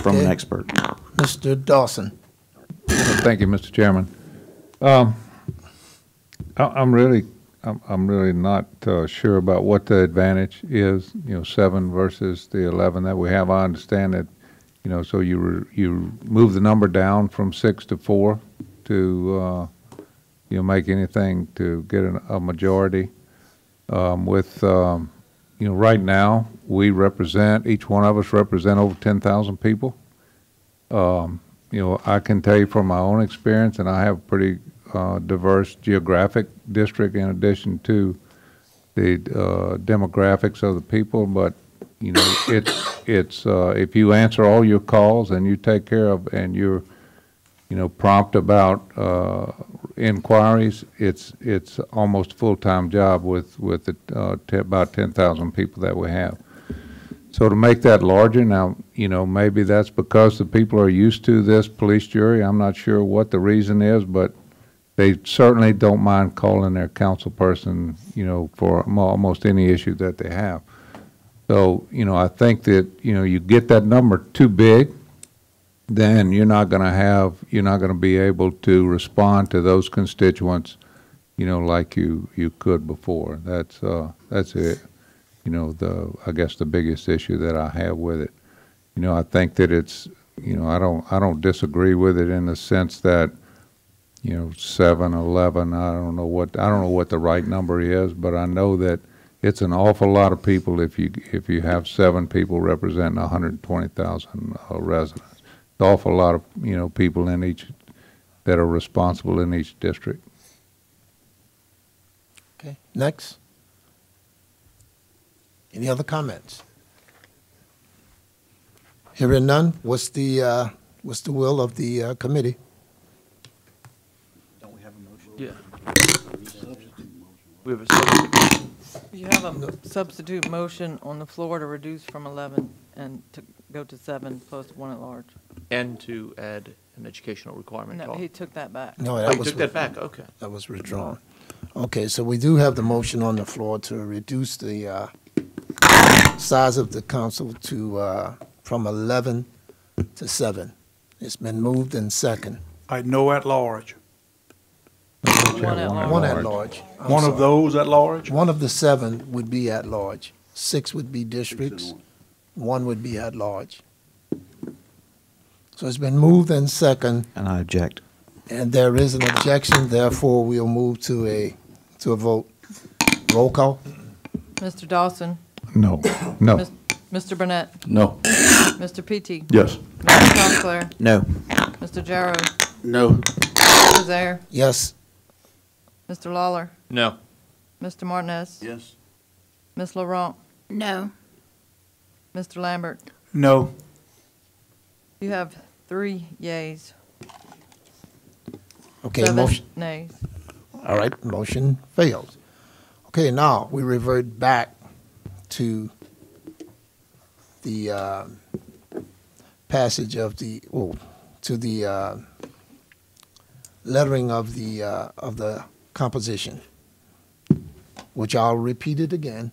Speaker 21: from an
Speaker 1: Okay.
Speaker 21: expert.
Speaker 1: Mr. Dawson.
Speaker 10: Thank you, Mr. Chairman. I'm really not sure about what the advantage is, 7 versus the 11 that we have. I understand that, so you move the number down from 6 to 4 to, make anything to get a majority. Right now, each one of us represent over 10,000 people. I can tell you from my own experience, and I have a pretty diverse geographic district in addition to the demographics of the people, but it's if you answer all your calls and you take care of and you're prompt about inquiries, it's almost a full-time job with about 10,000 people that we have. So to make that larger, now, maybe that's because the people are used to this police jury. I'm not sure what the reason is, but they certainly don't mind calling their council person, for almost any issue that they have. So, I think that, you get that number too big, then you're not going to be able to respond to those constituents, like you could before. That's it. I guess the biggest issue that I have with it. I think that it's, I don't disagree with it in the sense that, 7, 11, I don't know what the right number is, but I know that it's an awful lot of people if you have 7 people representing 120,000 residents. It's an awful lot of, people in each, that are responsible in each district.
Speaker 1: Okay, next. Any other comments? Hearing none, what's the will of the committee?
Speaker 9: Yeah. We have a substitute.
Speaker 7: You have a substitute motion on the floor to reduce from 11 and to go to 7 plus 1 at large.
Speaker 9: And to add an educational requirement.
Speaker 7: No, he took that back.
Speaker 1: No,
Speaker 9: Oh, you took that back, okay.
Speaker 1: That was withdrawn. Okay, so we do have the motion on the floor to reduce the size of the council to from 11 to 7. It's been moved and second.
Speaker 8: I know at large.
Speaker 7: One at large.
Speaker 1: One at large. I'm
Speaker 8: One of
Speaker 1: sorry.
Speaker 8: those at large?
Speaker 1: One of the 7 would be at large. 6 would be districts. 1 would be at large. So it's been moved and second,
Speaker 21: And I object.
Speaker 1: and there is an objection, therefore we'll move to a vote. Roll call?
Speaker 7: Mr. Dawson?
Speaker 10: No, no.
Speaker 7: Mr. Burnett?
Speaker 22: No.
Speaker 7: Mr. Peachy?
Speaker 4: Yes.
Speaker 7: Mr. Conkler?
Speaker 21: No.
Speaker 7: Mr. Jarrow?
Speaker 22: No.
Speaker 7: Mr. Zaire?
Speaker 1: Yes.
Speaker 7: Mr. Lawler?
Speaker 9: No.
Speaker 7: Mr. Martinez?
Speaker 19: Yes.
Speaker 7: Ms. Laurent?
Speaker 2: No.
Speaker 7: Mr. Lambert?
Speaker 8: No.
Speaker 7: You have 3 yeas,
Speaker 1: Okay,
Speaker 7: 7
Speaker 1: motion.
Speaker 7: nays.
Speaker 1: All right, motion fails. Okay, now we revert back to the passage of the, to the lettering of the composition, which I'll repeat it again.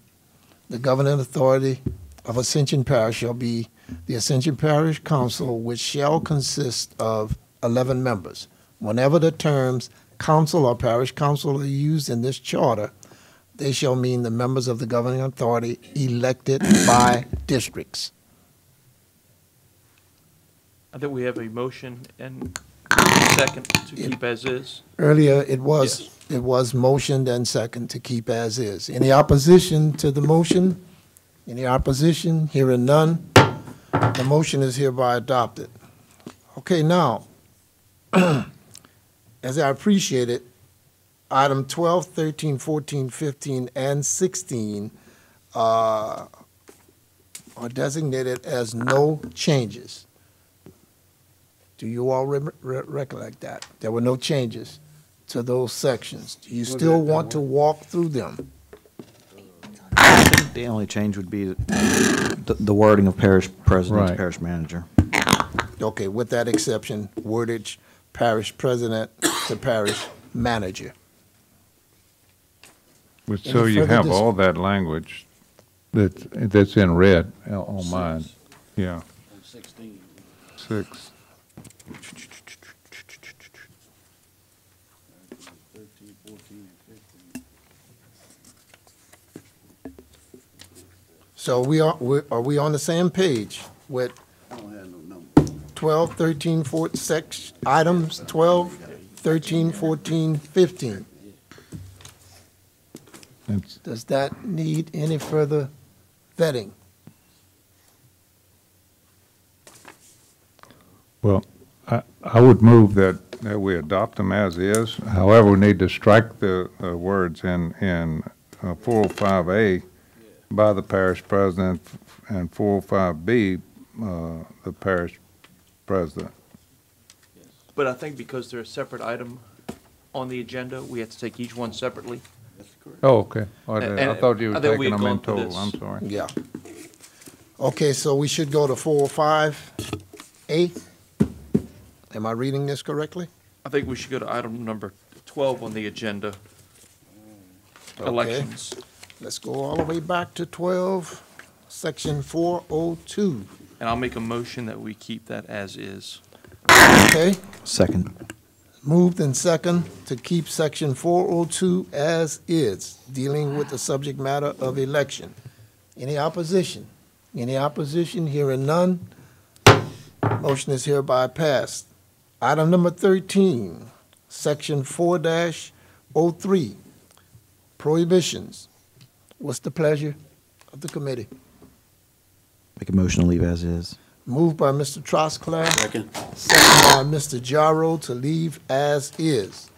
Speaker 1: The governing authority of Ascension Parish shall be the Ascension Parish Council, which shall consist of 11 members. Whenever the terms council or parish council are used in this charter, they shall mean the members of the governing authority elected by districts.
Speaker 9: I think we have a motion and a second to keep as is.
Speaker 1: Earlier, it was motioned and second to keep as is. Any opposition to the motion? Any opposition? Hearing none, the motion is hereby adopted. Okay, now, as I appreciate it, item 12, 13, 14, 15, and 16 are designated as no changes. Do you all recollect that? There were no changes to those sections. Do you still want to walk through them?
Speaker 21: I think the only change would be the wording of parish president to
Speaker 10: Right.
Speaker 21: parish manager.
Speaker 1: Okay, with that exception, wordage, parish president to parish manager.
Speaker 10: But
Speaker 1: Any
Speaker 10: so you
Speaker 1: further
Speaker 10: have all that language that's in red on mine. Yeah. 6.
Speaker 1: So are we on the same page with 12, 13, 14, items 12, 13, 14, 15? Does that need any further vetting?
Speaker 10: Well, I would move that we adopt them as is. However, we need to strike the words in 405A by the parish president and 405B, the parish president.
Speaker 9: But I think because they're a separate item on the agenda, we have to take each one separately.
Speaker 10: Oh, okay. I
Speaker 9: And
Speaker 10: thought you were
Speaker 9: I think we
Speaker 10: taking
Speaker 9: had
Speaker 10: them in
Speaker 9: gone through
Speaker 10: total.
Speaker 9: this.
Speaker 10: I'm sorry.
Speaker 1: Yeah. Okay, so we should go to 405A. Am I reading this correctly?
Speaker 9: I think we should go to item number 12 on the agenda.
Speaker 1: Okay.
Speaker 9: Elections.
Speaker 1: Let's go all the way back to 12, section 402.
Speaker 9: And I'll make a motion that we keep that as is.
Speaker 1: Okay,
Speaker 21: Second.
Speaker 1: moved and second to keep section 402 as is, dealing with the subject matter of election. Any opposition? Any opposition? Hearing none, motion is hereby passed. Item number 13, Section 4-03, prohibitions. What's the pleasure of the committee?
Speaker 21: Make a motion to leave as is.
Speaker 1: Moved by Mr. Trosclair.
Speaker 6: Second.
Speaker 1: Second by Mr. Jarrow to leave as is.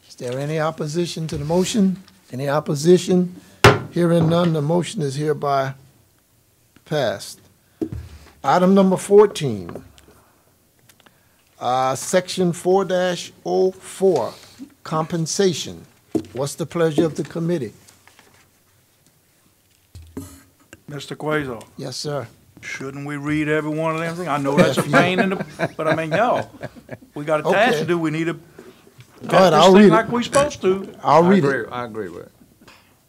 Speaker 1: Is there any opposition to the motion? Any opposition? Hearing none, the motion is hereby passed. Item number 14, Section 4-04, compensation. What's the pleasure of the committee?
Speaker 8: Mr. Quasar,
Speaker 1: Yes, sir.
Speaker 8: shouldn't we read every one of them things? I know that's a pain in the, but I mean, no. We got a task to
Speaker 1: Okay.
Speaker 8: do. We need to
Speaker 1: All right,
Speaker 8: do
Speaker 1: I'll
Speaker 8: this
Speaker 1: read
Speaker 8: thing
Speaker 1: it.
Speaker 8: like we're supposed to.
Speaker 1: I'll read it.
Speaker 10: I agree with it.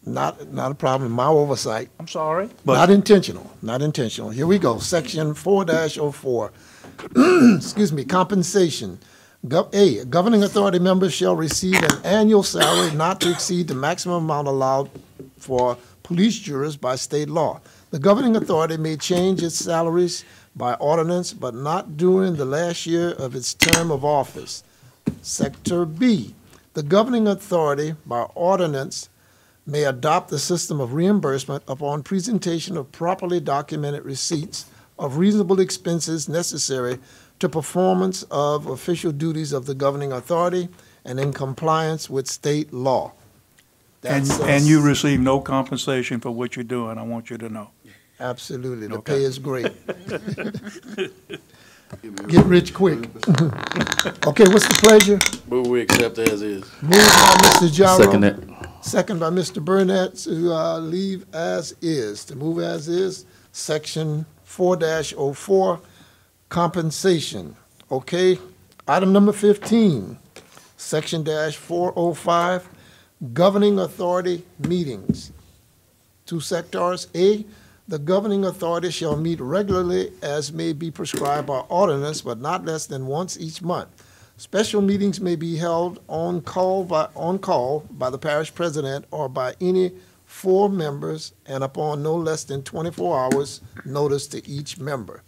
Speaker 1: Not a problem, my oversight.
Speaker 8: I'm sorry,
Speaker 1: Not
Speaker 8: but
Speaker 1: intentional, not intentional. Here we go, Section 4-04. Excuse me, compensation. A, governing authority members shall receive an annual salary not to exceed the maximum amount allowed for police jurors by state law. The governing authority may change its salaries by ordinance, but not during the last year of its term of office. Sector B, the governing authority by ordinance may adopt the system of reimbursement upon presentation of properly documented receipts of reasonable expenses necessary to performance of official duties of the governing authority and in compliance with state law.
Speaker 8: and
Speaker 1: That's,
Speaker 8: and you receive no compensation for what you're doing. I want you to know.
Speaker 1: Absolutely, the
Speaker 8: Okay.
Speaker 1: pay is great. Get rich quick. Okay, what's the pleasure?
Speaker 6: Move we accept as is.
Speaker 1: Moved by Mr. Jarrow.
Speaker 22: Second that.
Speaker 1: Second by Mr. Burnett to leave as is, to move as is. Section 4-04, compensation. Okay. Item number 15, Section -405, governing authority meetings. Two sectors. A, the governing authority shall meet regularly as may be prescribed by ordinance, but not less than once each month. Special meetings may be held on call by the parish president or by any 4 members and upon no less than 24 hours notice to each member.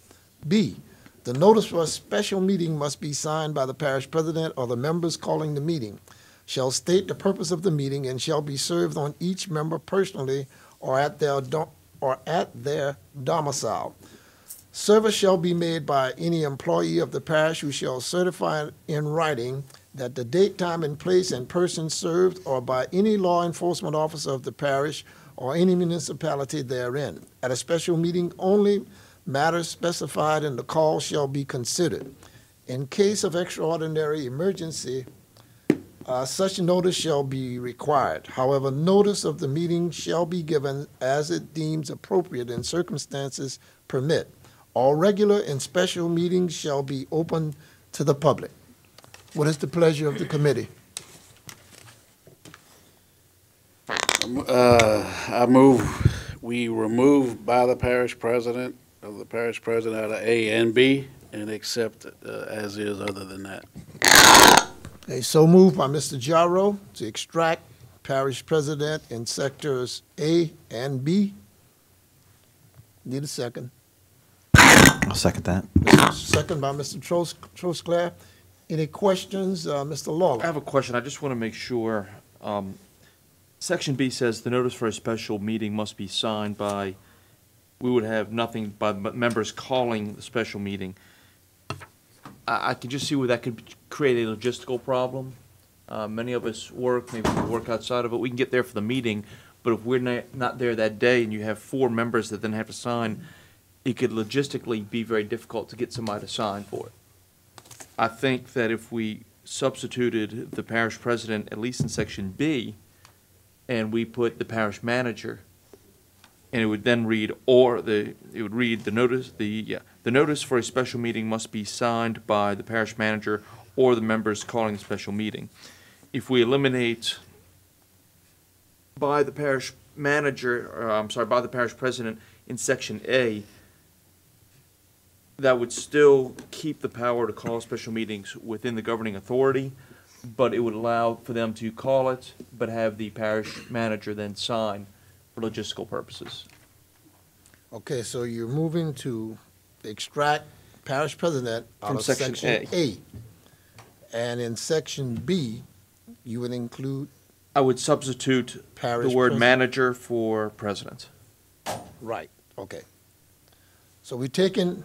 Speaker 1: B, the notice for a special meeting must be signed by the parish president or the members calling the meeting, shall state the purpose of the meeting, and shall be served on each member personally or at their domicile. Service shall be made by any employee of the parish who shall certify in writing that the date, time, and place and person served, or by any law enforcement officer of the parish or any municipality therein. At a special meeting, only matters specified in the call shall be considered. In case of extraordinary emergency, such notice shall be required. However, notice of the meeting shall be given as it deems appropriate and circumstances permit. All regular and special meetings shall be open to the public. What is the pleasure of the committee?
Speaker 6: I move we remove by the parish president out of A and B and accept as is other than that.
Speaker 1: Okay, so moved by Mr. Jarrow to extract parish president in sectors A and B. Need a second.
Speaker 21: I'll second that.
Speaker 1: Second by Mr. Trosclair. Any questions, Mr. Lawler?
Speaker 9: I have a question. I just want to make sure. Section B says the notice for a special meeting must be signed by, we would have nothing but members calling the special meeting. I can just see where that could create a logistical problem. Many of us work, maybe we work outside of it. We can get there for the meeting, but if we're not there that day and you have 4 members that then have to sign, it could logistically be very difficult to get somebody to sign for it. I think that if we substituted the parish president, at least in section B, and we put the parish manager, and it would then read, the notice for a special meeting must be signed by the parish manager or the members calling the special meeting. If we eliminate by the parish manager, by the parish president in section A, that would still keep the power to call special meetings within the governing authority, but it would allow for them to call it, but have the parish manager then sign for logistical purposes.
Speaker 1: Okay, so you're moving to extract parish president out
Speaker 9: From
Speaker 1: of
Speaker 9: section
Speaker 1: section A. And in section B, you would include
Speaker 9: I would substitute
Speaker 1: parish
Speaker 9: the word
Speaker 1: president.
Speaker 9: manager for president.
Speaker 1: Right, okay. So we're taking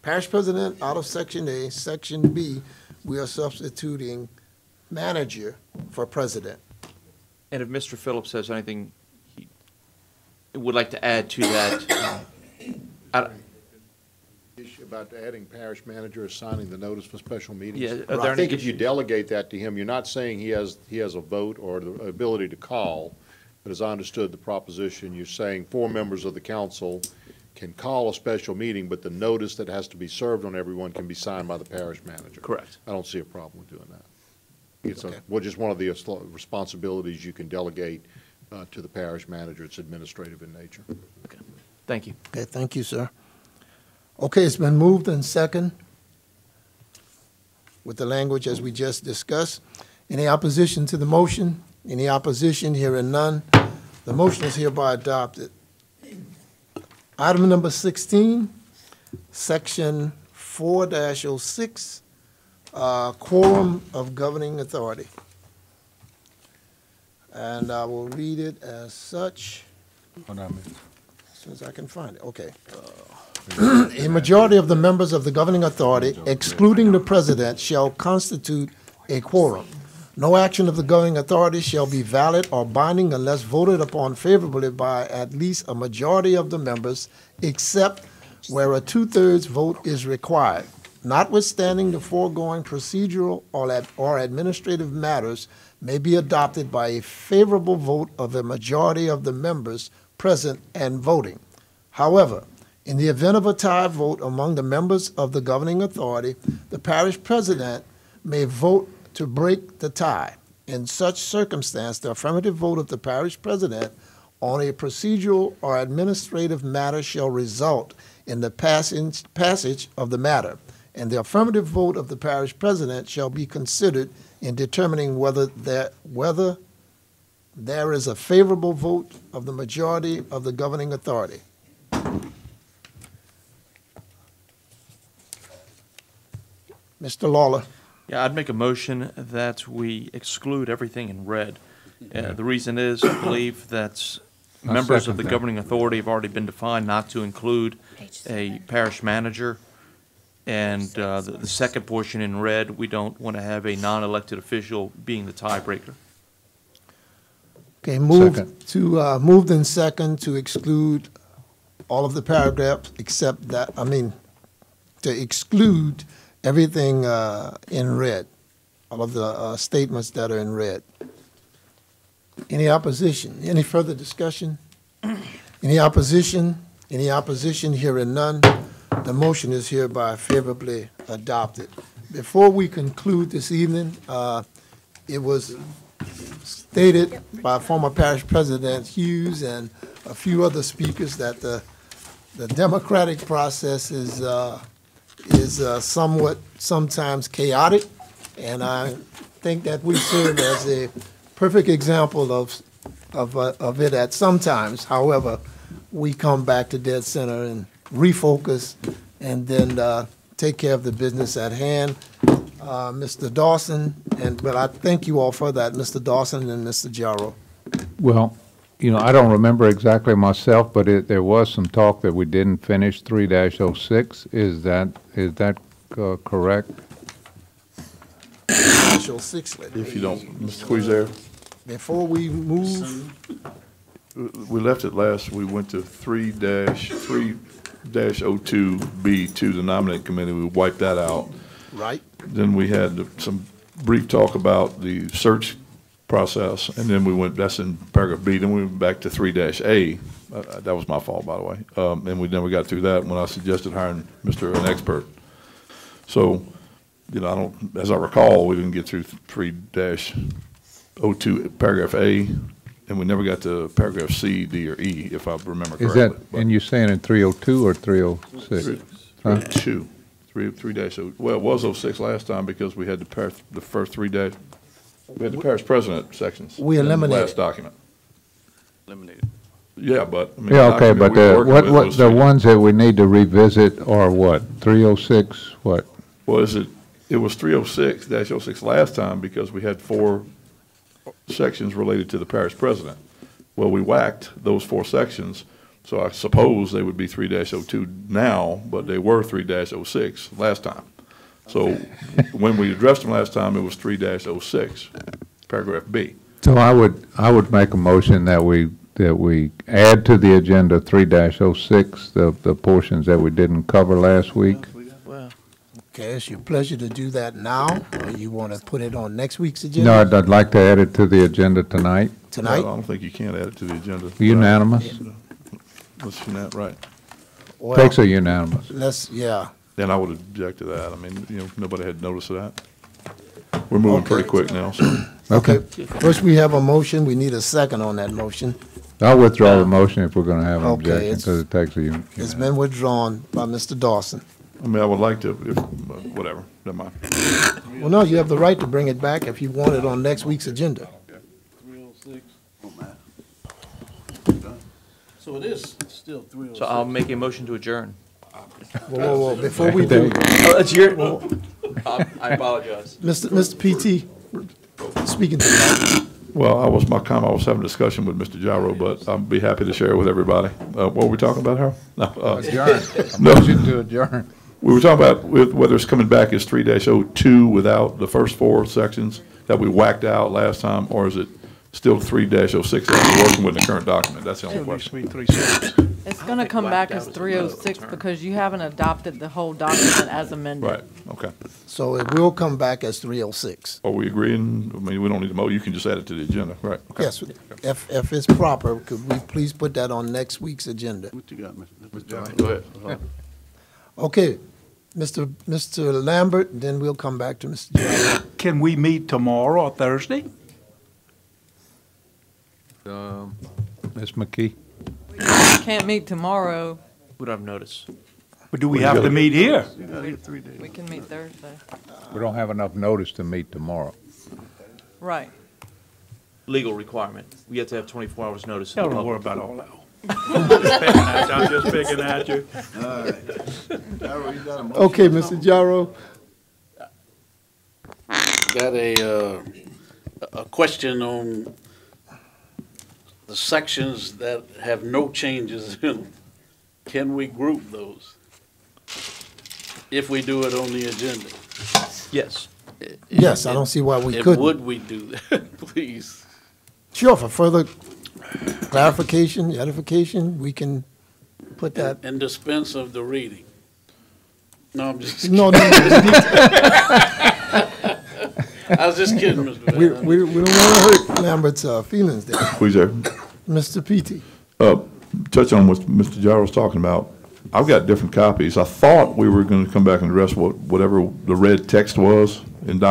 Speaker 1: parish president out of section A. Section B, we are substituting manager for president.
Speaker 9: And if Mr. Phillips has anything he would like to add to that,
Speaker 3: Issue about adding parish manager, assigning the notice for special meetings.
Speaker 9: Yeah, are there
Speaker 3: I think
Speaker 9: any
Speaker 3: if you delegate that to him, you're not saying he has a vote or the ability to call, but as I understood the proposition, you're saying 4 members of the council can call a special meeting, but the notice that has to be served on everyone can be signed by the parish manager.
Speaker 9: Correct.
Speaker 3: I don't see a problem with doing that. It's just one of the responsibilities you can delegate to the parish manager. It's administrative in nature.
Speaker 9: Okay. Thank you.
Speaker 1: Okay, thank you, sir. Okay, it's been moved and second with the language as we just discussed. Any opposition to the motion? Any opposition? Hearing none, the motion is hereby adopted. Item number 16, section 4-06, quorum of governing authority. And I will read it as such. As soon as I can find it, okay. A majority of the members of the governing authority, excluding the president, shall constitute a quorum. No action of the governing authority shall be valid or binding unless voted upon favorably by at least a majority of the members, except where a 2/3 vote is required. Notwithstanding the foregoing, procedural or administrative matters may be adopted by a favorable vote of a majority of the members present and voting. However, in the event of a tie vote among the members of the governing authority, the parish president may vote to break the tie. In such circumstance, the affirmative vote of the parish president on a procedural or administrative matter shall result in the passage of the matter, and the affirmative vote of the parish president shall be considered in determining whether there is a favorable vote of the majority of the governing authority. Mr. Lawler.
Speaker 9: Yeah, I'd make a motion that we exclude everything in red. The reason is, I believe that members of the governing authority have already been defined not to include a parish manager. And the second portion in red, we don't want to have a non-elected official being the tiebreaker.
Speaker 1: Okay, moved in second to exclude all of the paragraphs except that, to exclude everything in red, all of the statements that are in red. Any opposition? Any further discussion? Any opposition? Any opposition? Hearing none, the motion is hereby favorably adopted. Before we conclude this evening, it was stated by former parish president Hughes and a few other speakers that the democratic process is somewhat sometimes chaotic, and I think that we serve as a perfect example of it at some times. However, we come back to dead center and refocus and then take care of the business at hand. Mr. Dawson, but I thank you all for that, Mr. Dawson and Mr. Jarrow.
Speaker 10: Well, I don't remember exactly myself, but there was some talk that we didn't finish 3-06. Is that correct?
Speaker 1: 3-06.
Speaker 4: If you don't, Mr. Queezer.
Speaker 1: Before we move.
Speaker 4: We left it last, we went to 3-02B2, the nominating committee. We wiped that out.
Speaker 1: Right.
Speaker 4: Then we had some brief talk about the search process, and then that's in paragraph B. Then we went back to 3-A. That was my fault, by the way. And we never got through that when I suggested hiring an expert. So, as I recall, we didn't get through 3-02 paragraph A, and we never got to paragraph C, D, or E, if I remember correctly.
Speaker 10: Is that, and you're saying in 302 or 306?
Speaker 4: 302. 3-0. Well, it was 06 last time because we had the first we had the parish president sections.
Speaker 1: We eliminated.
Speaker 4: In the last document.
Speaker 22: Eliminated.
Speaker 4: Yeah, but.
Speaker 10: Okay, but the ones that we need to revisit are what? 306, what?
Speaker 4: Well, is it It was 306-06 last time because we had 4 sections related to the parish president. Well, we whacked those 4 sections, so I suppose they would be 3-02 now, but they were 3-06 last time. So when we addressed them last time, it was 3-06, paragraph B.
Speaker 10: So I would make a motion that we add to the agenda 3-06, the portions that we didn't cover last week.
Speaker 1: Okay, it's your pleasure to do that now, or you want to put it on next week's agenda?
Speaker 10: No, I'd like to add it to the agenda tonight.
Speaker 1: Tonight?
Speaker 4: Well, I don't think you can add it to the agenda.
Speaker 10: Unanimous?
Speaker 4: Let's unite, right.
Speaker 1: Well,
Speaker 10: Takes a unanimous.
Speaker 1: Yeah.
Speaker 4: Then I would object to that. I mean, nobody had notice of that. We're moving pretty quick now, so.
Speaker 1: Okay. First, we have a motion. We need a second on that motion.
Speaker 10: I'll withdraw the motion if we're going to have an
Speaker 1: Okay,
Speaker 10: objection, because it takes a unanimous.
Speaker 1: It's been withdrawn by Mr. Dawson.
Speaker 4: I mean, I would like to, if, whatever, never mind.
Speaker 1: Well, no, you have the right to bring it back if you want it on next week's agenda.
Speaker 6: 306. So it is still 306.
Speaker 9: So I'll make a motion to adjourn.
Speaker 1: Whoa, before we do.
Speaker 9: Oh, that's your, I apologize.
Speaker 1: Mr. PT, speaking to that.
Speaker 4: Well, I was having a discussion with Mr. Gyro, but I'll be happy to share it with everybody. What were we talking about, Harold? No,
Speaker 10: Adjourn. Motion to adjourn.
Speaker 4: We were talking about whether it's coming back as 3-02 without the first 4 sections that we whacked out last time, or is it still 3-06 that we're working with in the current document? That's the only question.
Speaker 7: It's going to come back as 306 because you haven't adopted the whole document as amended.
Speaker 4: Right, okay.
Speaker 1: So it will come back as 306.
Speaker 4: Are we agreeing? I mean, we don't need to vote. You can just add it to the agenda, right? Okay.
Speaker 1: Yes, if it's proper, could we please put that on next week's agenda?
Speaker 16: What you got, Mr.
Speaker 4: Go ahead.
Speaker 1: Okay, Mr. Lambert, then we'll come back to Mr. Gyro.
Speaker 8: Can we meet tomorrow or Thursday?
Speaker 10: Ms. McKee?
Speaker 7: We can't meet tomorrow.
Speaker 9: We don't have notice.
Speaker 8: But do we have to meet here?
Speaker 7: We can meet Thursday.
Speaker 10: We don't have enough notice to meet tomorrow.
Speaker 7: Right.
Speaker 9: Legal requirement. We have to have 24 hours notice. to the
Speaker 8: Don't worry
Speaker 9: public.
Speaker 8: about all that. I'm just picking at you.
Speaker 1: Okay, Mr. Gyro.
Speaker 6: Got a question on the sections that have no changes in them. Can we group those if we do it on the agenda?
Speaker 9: Yes.
Speaker 1: Yes, I don't see why we couldn't.
Speaker 6: Would we do that, please?
Speaker 1: Sure, for further clarification, edification, we can put that.
Speaker 6: And dispense of the reading. No, I'm just
Speaker 1: No.
Speaker 6: I was just kidding, Mr.
Speaker 1: We
Speaker 6: Van.
Speaker 1: don't want to hurt Lambert's feelings there.
Speaker 4: Who's there?
Speaker 1: Mr. PT.
Speaker 4: Touch on what Mr. Gyro was talking about. I've got different copies. I thought we were going to come back and address whatever the red text was in the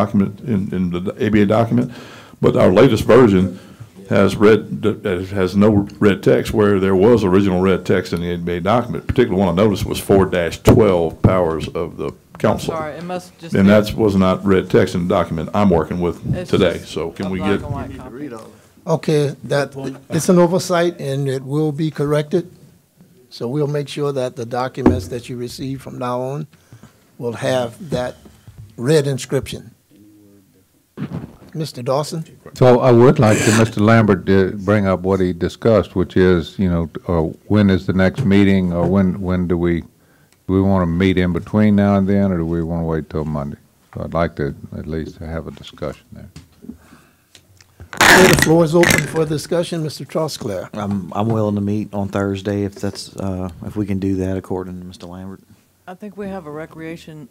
Speaker 4: ABA document, but our latest version has no red text where there was original red text in the ABA document. Particularly one I noticed was 4-12 powers of the council.
Speaker 7: Sorry, it must just
Speaker 4: And
Speaker 7: be-
Speaker 4: that was not red text in the document I'm working with
Speaker 7: It's
Speaker 4: today.
Speaker 7: just
Speaker 4: So can
Speaker 7: a
Speaker 4: we
Speaker 7: black
Speaker 4: get?
Speaker 7: and white copy.
Speaker 1: Okay, it's an oversight and it will be corrected. So we'll make sure that the documents that you receive from now on will have that red inscription. Mr. Dawson?
Speaker 10: So I would like to, Mr. Lambert, bring up what he discussed, which is, when is the next meeting, or when do we want to meet in between now and then, or do we want to wait till Monday? So I'd like to at least have a discussion there.
Speaker 1: Okay, the floor is open for discussion. Mr. Trosclair.
Speaker 21: I'm willing to meet on Thursday if that's, if we can do that according to Mr. Lambert.
Speaker 7: I think we have a recreation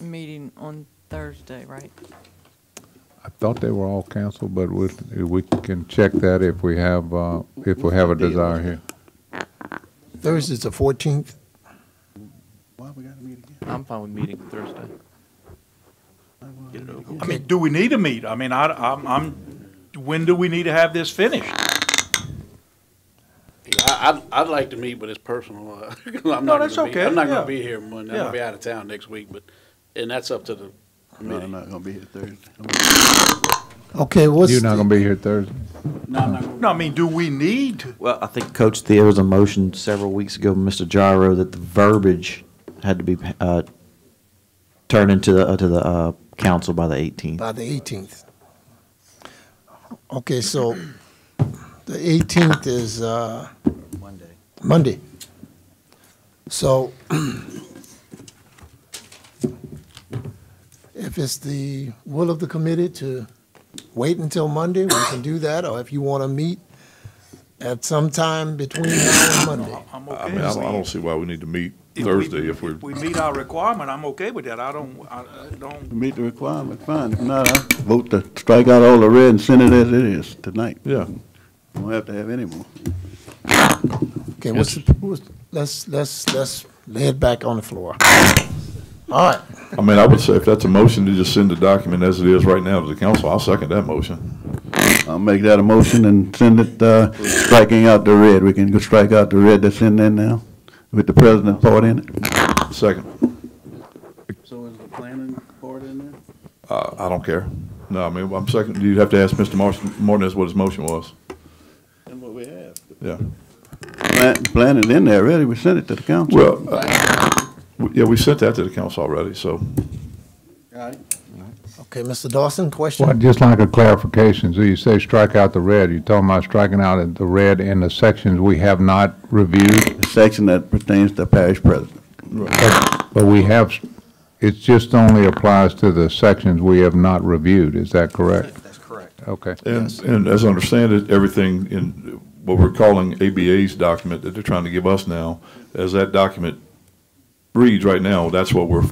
Speaker 7: meeting on Thursday, right?
Speaker 10: I thought they were all canceled, but we can check that if we have a desire here.
Speaker 1: Thursday's the 14th.
Speaker 9: I'm fine with meeting Thursday. Get it over.
Speaker 8: I mean, do we need to meet? I mean, when do we need to have this finished?
Speaker 6: I'd like to meet, but it's personal.
Speaker 8: No, that's okay,
Speaker 6: I'm not
Speaker 8: yeah.
Speaker 6: going to be here Monday. I'm
Speaker 8: Yeah.
Speaker 6: going to be out of town next week, and that's up to the committee.
Speaker 16: I'm not gonna be here Thursday.
Speaker 1: Okay,
Speaker 10: You're not going to be here Thursday?
Speaker 8: No, I mean, do we need to?
Speaker 21: Well, I think, Coach, there was a motion several weeks ago, Mr. Gyro, that the verbiage had to be turn into to the council by the 18th.
Speaker 1: By the 18th. Okay, so the 18th is Monday. So if it's the will of the committee to wait until Monday, we can do that, or if you want to meet at some time between now and Monday.
Speaker 8: I'm okay.
Speaker 4: I mean, I don't see why we need to meet Thursday if we're.
Speaker 8: If we meet our requirement, I'm okay with that. I don't.
Speaker 5: Meet the requirement, fine. If not, I vote to strike out all the red and send it as it is tonight.
Speaker 4: Yeah.
Speaker 5: Don't have to have any more.
Speaker 1: Okay, let's lay it back on the floor. All right.
Speaker 4: I mean, I would say if that's a motion to just send the document as it is right now to the council, I'll second that motion.
Speaker 5: I'll make that a motion and send it, striking out the red. We can go strike out the red that's in there now with the president part in it.
Speaker 4: Second.
Speaker 5: So is the planning part in there?
Speaker 4: I don't care. No, I mean, I'm second. You'd have to ask Mr. Martinez what his motion was.
Speaker 5: And what we have.
Speaker 4: Yeah.
Speaker 5: Planning in there already. We sent it to the council.
Speaker 4: Well, yeah, we sent that to the council already, so.
Speaker 5: All right.
Speaker 1: Okay, Mr. Dawson, question?
Speaker 10: Well, just like a clarification, so you say strike out the red, you're talking about striking out the red in the sections we have not reviewed?
Speaker 5: The section that pertains to parish president.
Speaker 10: But we have, it just only applies to the sections we have not reviewed, is that correct?
Speaker 21: That's correct.
Speaker 10: Okay.
Speaker 4: And as I understand it, everything in what we're calling ABA's document that they're trying to give us now, as that document reads right now, that's what we're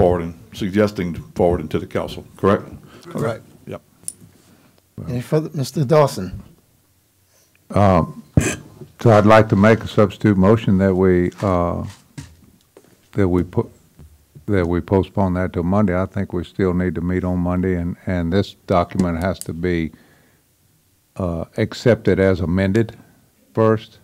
Speaker 4: suggesting forwarding to the council, correct?
Speaker 1: Correct.
Speaker 4: Yep.
Speaker 1: Any further, Mr. Dawson?
Speaker 10: So I'd like to make a substitute motion that we postpone that till Monday. I think we still need to meet on Monday, and this document has to be accepted as amended first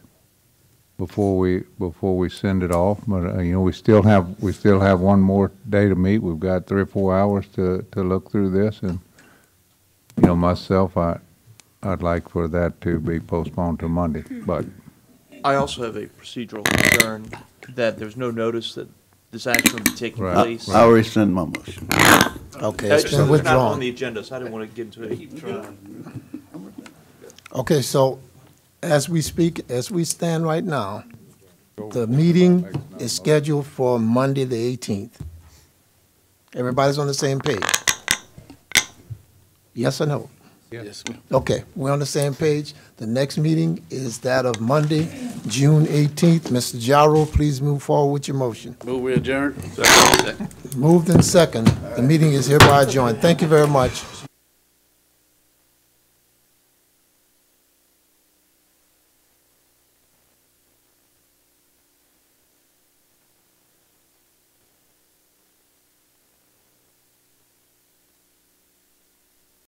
Speaker 10: before we send it off. But you know, we still have one more day to meet. We've got 3 or 4 hours to look through this, and you know, myself, I'd like for that to be postponed to Monday. But
Speaker 9: I also have a procedural concern that there's no notice that this action will be taking place.
Speaker 5: I already sent my motion.
Speaker 1: Okay,
Speaker 9: It's
Speaker 1: it's been
Speaker 9: not on
Speaker 1: withdrawn.
Speaker 9: the agenda, so I didn't want to get into it.
Speaker 1: Okay, so as we speak, as we stand right now, the meeting is scheduled for Monday, the 18th. Everybody's on the same page? Yes or no?
Speaker 6: Yes.
Speaker 1: Okay, we're on the same page. The next meeting is that of Monday, June 18th. Mr. Jarrow, please move forward with your motion.
Speaker 6: Move we adjourn.
Speaker 1: Moved and second. The meeting is hereby adjourned. Thank you very much.